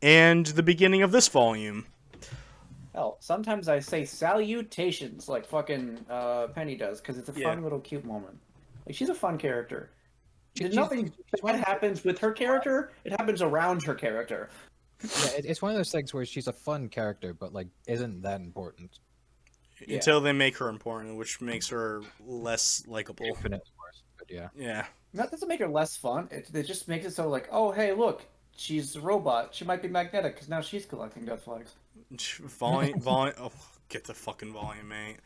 and the beginning of this volume. Hell, sometimes I say salutations like fucking Penny does because it's a Yeah. fun little cute moment. Like she's a fun character. She's- Nothing she's one bad of the- happens with her character. It happens around her character. Yeah, it's one of those things where she's a fun character, but like isn't that important. Yeah. Until they make her important, which makes her less likable. Infinite worse, but yeah. Yeah. That doesn't make her less fun. It just makes it so like, oh hey, look, she's a robot. She might be magnetic because now she's collecting death flags. Volume. Oh, get the fucking volume, mate.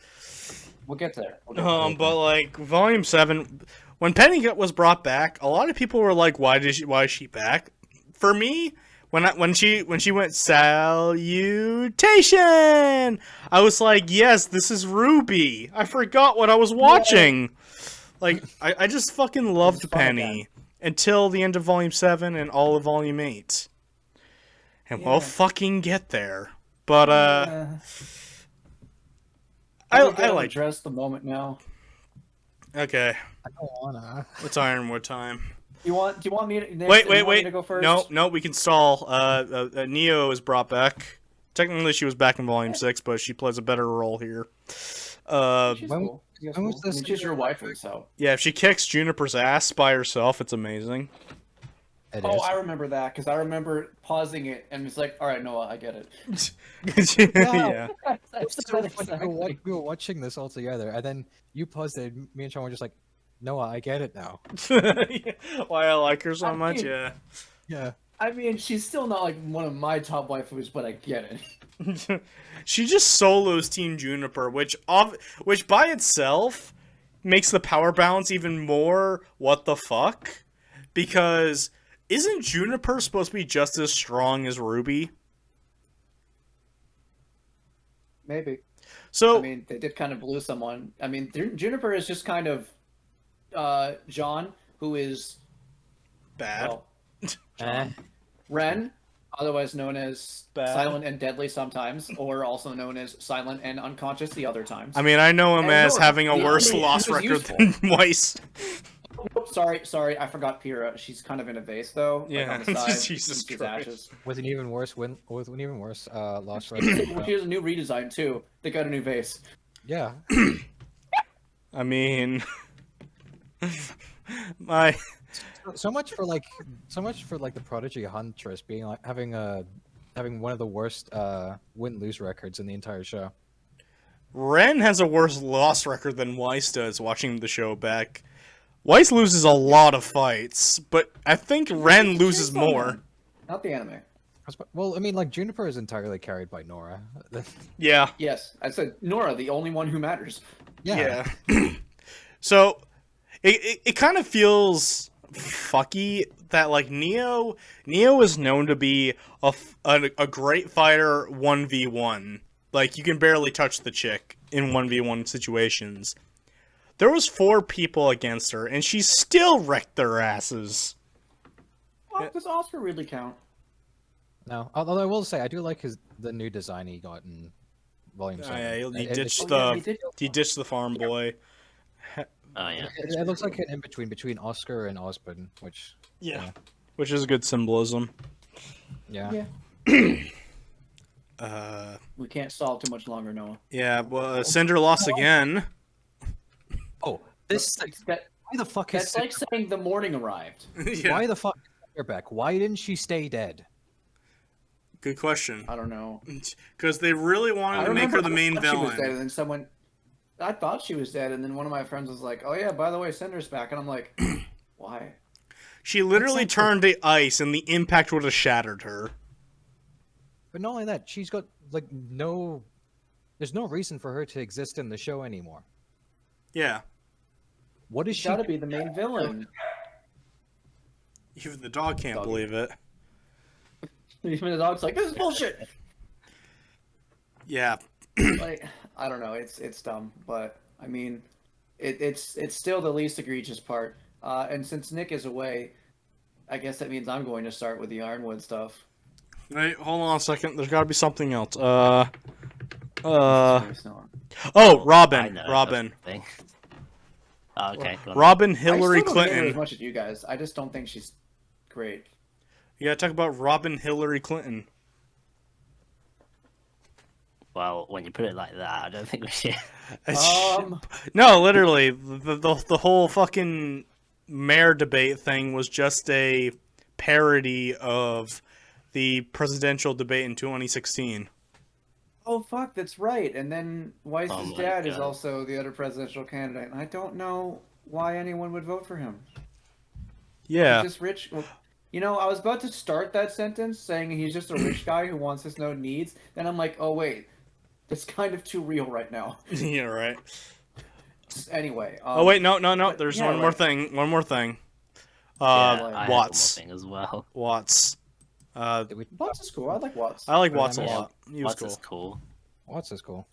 We'll get there. We'll get there. But like volume 7, when Penny was brought back, a lot of people were like, "Why is she back?" For me, when she went salutation, I was like, "Yes, this is RWBY." I forgot what I was watching. Like I just fucking loved fun Penny until the end of volume 7 and all of volume 8, and we'll Yeah. fucking get there. But I like. address the moment now. Okay, I don't wanna. it's Ironwood time. Do you want me to Wait, you want me wait. to go first? No, we can stall. Neo is brought back. Technically, she was back in Volume 6, but she plays a better role here. She's When- cool. She's when was cool. this I mean, she's your waifu, so. Yeah, if she kicks Juniper's ass by herself, it's amazing. It Oh, is. I remember that because I remember pausing it and it's like, all right, Noah, I get it. Yeah. It's so funny. We were watching this all together, and then you paused it. And me and Sean were just like, "Noah, I get it now." Why I like her so I much, mean- yeah. Yeah. I mean, she's still not like one of my top waifus, but I get it. She just solos Team Juniper, which by itself makes the power balance even more what the fuck, because isn't Juniper supposed to be just as strong as RWBY? Maybe. So I mean, they did kind of blew someone. I mean, Juniper is just kind of John, who is bad. well, Eh. Ren, otherwise known as Bad. silent and deadly sometimes, or also known as silent and unconscious the other times. I mean, I know him And as no, having a he- worse he loss was record useful. than Weiss. Oh, sorry, I forgot Pyrrha. She's kind of in a vase though. Yeah, like on the side. Jesus she's Christ. ashes. With an even worse loss She record. has a new redesign too. They got a new vase. Yeah. I mean, my So much for the Prodigy Huntress being like having one of the worst win-lose records in the entire show. Ren has a worse loss record than Weiss does. Watching the show back, Weiss loses a lot of fights, but I think Ren loses Chainsaw more. Man, not the anime. Well, I mean, like Juniper is entirely carried by Nora. Yeah. Yes, I said Nora, the only one who matters. Yeah. So it kind of feels fucky that like Neo is known to be a great fighter 1v1. Like you can barely touch the chick in 1v1 situations. There was 4 people against her and she still wrecked their asses. Well, does Oscar really count? No, although I will say I do like the new design he got in Volume Oh, 7. yeah, he It- ditched Oh, yeah, he ditched the farm boy. Oh yeah. it looks like an in between Oscar and Osborn, which Yeah. Which is a good symbolism. yeah. We can't stall too much longer, Noah. Yeah, well, Cinder lost again. Oh, this That, why the fuck is that's like saying the morning arrived. Yeah. why the fuck is Cinder back? Why didn't she stay dead? Good question. I don't know. Because they really wanted to make her the main I thought she was dead, villain. and then someone. I thought she was dead, and then one of my friends was like, "Oh yeah, by the way, Cinder's back," and I'm like, "Why?" She literally turned to ice, and the impact would have shattered her. But not only that, she's got like there's no reason for her to exist in the show anymore. Yeah. What is She's she? got to be the main villain. Even the dog can't Doggy. believe it. Even the dog's like, "This is bullshit." Yeah. Like, I don't know. It's dumb, but I mean, it's still the least egregious part. And since Nick is away, I guess that means I'm going to start with the Ironwood stuff. Wait, hold on a second. There's got to be something else. Seriously, no. Oh, I Robin. know, Robin. that's the thing. Oh, okay. go on. Robin Hillary I still don't hate her as Clinton. much as you guys. I just don't think she's great. You gotta talk about Robin Hillary Clinton. Well, when you put it like that, I don't think we should. No, literally, the whole fucking mayor debate thing was just a parody of the presidential debate in 2016. Oh fuck, that's right. And then Weiss's Oh my dad is God. also the other presidential candidate, and I don't know why anyone would vote for him. Yeah. He's just rich. Well, you know, I was about to start that sentence saying he's just a rich guy who wants his no needs. Then I'm like, oh wait, that's kind of too real right now. Yeah, right. Anyway. Oh wait, no. but There's yeah, one more like- thing. One more thing. Yeah, I had one more Watts. thing as well. Watts. Did we... Watts is cool. I like Watts. I like Watts a Yeah. lot. He was Watts cool. is cool. Watts is cool.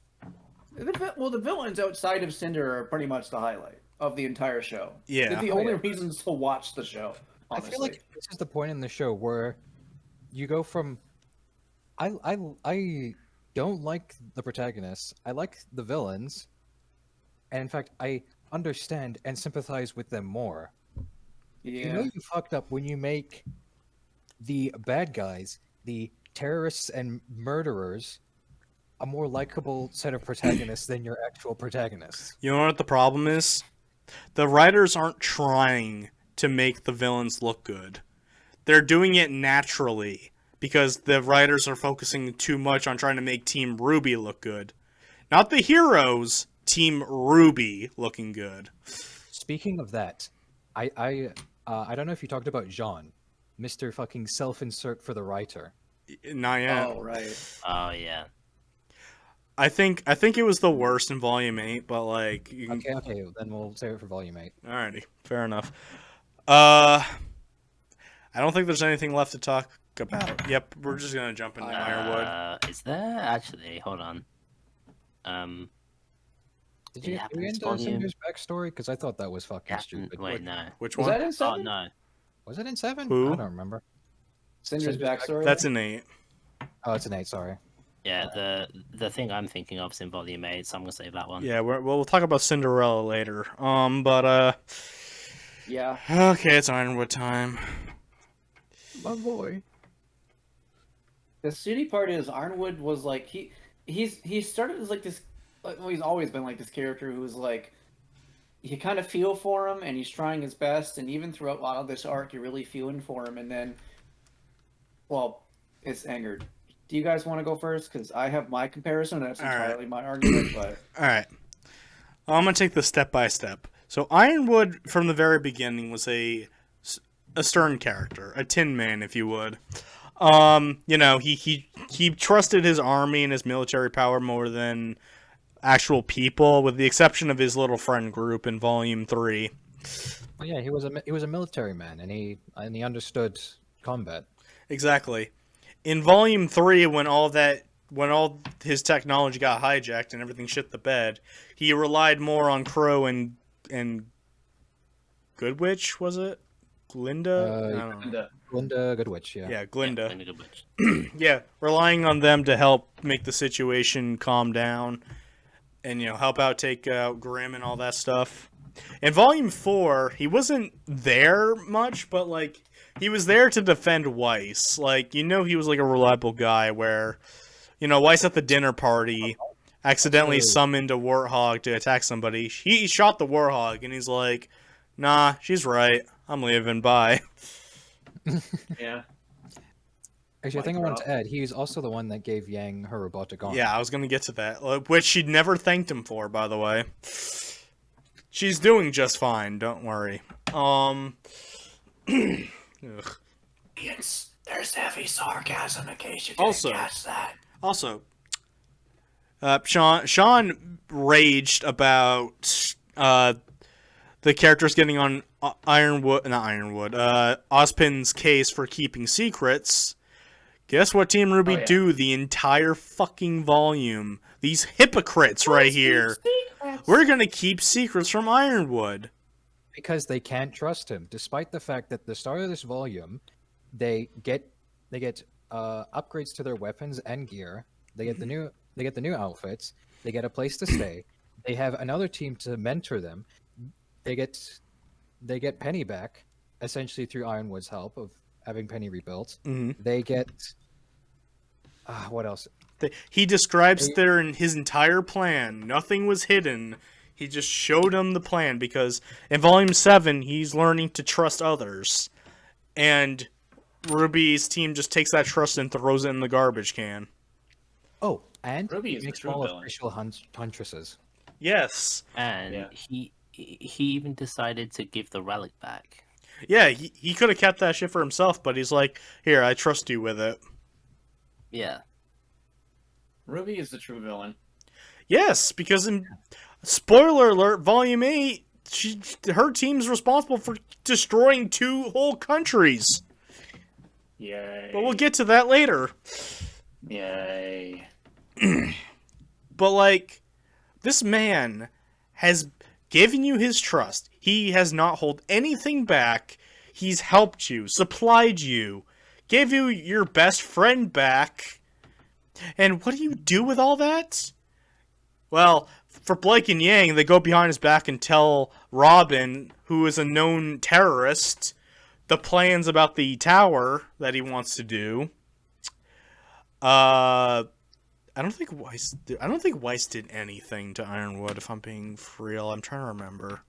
The villains outside of Cinder are pretty much the highlight of the entire show. Yeah. They're the Oh, only yeah. reasons to watch the show. Honestly. I feel like this is the point in the show where you go from I don't like the protagonists. I like the villains. And in fact, I understand and sympathize with them more. yeah. You know you fucked up when you make the bad guys, the terrorists and murderers, a more likable set of protagonists than your actual protagonists. You know what the problem is? The writers aren't trying to make the villains look good. They're doing it naturally because the writers are focusing too much on trying to make Team RWBY look good. Not the heroes, Team RWBY looking good. Speaking of that, I don't know if you talked about Jean, Mr. fucking self-insert for the writer. Not yet. Oh right. Oh yeah. I think it was the worst in Volume 8, but like you can... Okay, then we'll save it for Volume 8. Alrighty, fair enough. I don't think there's anything left to talk about. Yep, we're just gonna jump into Ironwood. Is there actually? Hold on. Did It you happens get into volume- Cinder's backstory? Because I thought that was fucking stupid. Wait, no. Which Was one? that in Oh 7? no. Was it in 7? Who? I don't remember. Cinder's backstory? That's an 8. Oh, it's an 8, sorry. Yeah, the thing I'm thinking of is in Volume 8, so I'm gonna save that one. Yeah, we'll talk about Cinderella later. Yeah. Okay, it's Ironwood time. My boy. The shitty part is Arnwood was like he started as like this. Well, he's always been like this character who's like you kind of feel for him and he's trying his best, and even throughout a lot of this arc, you're really feeling for him. And then, well, it's angered. Do you guys want to go first? Because I have my comparison. That's All right. entirely my argument. But All right, I'm gonna take this step by step. So Ironwood, from the very beginning, was a stern character, a Tin Man, if you would. You know, he trusted his army and his military power more than actual people, with the exception of his little friend group in Volume 3. Well, yeah, he was a military man, and he understood combat. Exactly. In Volume 3, when all his technology got hijacked and everything shit the bed, he relied more on Crow and Goodwitch, was it? Glinda? I don't know. Glinda Goodwitch, yeah. Yeah, Glinda. Glinda Goodwitch. Yeah, relying on them to help make the situation calm down and, you know, help out, take out Grimm and all that stuff. In Volume 4, he wasn't there much, but, like, he was there to defend Weiss. Like, you know, he was, like, a reliable guy where, you know, Weiss at the dinner party accidentally summoned a warthog to attack somebody. He shot the warthog, and he's like, nah, she's right. I'm leaving. Bye. yeah, Actually, I think I wanted to add, he's also the one that gave Yang her robotic arm. Yeah, I was going to get to that, which she'd never thanked him for, by the way. She's doing just fine, don't worry. Ugh. there's heavy sarcasm in case you Also- catch that. Also, Sean raged about the characters getting on Ozpin's case for keeping secrets. Guess what Team RWBY yeah. do the entire fucking volume? These hypocrites right here. We're gonna keep secrets from Ironwood. Because they can't trust him, despite the fact that at the start of this volume, they get upgrades to their weapons and gear. They get the new outfits. They get a place to stay. They have another team to mentor them. they get Penny back, essentially through Ironwood's help of having Penny rebuilt. Mm-hmm. They get what else? He describes his entire plan. Nothing was hidden. He just showed him the plan because in Volume 7, he's learning to trust others. And Ruby's team just takes that trust and throws it in the garbage can. Oh, and RWBY is the makes true all villain. official huntresses. Yes. And Yeah. he even decided to give the relic back. Yeah, he could have kept that shit for himself, but he's like, here, I trust you with it. Yeah. RWBY is the true villain. Yes, because in spoiler alert, Volume 8, her team's responsible for destroying 2 whole countries. Yay. But we'll get to that later. Yay. But, like, this man has given you his trust. He has not held anything back. He's helped you, supplied you, gave you your best friend back. And what do you do with all that? Well, for Blake and Yang, they go behind his back and tell Robin, who is a known terrorist, the plans about the tower that he wants to do. I don't think Weiss did anything to Ironwood, if I'm being real. I'm trying to remember.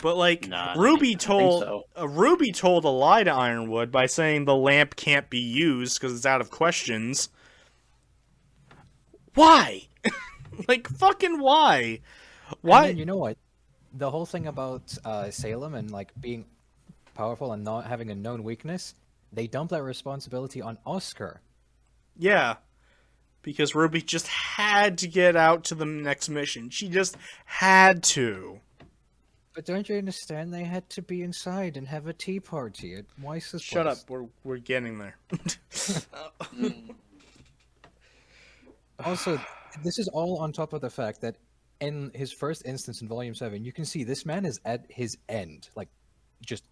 But like Nah, Ruby think told so. Ruby told a lie to Ironwood by saying the lamp can't be used because it's out of questions. Why? Like fucking why? Why? And then, you know what? The whole thing about Salem and like being powerful and not having a known weakness, they dump that responsibility on Oscar. Yeah. Because Ruby just had to get out to the next mission. She just had to. But don't you understand? They had to be inside and have a tea party at Weiss's Shut place. up. We're getting there. Also, this is all on top of the fact that in his first instance in Volume 7, you can see this man is at his end. Like, just,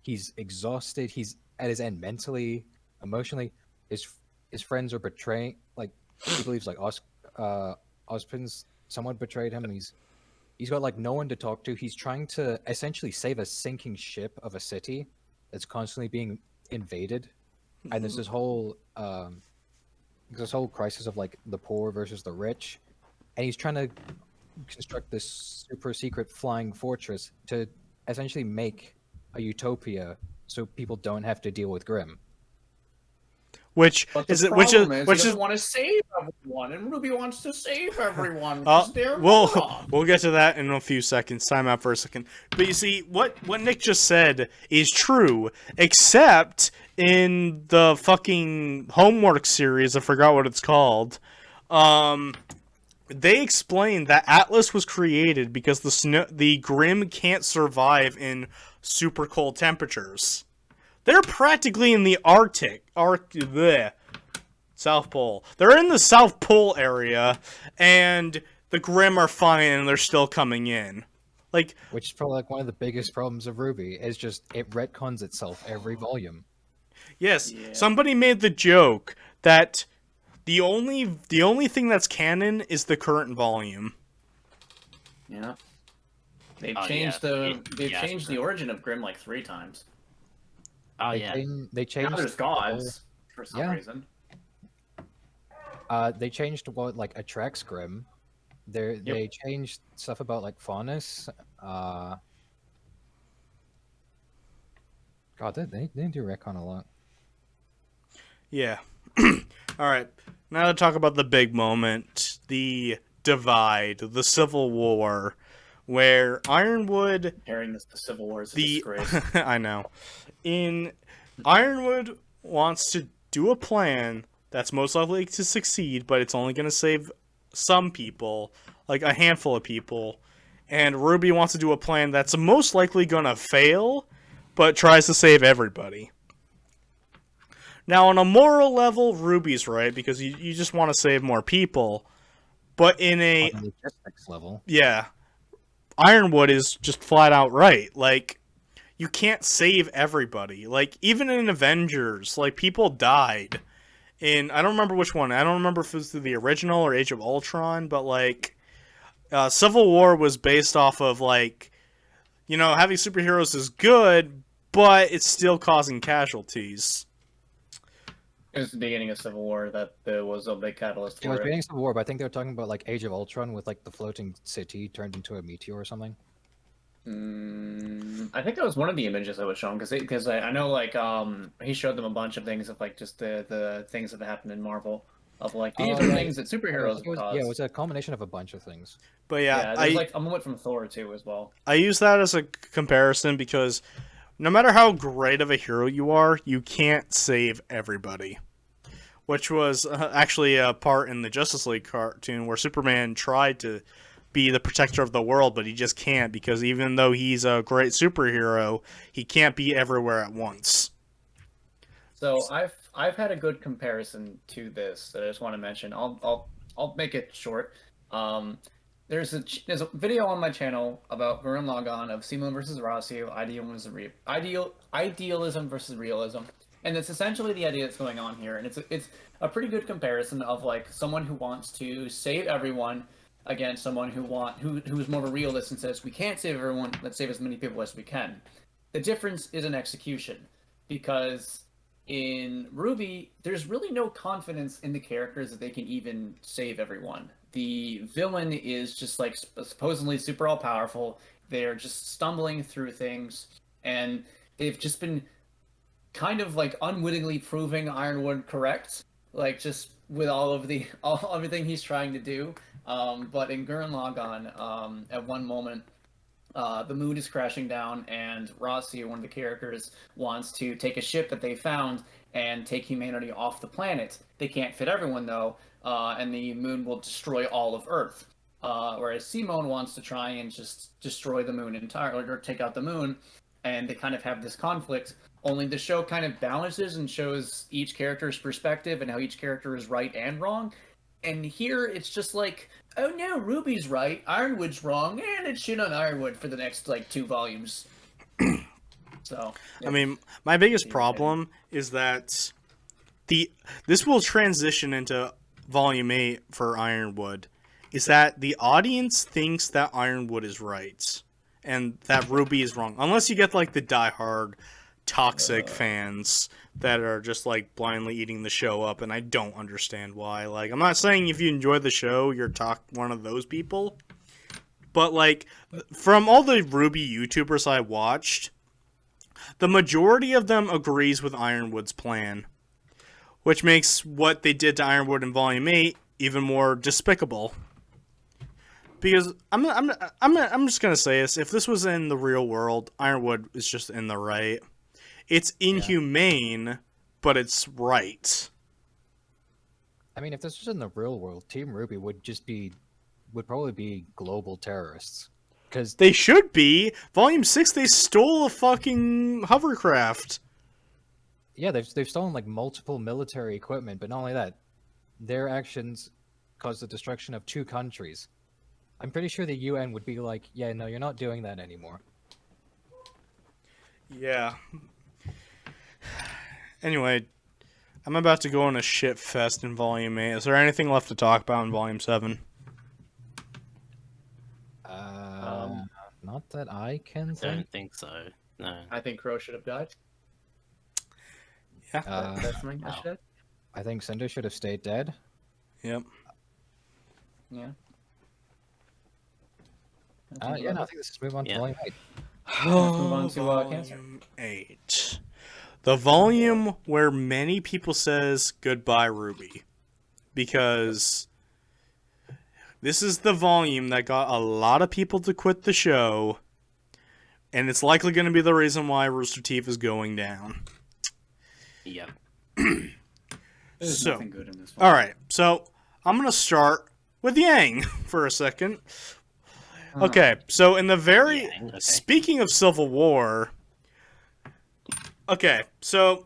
he's exhausted. He's at his end mentally, emotionally. His friends are betraying, like, he believes, like, Ozpin's somewhat betrayed him, and he's got, like, no one to talk to. He's trying to essentially save a sinking ship of a city that's constantly being invaded. And there's this whole crisis of like the poor versus the rich, and he's trying to construct this super secret flying fortress to essentially make a utopia so people don't have to deal with Grimm. Which But the is it? problem Which he is doesn't want to save everyone, and Ruby wants to save everyone. 'cause they're we'll wrong. we'll get to that in a few seconds. Time out for a second. But you see, what Nick just said is true, except in the fucking homework series. I forgot what it's called. They explained that Atlas was created because the Grimm can't survive in super cold temperatures. They're practically in the South Pole. They're in the South Pole area, and the Grimm are fine, and they're still coming in. Like, Which is probably like one of the biggest problems of Ruby, is just it retcons itself every volume. yes, Yeah. somebody made the joke that the only thing that's canon is the current volume. Yeah. They've Oh, changed yeah. they've Yeah, changed sure. the origin of Grimm like 3 times. Oh They yeah. they changed Now there's gods for some yeah. reason. They changed what like attracts Grimm. They changed stuff about like Faunus. God, they do retcon a lot. Yeah. All right. Now to talk about the big moment, the divide, the Civil War, where Ironwood Comparing this to Civil War is a the disgrace. I know. In Ironwood wants to do a plan that's most likely to succeed, but it's only going to save some people, like a handful of people. And Ruby wants to do a plan that's most likely going to fail, but tries to save everybody. Now, on a moral level, Ruby's right, because you just want to save more people. But in a... On the logistics level. Yeah. Ironwood is just flat out right. Like, you can't save everybody. Like, even in Avengers, like, people died. I don't remember which one. I don't remember if it was the original or Age of Ultron, but, like, Civil War was based off of, like, having superheroes is good, but it's still causing casualties. It was the beginning of Civil War that there was a big catalyst It was for it. beginning of war, but I think they were talking about like Age of Ultron with like the floating city turned into a meteor or something. I think that was one of the images that was shown because I know like he showed them a bunch of things of like just the things that happened in Marvel of like these are things that superheroes have caused. Yeah, it was a combination of a bunch of things. But Yeah, there's like a moment from Thor too as well. I use that as a comparison because no matter how great of a hero you are, you can't save everybody. Which was actually a part in the Justice League cartoon where Superman tried to be the protector of the world, but he just can't because even though he's a great superhero, he can't be everywhere at once. So I've had a good comparison to this that I just want to mention. I'll make it short. There's a video on my channel about Gurren Lagann of Simon versus Rossio, idealism versus realism, and it's essentially the idea that's going on here. And it's a pretty good comparison of like someone who wants to save everyone against someone who's more of a realist and says we can't save everyone, let's save as many people as we can. The difference is in execution, because in RWBY, there's really no confidence in the characters that they can even save everyone. The villain is just like supposedly super all powerful. They're just stumbling through things, and they've just been kind of like unwittingly proving Ironwood correct, like just with everything he's trying to do. But in Gurren Lagann, at one moment, the moon is crashing down, and Rossi, one of the characters, wants to take a ship that they found and take humanity off the planet. They can't fit everyone, though, and the moon will destroy all of Earth. Whereas Simone wants to try and just destroy the moon entirely, or take out the moon, and they kind of have this conflict. Only the show kind of balances and shows each character's perspective and how each character is right and wrong. And here it's just like, oh no, Ruby's right, Ironwood's wrong, and it's shit on Ironwood for the next like 2 volumes. So I mean, my biggest problem is that this will transition into volume 8 for Ironwood, is that the audience thinks that Ironwood is right and that RWBY is wrong, unless you get like the diehard toxic fans that are just like blindly eating the show up, and I don't understand why. Like, I'm not saying if you enjoy the show you're one of those people, but like from all the RWBY YouTubers I watched, the majority of them agrees with Ironwood's plan, which makes what they did to Ironwood in Volume 8 even more despicable. Because I'm just gonna say this: if this was in the real world, Ironwood is just in the right. It's inhumane, but it's right. I mean, if this was in the real world, Team RWBY would probably be global terrorists. Because they should be. Volume 6, they stole a fucking hovercraft. Yeah, they've stolen like multiple military equipment, but not only that, their actions caused the destruction of 2 countries. I'm pretty sure the UN would be like, yeah, no, you're not doing that anymore. Yeah. Anyway, I'm about to go on a shit fest in Volume 8. Is there anything left to talk about in Volume 7? Not that I can I think. don't think so. No. I think Crow should have died. Yeah. That's something I should. I think Cinder should have stayed dead. Yep. Yeah. Yeah, no, I think let's move on to Yeah. Volume 8. Let's move on to Cancer. Volume 8. The volume where many people says goodbye RWBY. Because this is the volume that got a lot of people to quit the show. And it's likely going to be the reason why Rooster Teeth is going down. Yep. There's So, nothing good in this one. alright. So, I'm going to start with Yang for a second. Okay, so in the very... Yang, okay. Speaking of Civil War... Okay, so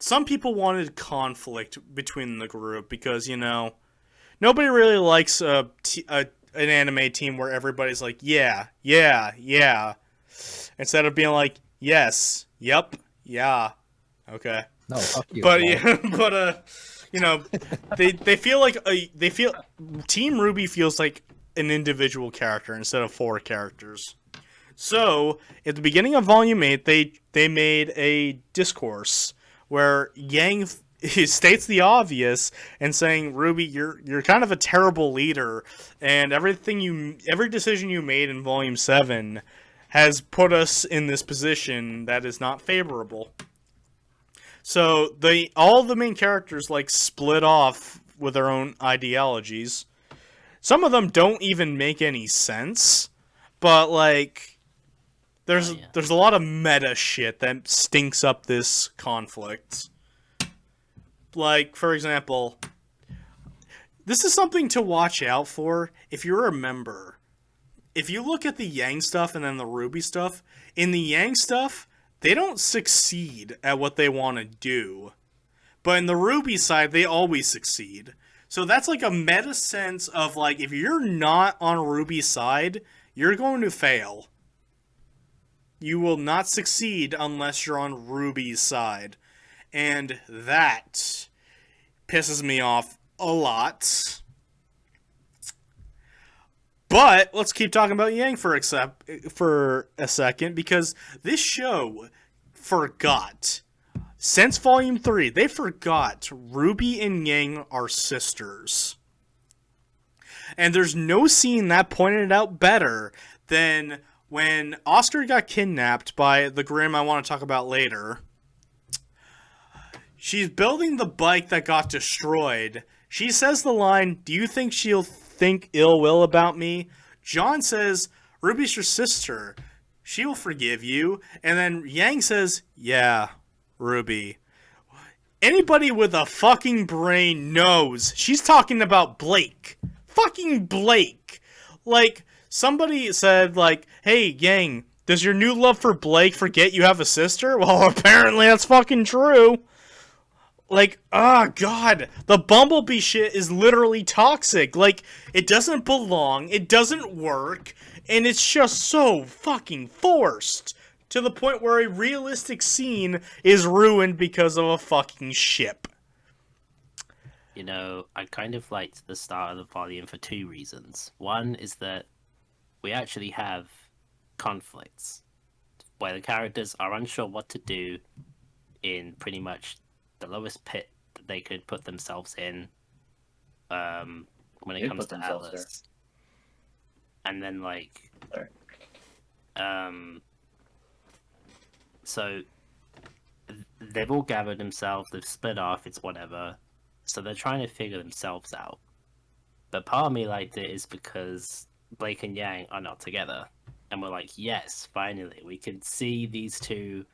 some people wanted conflict between the group because, nobody really likes an anime team where everybody's like, yeah, instead of being like, yes, yep, yeah, okay. No, fuck you. But Paul. they feel like Team RWBY feels like an individual character instead of 4 characters. So, at the beginning of Volume 8, they made a discourse where Yang he states the obvious and saying, "RWBY, you're kind of a terrible leader, and every decision you made in Volume 7 has put us in this position that is not favorable." So, all the main characters like split off with their own ideologies. Some of them don't even make any sense, but like there's a lot of meta shit that stinks up this conflict. Like, for example, this is something to watch out for if you remember. If you look at the Yang stuff and then the RWBY stuff, in the Yang stuff, they don't succeed at what they want to do. But in the RWBY side, they always succeed. So that's like a meta sense of like, if you're not on RWBY's side, you're going to fail. You will not succeed unless you're on RWBY's side. And that pisses me off a lot. But let's keep talking about Yang for a second, because this show forgot. Since Volume 3, they forgot RWBY and Yang are sisters. And there's no scene that pointed it out better than when Oscar got kidnapped by the Grimm I want to talk about later. She's building the bike that got destroyed. She says the line, "Do you think she'll think ill will about me?" John says, "RWBY's your sister. She will forgive you." And then Yang says, "Yeah, RWBY." Anybody with a fucking brain knows she's talking about Blake. Fucking Blake. Like, somebody said, like, "Hey, Yang, does your new love for Blake forget you have a sister?" Well, apparently that's fucking true. Like, oh god, the Bumblebee shit is literally toxic. Like, it doesn't belong, it doesn't work, and it's just so fucking forced. To the point where a realistic scene is ruined because of a fucking ship. You know, I kind of liked the start of the volume for two reasons. One is that we actually have conflicts where the characters are unsure what to do in pretty much the lowest pit that they could put themselves in when it comes to Atlas. And then, like, so they've all gathered themselves, they've split off, it's whatever. So they're trying to figure themselves out. But part of me liked it is because Blake and Yang are not together. And we're like, yes, finally, we can see these two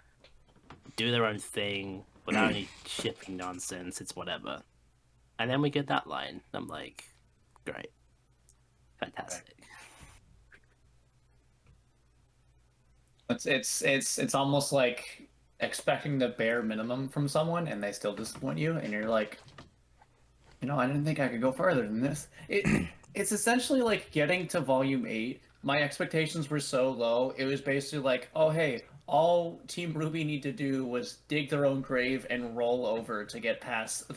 do their own thing without any shipping nonsense, it's whatever. And then we get that line. I'm like, great. Fantastic. It's almost like expecting the bare minimum from someone and they still disappoint you, and you're like, I didn't think I could go further than this. It's essentially like getting to Volume 8. My expectations were so low. It was basically like, oh hey, all Team RWBY need to do was dig their own grave and roll over to get past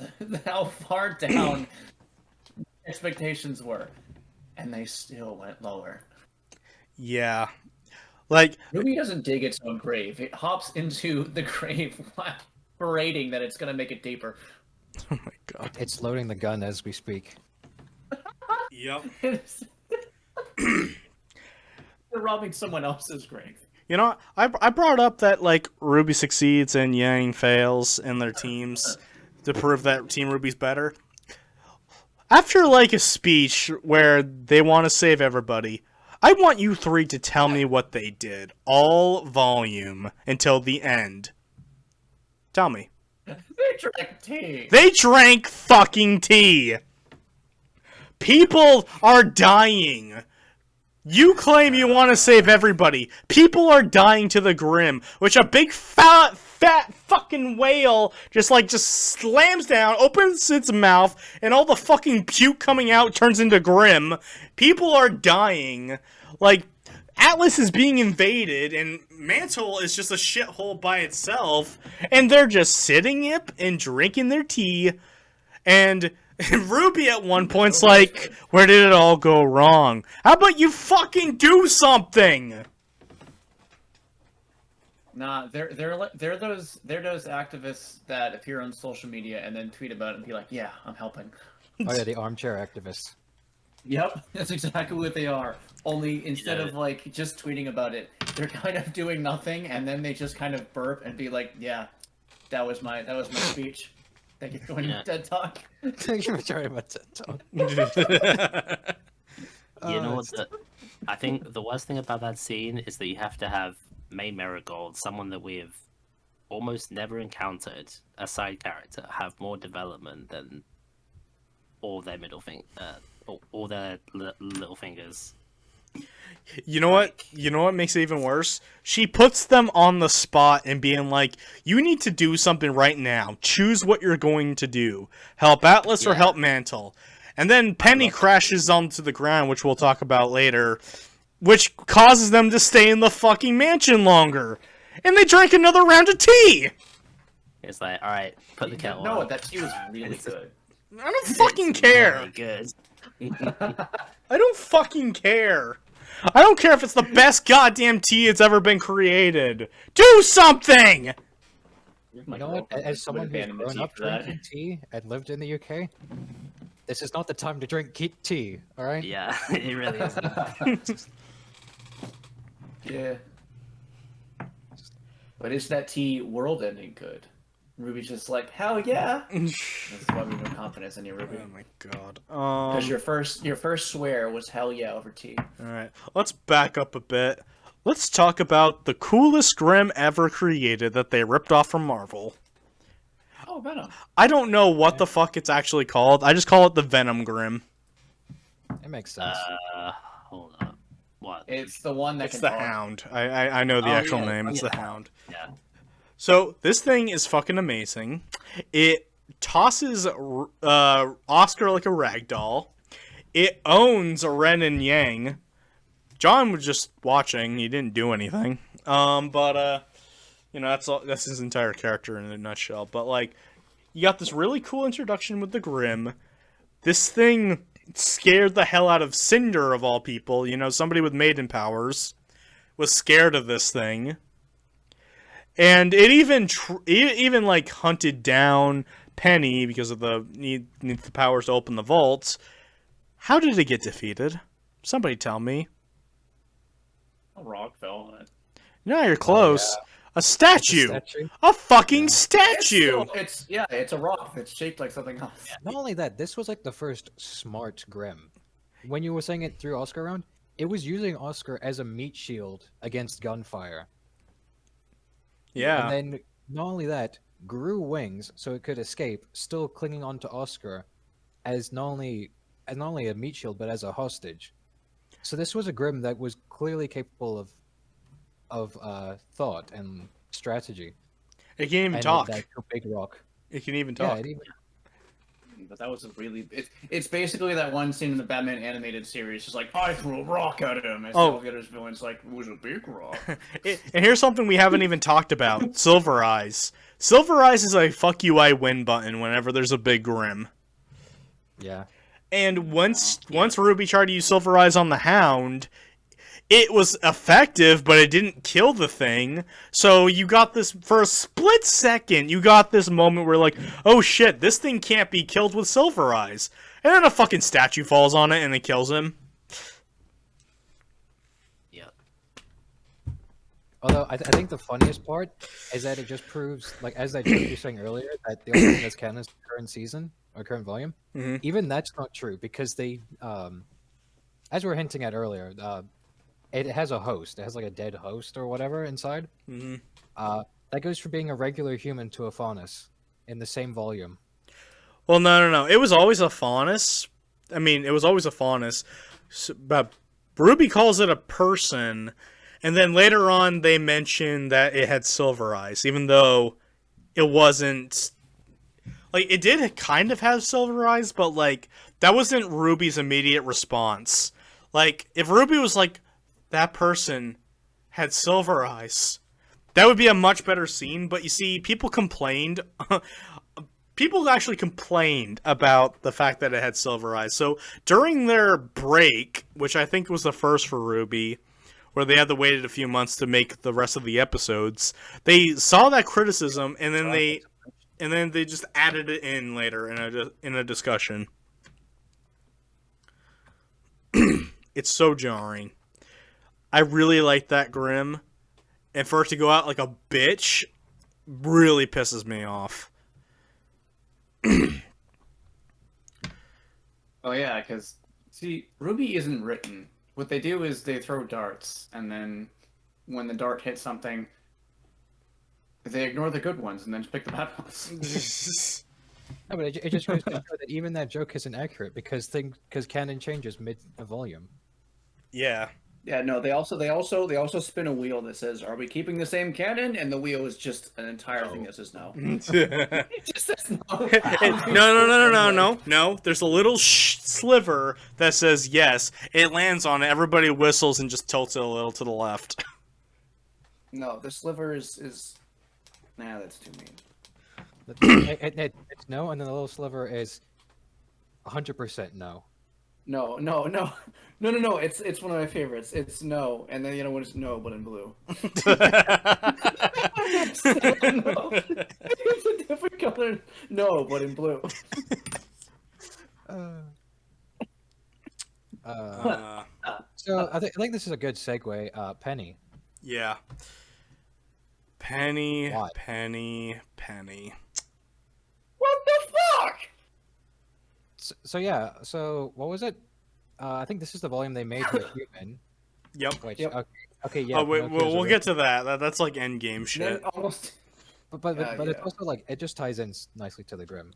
how far down expectations were, and they still went lower. Yeah. Like, RWBY doesn't dig its own grave. It hops into the grave parading that it's going to make it deeper. Oh my god. It's loading the gun as we speak. Yep. They're robbing someone else's grave. You know, I brought up that, like, RWBY succeeds and Yang fails in their teams to prove that Team RWBY's better. After, like, a speech where they want to save everybody, I want you three to tell me what they did all volume until the end. Tell me. They drank tea. They drank fucking tea. People are dying. You claim you want to save everybody. People are dying to the Grimm, which a big fat fucking whale just slams down, opens its mouth, and all the fucking puke coming out turns into Grimm. People are dying. Like, Atlas is being invaded, and Mantle is just a shithole by itself, and they're just sitting up and drinking their tea, and RWBY at one point's like, where did it all go wrong? How about you fucking do something? Nah, they're those activists that appear on social media and then tweet about it and be like, "Yeah, I'm helping." Oh yeah, the armchair activists. Yep, that's exactly what they are. Only instead know- of like just tweeting about it, they're kind of doing nothing, and then they just kind of burp and be like, "Yeah, that was my speech. Thank you for joining Yeah. TED Talk." Thank you for joining my TED Talk. You know Oh, what? I think the worst thing about that scene is that you have to have May Marigold, someone that we have almost never encountered, a side character, have more development than all their all their little fingers. You know what? You know what makes it even worse? She puts them on the spot and being like, "You need to do something right now. Choose what you're going to do. Help Atlas or Yeah. help Mantle." And then Penny crashes onto the ground, which we'll talk about later, which causes them to stay in the fucking mansion longer. And they drink another round of tea. It's like, all right, put the kettle No, on. that tea was really good. I don't fucking care. Really good. I don't fucking care. I don't care if it's the best goddamn tea that's ever been created. Do something! You know what? As someone who's grown up drinking tea and lived in the UK, this is not the time to drink tea. All right? Yeah, it really is. Yeah. But is that tea world-ending good? Ruby's just like, hell yeah. That's why we have no confidence in you, Ruby. Oh my god. Because your first swear was hell yeah over tea. Alright, let's back up a bit. Let's talk about the coolest Grim ever created that they ripped off from Marvel. Oh, Venom. I don't know what the fuck it's actually called. I just call it the Venom Grim. It makes sense. Hold up. What? It's the one that It's can the talk. Hound. I know the Oh, actual yeah. name. It's Yeah. the Hound. Yeah. So, this thing is fucking amazing. It tosses Oscar like a rag doll. It owns Ren and Yang. John was just watching. He didn't do anything. But you know, that's his entire character in a nutshell. But like, you got this really cool introduction with the Grim. This thing scared the hell out of Cinder of all people. You know, somebody with maiden powers was scared of this thing. And it even like hunted down Penny because of the need the powers to open the vaults. How did it get defeated? Somebody tell me. A rock fell on it. No, you're close. A statue. Statue. A fucking statue. It's a rock that's shaped like something else. Not only that, this was like the first smart Grim. When you were saying it through Oscar around, it was using Oscar as a meat shield against gunfire. Yeah. And then not only that, grew wings so it could escape, still clinging onto Oscar as not only a meat shield but as a hostage. So this was a Grim that was clearly capable of thought and strategy. It can even And talk. That big rock. It can even Yeah, talk. it even, But that was it's basically that one scene in the Batman animated series, just like, I threw a rock at him. And Oh. the other villain's like, it was a big rock. And here's something we haven't even talked about. Silver Eyes. Silver Eyes is a fuck you I win button whenever there's a big Grim. yeah. And once Ruby tried to use Silver Eyes on the Hound, it was effective, but it didn't kill the thing. So you got this, for a split second, you got this moment where like, oh shit, this thing can't be killed with Silver Eyes. And then a fucking statue falls on it and it kills him. Yeah. Although I think the funniest part is that it just proves, like as I joke you saying earlier, that the only thing that's canon is the current season or current volume. Mhm. Even that's not true because they, as we were hinting at earlier, it has a host. It has like a dead host or whatever inside. hmm That goes from being a regular human to a faunus in the same volume. Well, no. It was always a faunus. I mean, it was always a faunus. But Ruby calls it a person. And then later on, they mention that it had silver eyes, even though it wasn't. Like, it did kind of have silver eyes, but, like, that wasn't Ruby's immediate response. Like, if Ruby was like, that person had silver eyes, that would be a much better scene. But you see, people complained. People actually complained about the fact that it had silver eyes. So during their break, which I think was the first for Ruby, where they had to wait a few months to make the rest of the episodes. They saw that criticism, and then they just added it in later in a discussion. It's so jarring. I really like that Grimm, and for it to go out like a bitch really pisses me off. Oh yeah, because see, RWBY isn't written. What they do is they throw darts, and then when the dart hits something, they ignore the good ones and then pick the bad ones. No, but it just goes to show that even that joke isn't accurate because canon changes mid a volume. Yeah. Yeah, no, they also spin a wheel that says, "Are we keeping the same canon?" And the wheel is just an entire thing that says no. It just says no. No. There's a little sliver that says yes. It lands on it. Everybody whistles and just tilts it a little to the left. No, the sliver is. Nah, that's too mean. It's no, and then the little sliver is 100% no. No. It's one of my favorites. It's no, and then when it's no, but in blue. It's a different color. No, but in blue. So I think this is a good segue. Penny. Yeah. Penny. Why? Penny. What the fuck? So yeah. So what was it? I think this is the volume they made with Human. Yep. Which, Yep. Okay. Yeah. Oh, wait, Pinocchio's we'll a get to that. That's like endgame Then shit. almost. But Yeah. it's also like it just ties in nicely to the Grimm.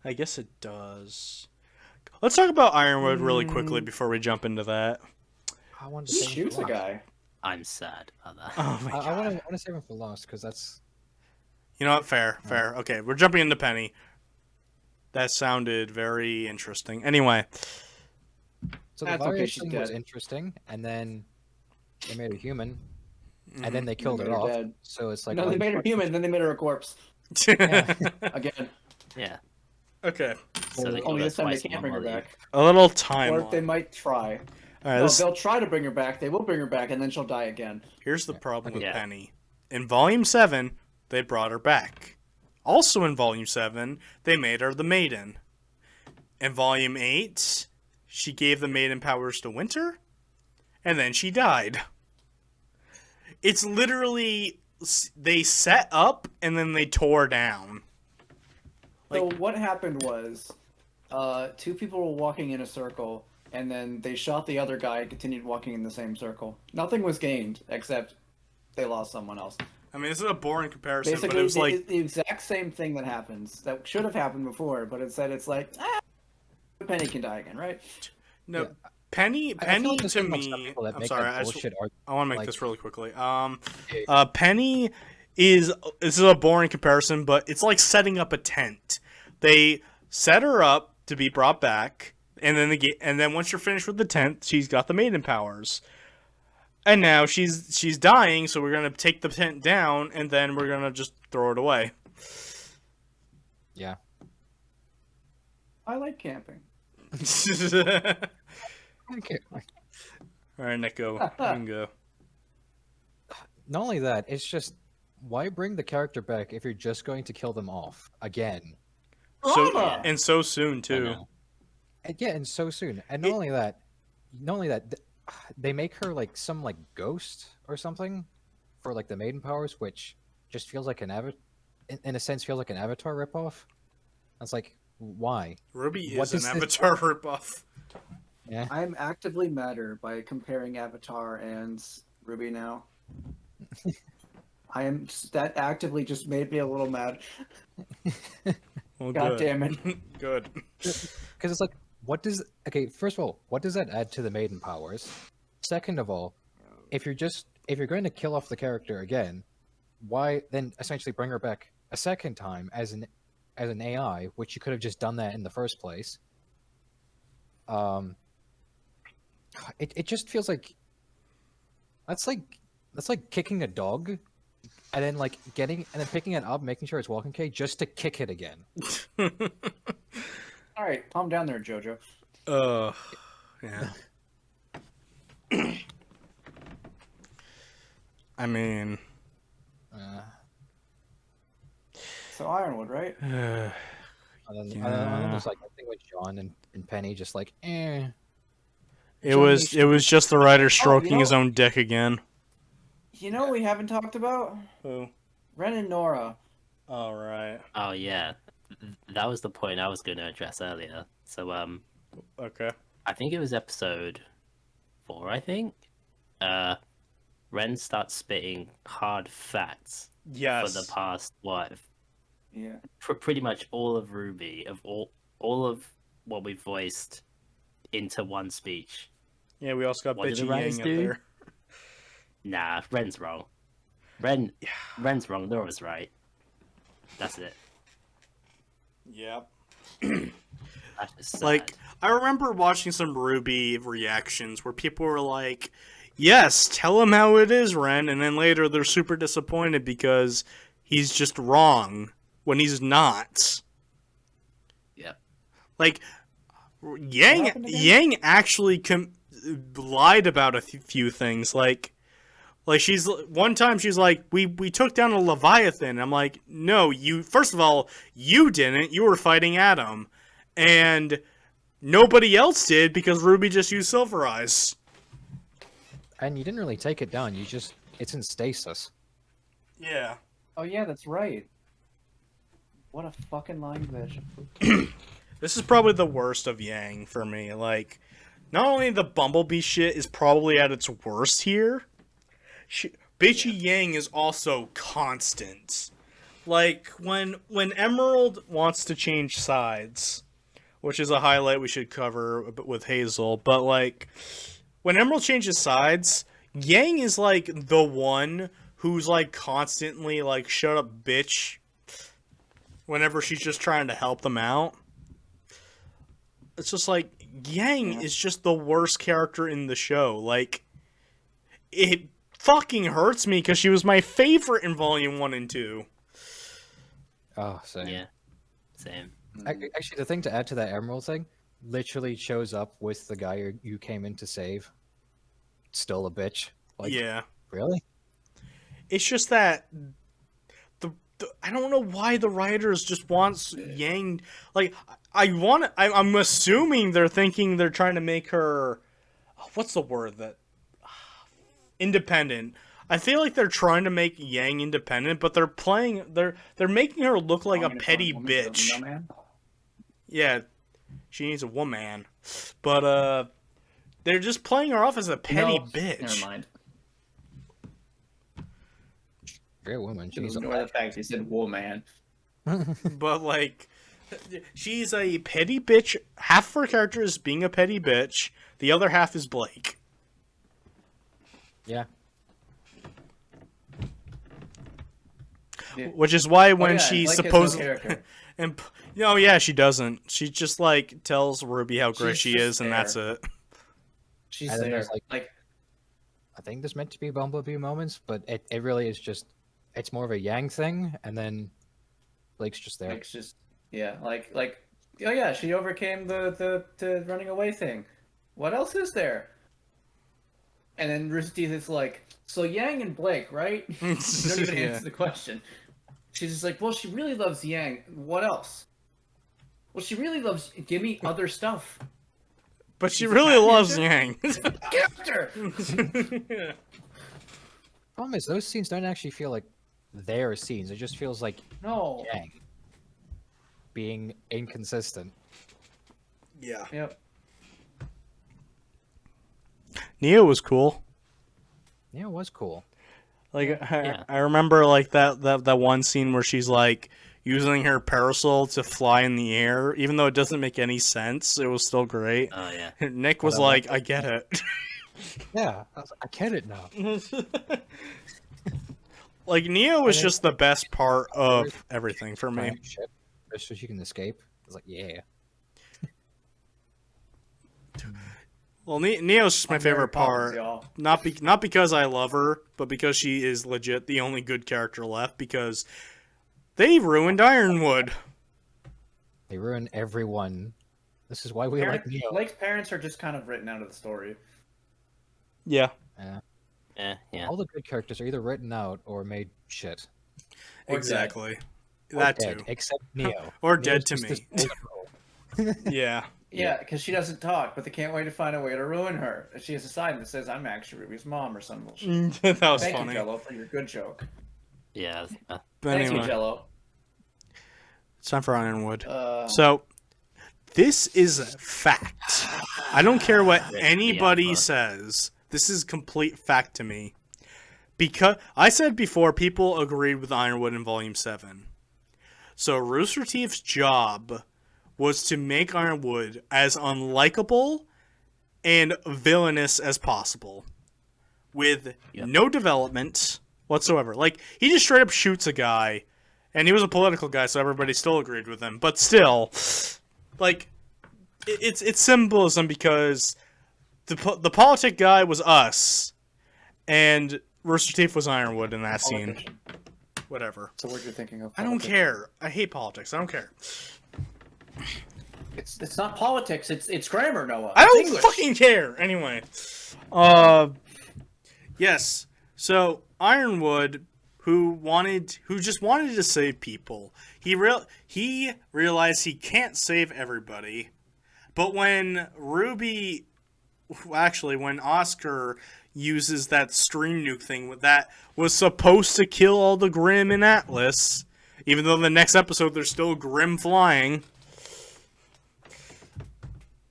I guess it does. Let's talk about Ironwood really quickly before we jump into that. I wanted to He save him shoots for a last. guy. I'm sad about that. Oh my god. I want to save him for last because that's You know what? Fair. Okay, we're jumping into Penny. That sounded very interesting. Anyway. so the That's okay, virus she's thing was dead. interesting, and then they made her human, and then they killed They her made her off. dead. So it's like No, they made her human, then they made her a corpse Yeah. again. Yeah. Okay. So they Only killed her this time they twice in can't one bring her volume. back. A little time. Or they might try. All right, No, they'll try to bring her back. They will bring her back, and then she'll die again. here's the problem with Yeah. Penny. In Volume 7, they brought her back. Also in Volume 7, they made her the Maiden. In Volume 8, she gave the Maiden powers to Winter, and then she died. It's literally, they set up, and then they tore down. So what happened was, two people were walking in a circle, and then they shot the other guy and continued walking in the same circle. Nothing was gained, except they lost someone else. I mean, this is a boring comparison, Basically, but it was like... the exact same thing that happens. That should have happened before, but instead it's like, Penny can die again, right? No, Yeah. Penny I feel like to there's some me... people that I'm make sorry, that bullshit I want to make like- this really quickly. Penny is... This is a boring comparison, but it's like setting up a tent. They set her up to be brought back, and then once you're finished with the tent, she's got the maiden powers. And now she's dying, so we're gonna take the tent down, and then we're gonna just throw it away. Yeah. I like camping. Okay. All right, Nico, you can go. Not only that, it's just why bring the character back if you're just going to kill them off again? So Drama! and so soon I too. know. And yeah, and so soon. And not only that, they make her like some like ghost or something for like the maiden powers, which just feels like in a sense feels like an Avatar ripoff. I was like, why? RWBY What is an is this? Avatar ripoff. Yeah. I'm actively madder by comparing Avatar and RWBY now. That actively just made me a little mad. Well, God good. damn it. Good. Because it's like, first of all, what does that add to the maiden powers? Second of all, if you're going to kill off the character again, why then essentially bring her back a second time as an AI, which you could have just done that in the first place? It just feels like that's like kicking a dog and then like picking it up, making sure it's walking okay, just to kick it again. All right, calm down there, Jojo. Yeah. I mean, So Ironwood, right? And then Yeah. there's like I think with John and Penny just like it John was needs it to was just the writer stroking his know- own dick again. You know what we haven't talked about? Who? Ren and Nora. All right. Oh yeah, that was the point I was going to address earlier. So Okay. I think it was episode 4. I think Ren starts spitting hard facts Yes. for the past what Yeah. pretty much all of RWBY of all of what we voiced into one speech. Yeah, we also got What did the Bitchy writers Yang up do? there. Nah, Ren's wrong. Ren's wrong. Nora's right. That's it. Yep. That's just sad. Like, I remember watching some RWBY reactions where people were like, yes, tell him how it is, Ren, and then later they're super disappointed because he's just wrong when he's not. Yep. Like, happened Yang again? Yang actually lied about a few things. Like she's one time she's like, we took down a Leviathan. I'm like, no, you first of all you didn't. You were fighting Adam, and nobody else did because RWBY just used Silver Eyes. and you didn't really take it down. It's in stasis. Yeah. Oh yeah, that's right. What a fucking lying bitch. This is probably the worst of Yang for me. Like, not only the Bumblebee shit is probably at its worst here, Bitchy Yang is also constant. Like, when Emerald wants to change sides, which is a highlight we should cover with Hazel, but, like, when Emerald changes sides, Yang is, like, the one who's, like, constantly, like, shut up, bitch, whenever she's just trying to help them out. It's just like Yang is just the worst character in the show. Like, it fucking hurts me because she was my favorite in Volume 1 and 2. Oh, same. Yeah. Same. Actually, the thing to add to that Emerald thing literally shows up with the guy you came in to save. Still a bitch. Like, Yeah. really? It's just that I don't know why the writers just wants Yang. Like, I'm assuming they're thinking they're trying to make her. What's the word that? Independent. I feel like they're trying to make Yang independent, but they're making her look like a petty bitch. Yeah, she needs a woman, but they're just playing her off as a petty bitch. Never mind. Great woman. She's Ignore the fact you said woman. But like, she's a petty bitch. Half of her character is being a petty bitch. The other half is Blake. Yeah. Yeah. Which is why when yeah, she's Blake has no supposed character. and no, yeah, she doesn't. She just like tells RWBY how great She's she just is, and that's there. it. She's And then there. there's, Like I think there's meant to be Bumblebee moments, but it really is just it's more of a Yang thing, and then Blake's just there. it's just like oh yeah, she overcame the running away thing. What else is there? And then Rooster Teeth is like, so Yang and Blake, right? You don't even Yeah. answer the question. She's just like, well, she really loves Yang. What else? Well, she really loves. Give me other stuff. But she She's a really cat loves ninja? Yang. Character. Problem is, those scenes don't actually feel like their scenes. It just feels like No. Yang being inconsistent. Yeah. Yep. Neo was cool. Yeah, it was cool. Like Yeah. I remember like that one scene where she's like using her parasol to fly in the air, even though it doesn't make any sense. It was still great. Oh yeah. Nick was I like, like "I get it." Yeah, I get it now. Like Neo was And then- just the best part of everything for me. Giant ship, just so she can escape. It's like, yeah. Well, Neo's just my Mary favorite Poppins, part. y'all. Not because I love her, but because she is legit the only good character left. Because they ruined Ironwood. They ruin everyone. This is why we like Neo. Blake's parents are just kind of written out of the story. Yeah, Yeah. All the good characters are either written out or made shit. Or exactly. Or That dead, too. except Neo. Or Neo's dead to just this me. golden role. Yeah. Yeah, because she doesn't talk, but they can't wait to find a way to ruin her. She has a sign that says, "I'm actually Ruby's mom" or some bullshit. That was Thank funny. you, Jello, for your good joke. Yeah. But Thank you, anyway, Jello. it's time for Ironwood. Uh, So, this is fact. I don't care what the anybody alpha. says. This is complete fact to me. Because I said before, people agreed with Ironwood in Volume 7. So Rooster Teeth's job was to make Ironwood as unlikable and villainous as possible. With no development whatsoever. Like, he just straight up shoots a guy. And he was a political guy, so everybody still agreed with him. But still, like, it's symbolism because the politic guy was us, and Rooster Teeth was Ironwood in that scene. politician. Whatever. That's the word you're thinking of. I don't politician. care. I hate politics. I don't care. It's not politics. It's grammar, Noah. I It's don't English. fucking care. Anyway, yes. So Ironwood, who just wanted to save people, he realized he can't save everybody. But when when Oscar uses that stream nuke thing that was supposed to kill all the Grimm in Atlas, even though in the next episode there's still Grimm flying.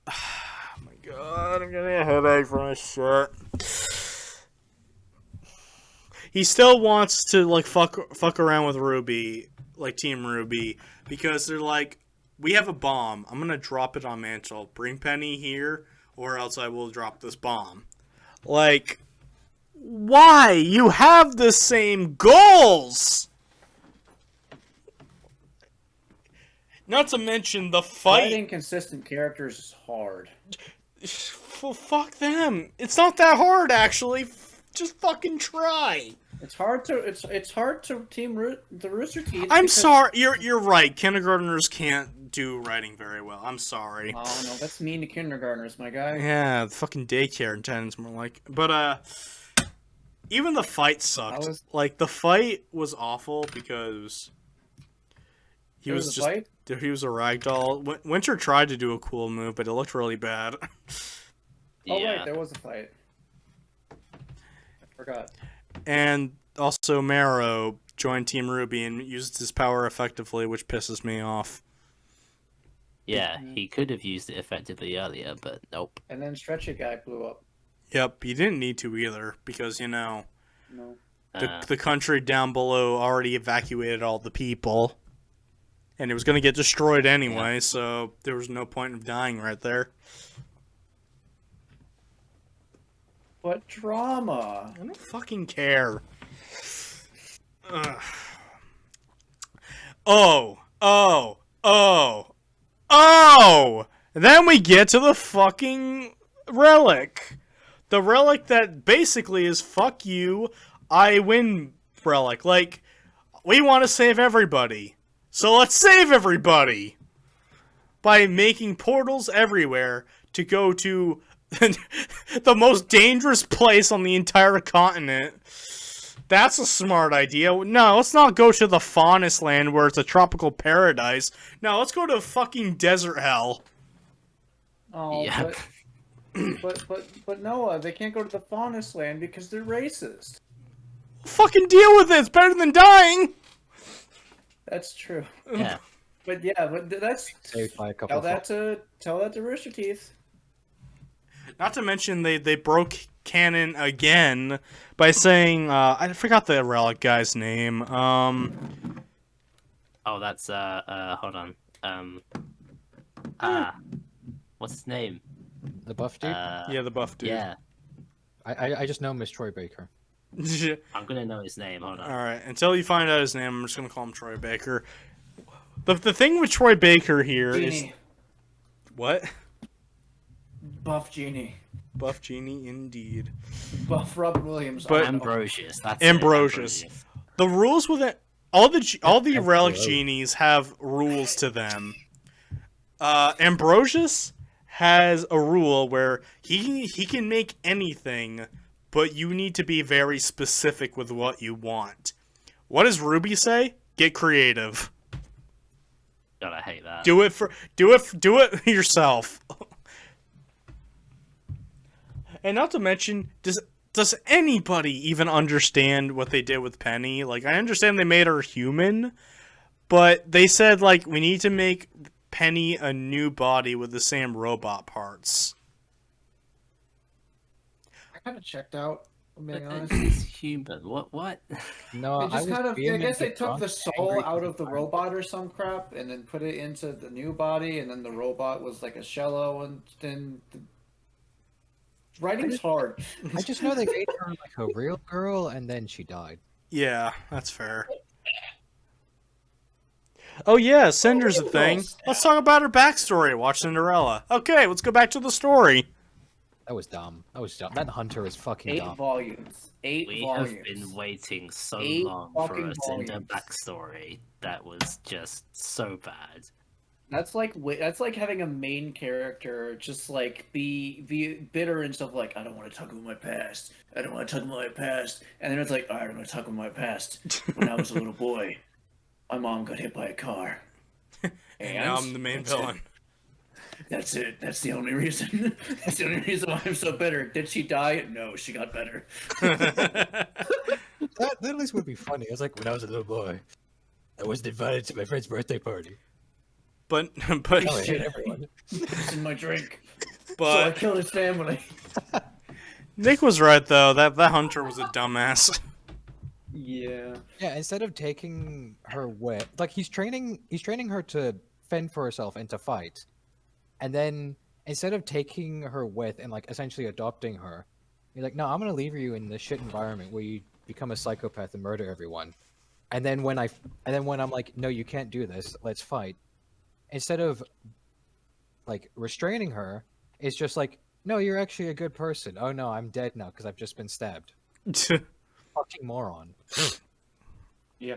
Oh my god, I'm getting a headache from this shit. He still wants to like fuck around with RWBY, like Team RWBY, because they're like, we have a bomb. I'm gonna drop it on Mantle. Bring Penny here, or else I will drop this bomb. Like, why? You have the same goals! Not to mention the fight. Fighting consistent characters is hard. Well, fuck them. It's not that hard, actually. Just fucking try. It's hard to the Rooster Teeth. I'm because- sorry. You're right. Kindergartners can't do writing very well. I'm sorry. Oh no, that's mean to kindergartners, my guy. Yeah, fucking daycare attendants more like. But even the fight sucked. Like the fight was awful because he There was was a just fight? he was a ragdoll. Winter tried to do a cool move, but it looked really bad. Oh Yeah. wait, there was a fight. I forgot. And also Marrow joined Team RWBY and used his power effectively, which pisses me off. Yeah, he could have used it effectively earlier, but nope. And then Stretchy guy blew up. Yep, he didn't need to either, because, you know, No. the country down below already evacuated all the people. And it was going to get destroyed anyway, so there was no point of dying right there. What drama? I don't fucking care. Ugh. Oh! And then we get to the fucking relic. The relic that basically is fuck you, I win relic. Like, we want to save everybody. So let's save everybody! By making portals everywhere to go to the most dangerous place on the entire continent. That's a smart idea. No, let's not go to the Faunus land where it's a tropical paradise. No, let's go to fucking desert hell. Oh, Yep. but Noah, they can't go to the Faunus land because they're racist. Fucking deal with it. It's better than dying. That's true. Yeah. But yeah, but that's Saved by a couple tell of that to Rooster Teeth. Not to mention they broke canon again by saying I forgot the relic guy's name. Oh, that's hold on. What's his name? the buff dude. Yeah, the buff dude. Yeah, I just know Miss Troy Baker. I'm gonna know his name. Hold on. All right. Until you find out his name, I'm just gonna call him Troy Baker. The thing with Troy Baker here is Genie. what? Buff Genie. Buff Genie, indeed. Buff Robin Williams. But- Ambrosius. That's it, Ambrosius. The rules with it, all the relic Ambrosius. genies have rules to them. Ambrosius has a rule where he can make anything but you need to be very specific with what you want. What does RWBY say? Get creative. God, I hate that. Do it yourself. And not to mention, does anybody even understand what they did with Penny? Like, I understand they made her human, but they said, like, we need to make Penny a new body with the same robot parts. I kind of checked out. I'm being But honest. it's human. What? No, They just was I guess they vehemently took the drunk, soul angry, out of the and robot or some crap, and then put it into the new body, and then the robot was like a shallow, and then writing's hard. I just know they made her like a real girl, and then she died. Yeah, that's fair. Oh yeah, Cinder's a thing. Let's talk about her backstory. Watch Cinderella. Okay, let's go back to the story. That was dumb. That hunter is fucking 8 dumb. volumes. 8 We volumes. have been waiting so 8 long for fucking a Cinder volumes. backstory that was just so bad. That's like having a main character just like be bitter and stuff like, I don't want to talk about my past. I don't want to talk about my past. And then it's like, all right, I'm going to talk about my past. When I was a little boy, my mom got hit by a car. And now I'm the main That's it. villain. That's it. That's the only reason. That's the only reason why I'm so bitter. Did she die? No, she got better. That at least would be funny. It was like when I was a little boy, I wasn't invited to my friend's birthday party. But Now I hate everyone. It's in my drink. So I but killed his family. Nick was right though. That hunter was a dumbass. Yeah. Yeah, instead of taking her with, like he's training her to fend for herself and to fight, and then instead of taking her with and like essentially adopting her, you're like, no, I'm gonna leave you in this shit environment where you become a psychopath and murder everyone, and then when I'm like, no, you can't do this, let's fight. Instead of like restraining her, it's just like, no, you're actually a good person. Oh no, I'm dead now because I've just been stabbed. Fucking moron. Yeah.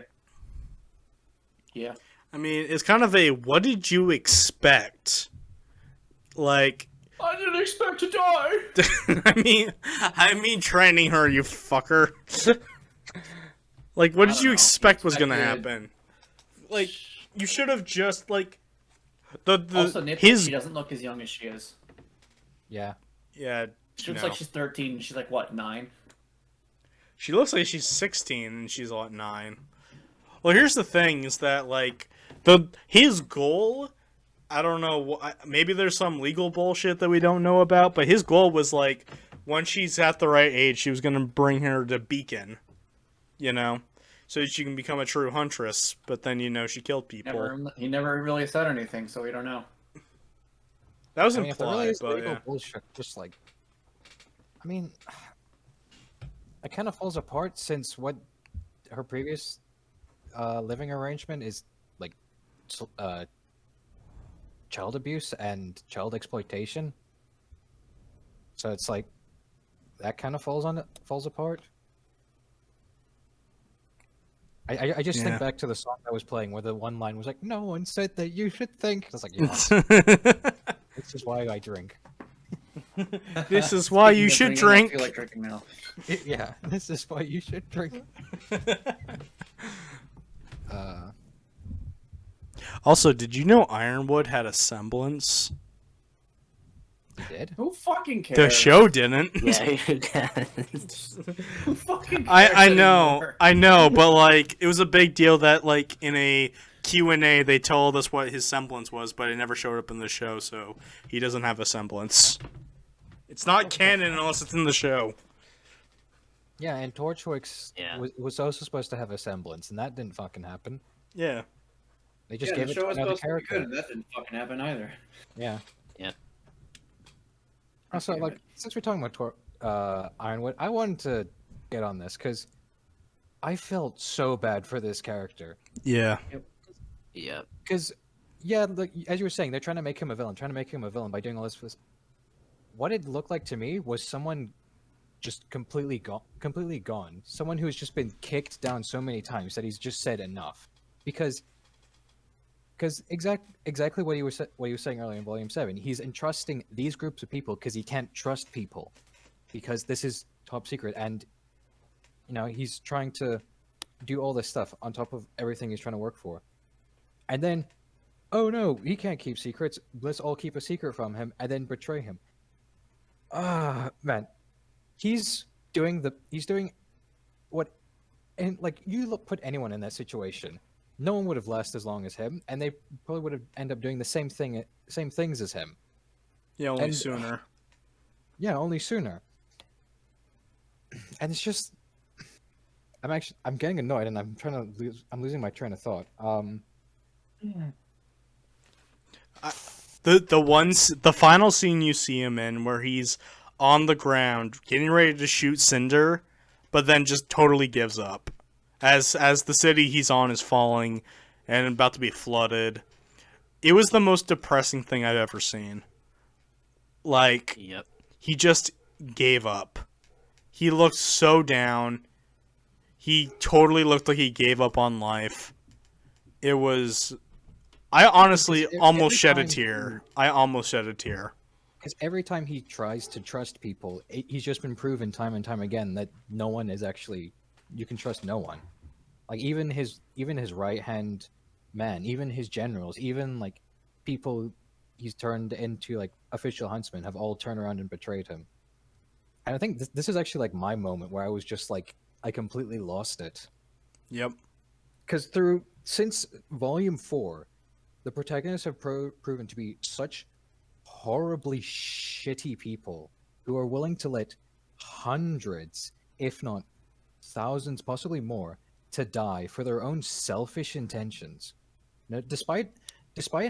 Yeah. I mean, it's kind of a what did you expect? Like, I didn't expect to die. I mean, training her, you fucker. Like, what I did don't you know. expect was gonna Expected- happen? Like, you should have just like Also, Nip, his she doesn't look as young as she is. Yeah. yeah. She looks no. like she's 13 and she's like, what, 9? She looks like she's 16 and she's what 9. Well, here's the thing: is that like his goal. I don't know. Maybe there's some legal bullshit that we don't know about, but his goal was like, when she's at the right age, she was gonna bring her to Beacon, you know, so that she can become a true huntress. But then she killed people. He never really said anything, so we don't know. That was I mean, if there implied, really is but legal yeah. bullshit, just like, I mean, it kind of falls apart since what her previous living arrangement is like, child abuse and child exploitation. So it's like that kind of falls apart. I just Yeah. think back to the song I was playing where the one line was like, "No one said that you should think." I was like, "Yeah, this is why I drink." This is why you Speaking should of drinking, I drink. feel like drinking now. Yeah, this is why you should drink. Also, did you know Ironwood had a semblance? You did? Who fucking cares? The show didn't. Yeah, who cares? Who fucking cares I know, anymore? I know, but like it was a big deal that like in a Q&A they told us what his semblance was, but it never showed up in the show, so he doesn't have a semblance. It's not canon unless it's in the show. Yeah, and Torchwick's Yeah. was also supposed to have a semblance, and that didn't fucking happen. Yeah. They just Yeah, gave the it show to was another supposed to be character. good, and that didn't fucking happen either. Yeah. Yeah. Also, Damn like, it. since we're talking about Ironwood, I wanted to get on this because I felt so bad for this character. Yeah. Yeah. Because, yeah, like, as you were saying, they're trying to make him a villain, by doing all this. What it looked like to me was someone just completely gone. Someone who's just been kicked down so many times that he's just said enough. Because exactly what you were saying earlier in Volume 7, he's entrusting these groups of people because he can't trust people. Because this is top secret, and he's trying to do all this stuff on top of everything he's trying to work for, and then, oh no, he can't keep secrets. Let's all keep a secret from him, and then betray him. Man, he's doing what, and like put anyone in that situation, no one would have lasted as long as him, and they probably would have ended up doing the same things as him. Yeah, only sooner. Yeah, only sooner. And it's just, I'm getting annoyed, and I'm losing my train of thought. The final scene you see him in, where he's on the ground getting ready to shoot Cinder, but then just totally gives up as the city he's on is falling and about to be flooded. It was the most depressing thing I've ever seen. Like, Yep. He just gave up. He looked so down. He totally looked like he gave up on life. It was... I honestly almost shed a tear. Because every time he tries to trust people, he's just been proven time and time again that no one is actually... You can trust no one. Like, even his right-hand man, even his generals, even, like, people he's turned into, like, official huntsmen have all turned around and betrayed him. And I think this is actually, like, my moment where I was just, like, I completely lost it. Yep. Because since Volume 4, the protagonists have proven to be such horribly shitty people who are willing to let hundreds, if not thousands, possibly more, to die for their own selfish intentions. Now, despite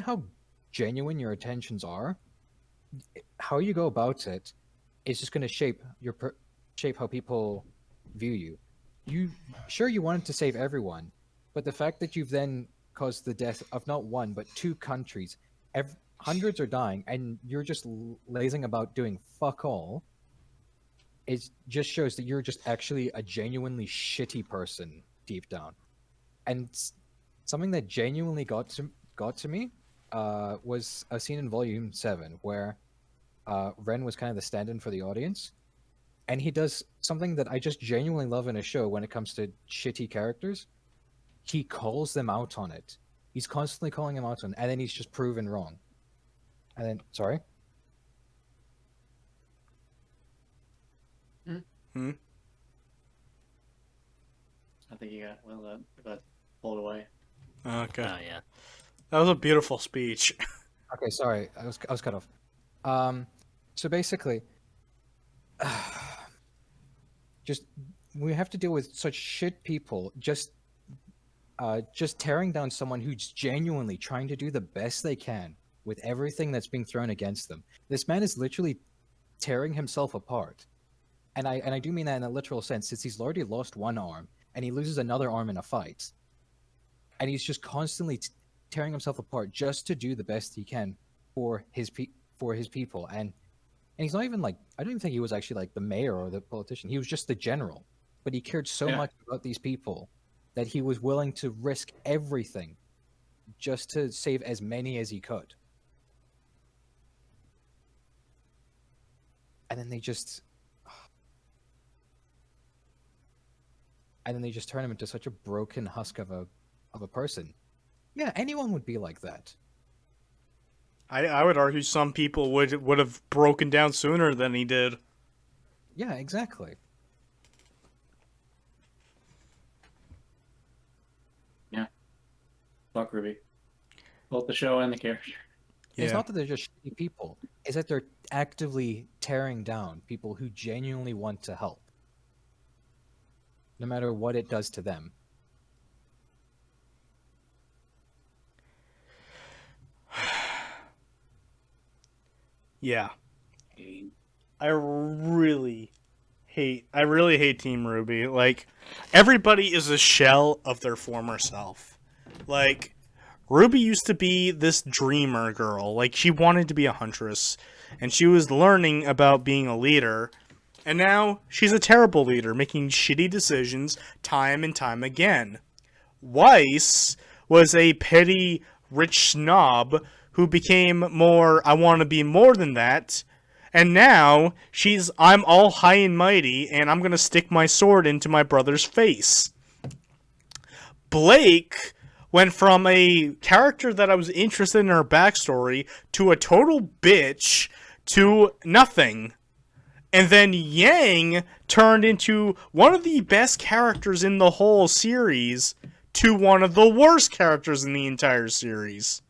how genuine your intentions are, how you go about it is just going to shape how people view you. You wanted to save everyone, but the fact that you've then caused the death of not one but 2 countries, hundreds are dying, and you're just lazing about doing fuck all. It just shows that you're just actually a genuinely shitty person deep down. And something that genuinely got to me was a scene in Volume 7 where Ren was kind of the stand-in for the audience, and he does something that I just genuinely love in a show when it comes to shitty characters. He calls them out on it. He's constantly calling them out on it, and then he's just proven wrong. And then, sorry? I think you got pulled away. Okay. Oh yeah. That was a beautiful speech. Okay, sorry, I was cut off. So basically, we have to deal with such shit people just tearing down someone who's genuinely trying to do the best they can with everything that's being thrown against them. This man is literally tearing himself apart, and I do mean that in a literal sense, since he's already lost one arm and he loses another arm in a fight, and he's just constantly tearing himself apart just to do the best he can for his people. And he's not even like, I don't even think he was actually like the mayor or the politician. He was just the general, but he cared so much about these people that he was willing to risk everything just to save as many as he could. And then they just turn him into such a broken husk of a person. Yeah, anyone would be like that. I would argue some people would have broken down sooner than he did. Yeah, exactly. Yeah. Fuck RWBY. Both the show and the character. Yeah. It's not that they're just shitty people. It's that they're actively tearing down people who genuinely want to help. No matter what it does to them. Yeah. I really hate Team RWBY. Like, everybody is a shell of their former self. Like, RWBY used to be this dreamer girl. Like, she wanted to be a huntress, and she was learning about being a leader, and now she's a terrible leader, making shitty decisions time and time again. Weiss was a petty, rich snob who became more, I want to be more than that, And now I'm all high and mighty, and I'm gonna stick my sword into my brother's face. Blake went from a character that I was interested in her backstory to a total bitch to nothing. And then Yang turned into one of the best characters in the whole series to one of the worst characters in the entire series.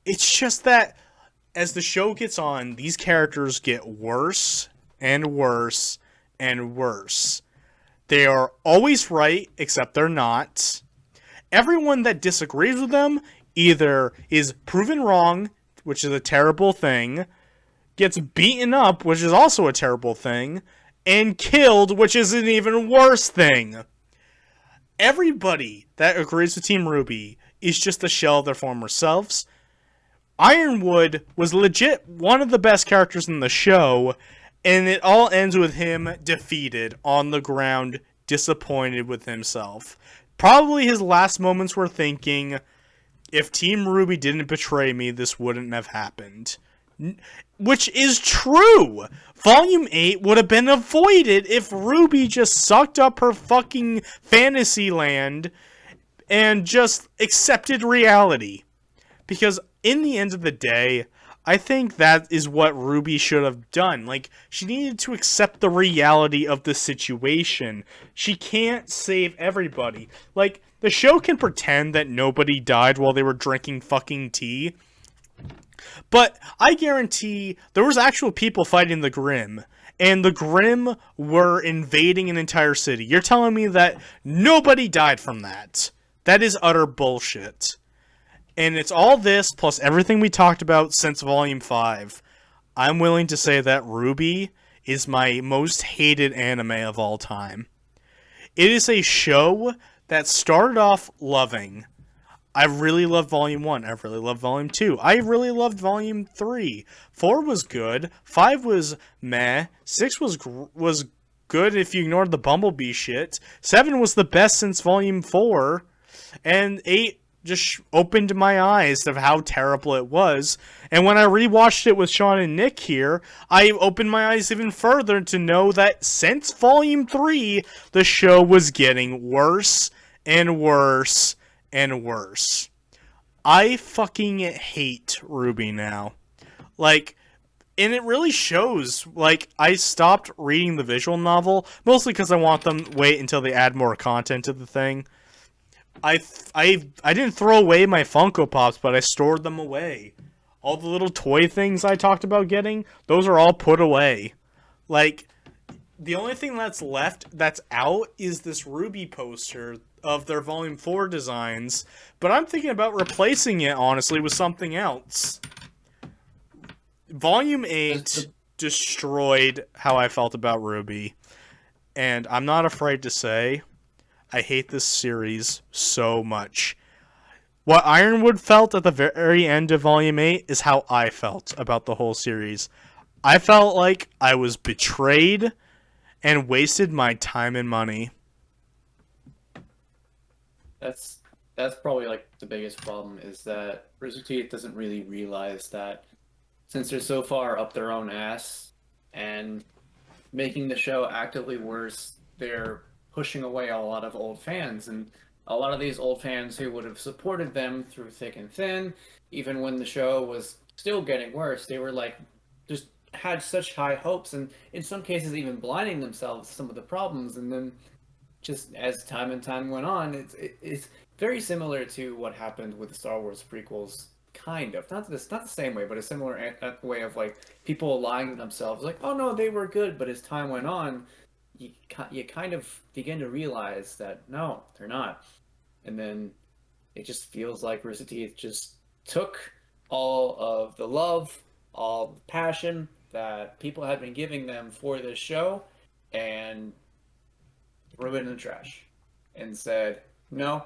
It's just that as the show gets on, these characters get worse and worse and worse. They are always right, except they're not. Everyone that disagrees with them either is proven wrong, which is a terrible thing, gets beaten up, which is also a terrible thing, and killed, which is an even worse thing. Everybody that agrees with Team RWBY is just a shell of their former selves. Ironwood was legit one of the best characters in the show, and it all ends with him defeated on the ground, disappointed with himself. Probably his last moments were thinking, if Team RWBY didn't betray me, this wouldn't have happened. Which is true! Volume 8 would have been avoided if RWBY just sucked up her fucking fantasy land and just accepted reality. Because in the end of the day, I think that is what RWBY should have done. Like, she needed to accept the reality of the situation. She can't save everybody. Like, the show can pretend that nobody died while they were drinking fucking tea, but I guarantee there was actual people fighting the Grimm, and the Grimm were invading an entire city. You're telling me that nobody died from that? That is utter bullshit. And it's all this, plus everything we talked about since Volume 5. I'm willing to say that RWBY is my most hated anime of all time. It is a show that started off loving. I really loved Volume 1. I really loved Volume 2. I really loved Volume 3. 4 was good. 5 was meh. 6 was good if you ignored the Bumblebee shit. 7 was the best since Volume 4. And 8 just opened my eyes of how terrible it was. And when I rewatched it with Sean and Nick here, I opened my eyes even further to know that since Volume 3, the show was getting worse and worse and worse. I fucking hate RWBY now. Like, and it really shows. Like, I stopped reading the visual novel, mostly because I want them to wait until they add more content to the thing. I didn't throw away my Funko Pops, but I stored them away. All the little toy things I talked about getting, those are all put away. Like, the only thing that's left that's out is this RWBY poster of their Volume 4 designs, but I'm thinking about replacing it, honestly, with something else. Volume 8 destroyed how I felt about RWBY, and I'm not afraid to say I hate this series so much. What Ironwood felt at the very end of Volume 8 is how I felt about the whole series. I felt like I was betrayed and wasted my time and money. That's probably like the biggest problem, is that Rooster Teeth doesn't really realize that since they're so far up their own ass and making the show actively worse, they're pushing away a lot of old fans, and a lot of these old fans who would have supported them through thick and thin, even when the show was still getting worse, they were like, just had such high hopes, and in some cases even blinding themselves to some of the problems. And then just as time and time went on, it's very similar to what happened with the Star Wars prequels, kind of. Not the same way, but a similar way of like people lying to themselves, like, oh no, they were good, but as time went on, you kind of begin to realize that no, they're not. And then it just feels like Rooster Teeth just took all of the love, all the passion that people had been giving them for this show and threw it in the trash and said, no,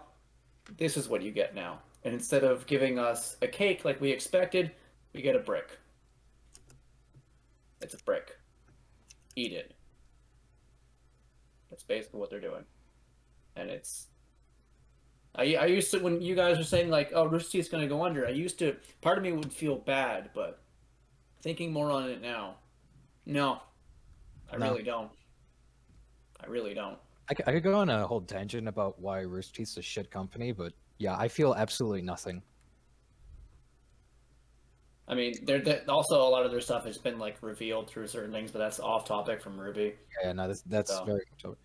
this is what you get now. And instead of giving us a cake like we expected, we get a brick. It's a brick. Eat it. That's basically what they're doing. And it's... I used to, when you guys were saying like, oh, Rooster Teeth's going to go under, part of me would feel bad, but thinking more on it now, No, I No. really don't. I really don't. I could go on a whole tangent about why Rooster Teeth's a shit company, but yeah, I feel absolutely nothing. I mean, they're also a lot of their stuff has been like revealed through certain things, but that's off topic from Ruby. Yeah, no, that's So very much over.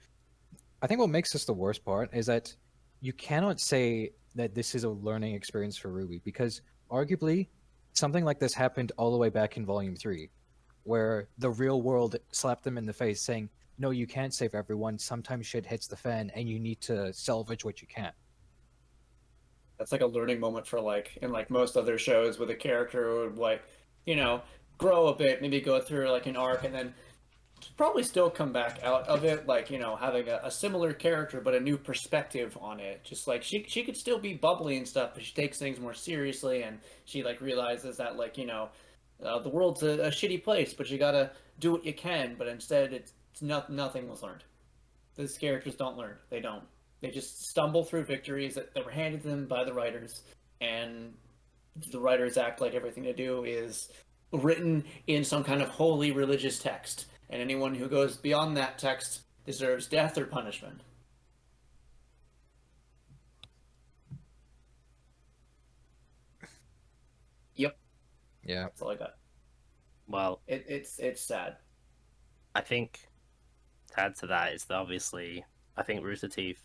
I think what makes this the worst part is that you cannot say that this is a learning experience for Ruby because arguably something like this happened all the way back in Volume 3, where the real world slapped them in the face saying, no, you can't save everyone. Sometimes shit hits the fan and you need to salvage what you can. that's like a learning moment for like in like most other shows with a character who would like, you know, grow a bit, maybe go through like an arc and then probably still come back out of it like, having a similar character but a new perspective on it. Just like she could still be bubbly and stuff, but she takes things more seriously and she like realizes that like, the world's a shitty place, but you gotta do what you can, but instead it's nothing was learned. These characters don't learn. They don't. They just stumble through victories that were handed to them by the writers, and the writers act like everything they do is written in some kind of holy religious text, and anyone who goes beyond that text deserves death or punishment. Yep, Yeah. that's all I got. Well, It's sad. I think to add to that is that obviously I think Rooster Teeth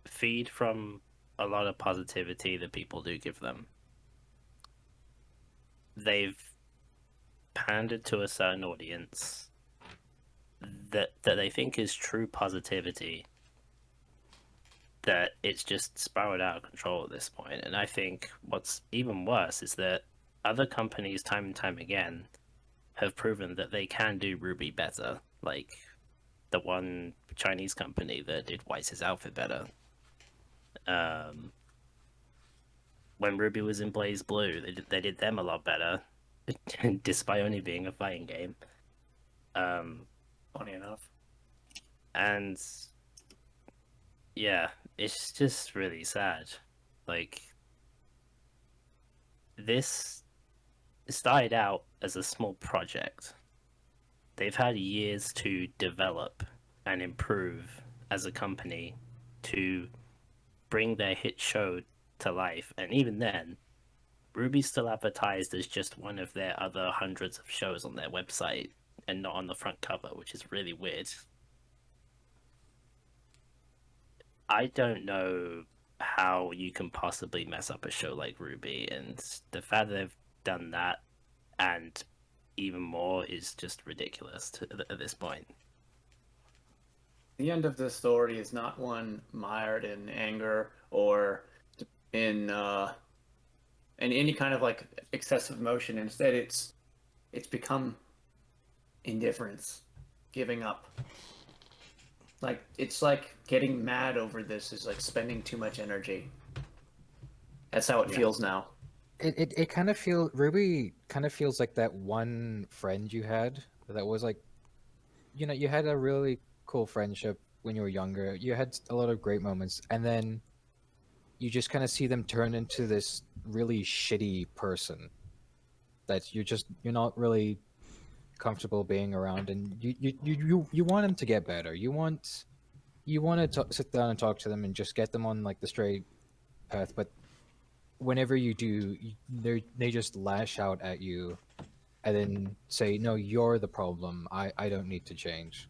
feed from a lot of positivity that people do give them. They've pandered to a certain audience that they think is true positivity, that it's just spiraled out of control at this point. And I think what's even worse is that other companies time and time again have proven that they can do RWBY better, like the one Chinese company that did Weiss's outfit better. When RWBY was in Blaze Blue, they did them a lot better, despite only being a fighting game. Funny enough. And yeah, it's just really sad. Like, this started out as a small project. They've had years to develop and improve as a company to bring their hit show to life, and even then, RWBY's still advertised as just one of their other hundreds of shows on their website and not on the front cover, which is really weird. I don't know how you can possibly mess up a show like RWBY, and the fact that they've done that and even more is just ridiculous at this point. The end of this story is not one mired in anger or in any kind of like excessive emotion. Instead, it's become indifference, giving up. Like it's like getting mad over this is like spending too much energy. That's how it feels now. It kind of RWBY kind of feels like that one friend you had that was like, you had a really cool friendship when you were younger. You had a lot of great moments, and then you just kind of see them turn into this really shitty person that you're not really comfortable being around, and you want them to get better. You want to sit down and talk to them and just get them on like the straight path, but whenever you do, they just lash out at you and then say, no, you're the problem. I don't need to change.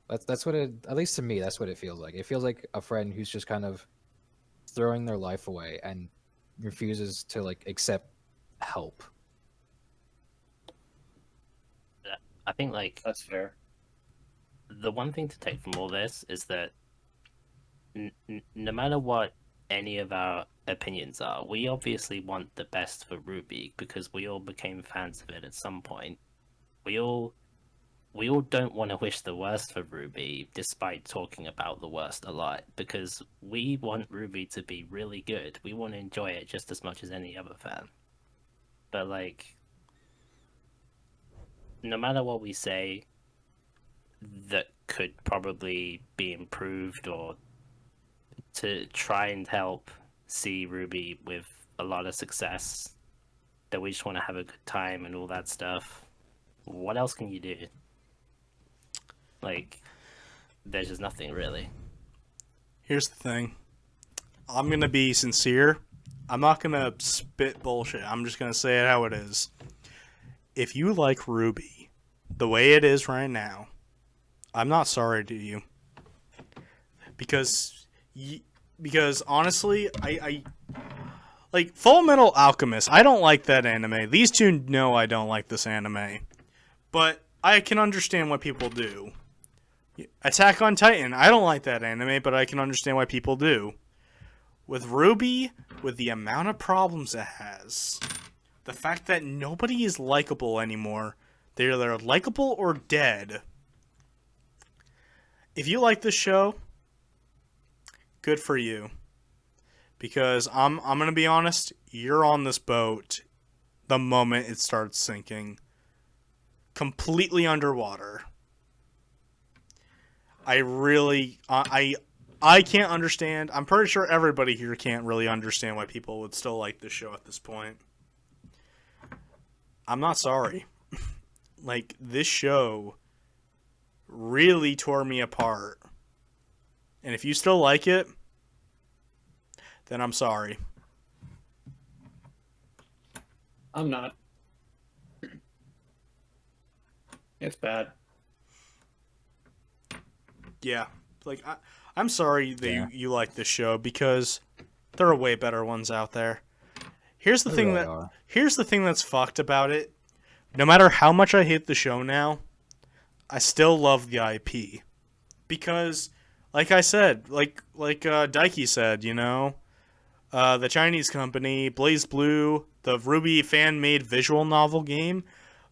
That's what it, at least to me, that's what it feels like. It feels like a friend who's just kind of throwing their life away and refuses to like accept help. I think like That's fair. the one thing to take from all this is that no matter what any of our opinions are, we obviously want the best for RWBY because we all became fans of it at some point. We all don't want to wish the worst for RWBY, despite talking about the worst a lot, because we want RWBY to be really good. We want to enjoy it just as much as any other fan. But like, no matter what we say that could probably be improved or to try and help see RWBY with a lot of success, that we just want to have a good time and all that stuff, what else can you do? Like, there's just nothing really. Here's the thing. I'm going to be sincere. I'm not going to spit bullshit. I'm just going to say it how it is. If you like RWBY the way it is right now, I'm not sorry to you. Because honestly, I like Full Metal Alchemist. I don't like that anime. These two know I don't like this anime. But I can understand why people do. Attack on Titan. I don't like that anime, but I can understand why people do. With RWBY, with the amount of problems it has, the fact that nobody is likable anymore, they're either likable or dead. If you like this show, good for you. Because I'm gonna be honest, you're on this boat the moment it starts sinking. Completely underwater. I can't understand. I'm pretty sure everybody here can't really understand why people would still like this show at this point. I'm not sorry. Like, this show really tore me apart. And if you still like it, then I'm sorry. I'm not. It's bad. Yeah. Like, I'm sorry that you like this show, because there are way better ones out there. Here's the thing that's fucked about it. No matter how much I hate the show now, I still love the IP. Because, like I said, like Daiki said, you know, the Chinese company, Blaze Blue, the RWBY fan-made visual novel game,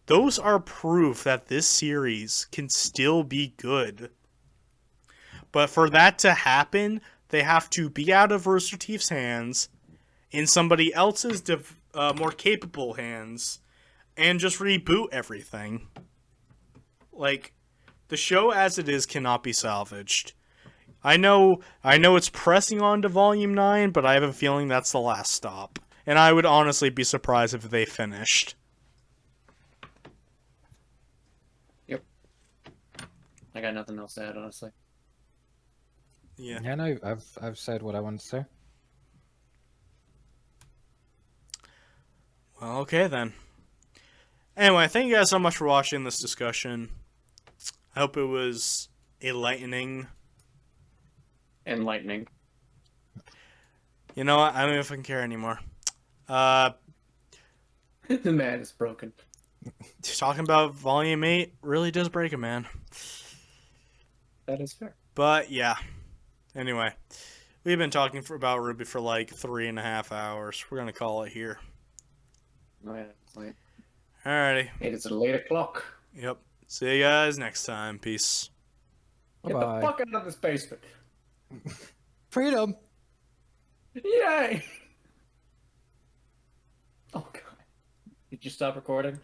those are proof that this series can still be good. But for that to happen, they have to be out of Rooster Teeth's hands, in somebody else's more capable hands, and just reboot everything. Like, the show as it is cannot be salvaged. I know it's pressing on to Volume 9, but I have a feeling that's the last stop. And I would honestly be surprised if they finished. Yep. I got nothing else to add, honestly. Yeah. Yeah, no, I've said what I wanted to say. Well, okay then. Anyway, thank you guys so much for watching this discussion. I hope it was enlightening. Enlightening. You know what? I don't even fucking care anymore. The man is broken. Talking about Volume 8 really does break a man. That is fair. But, yeah. Anyway, we've been talking about RWBY for like 3.5 hours. We're going to call it here. Oh, yeah, it's late. Alrighty. It is at 8 o'clock. Yep. See you guys next time. Peace. Get Bye-bye. the fuck out of this basement. Freedom! Yay! Oh, God. Did you stop recording?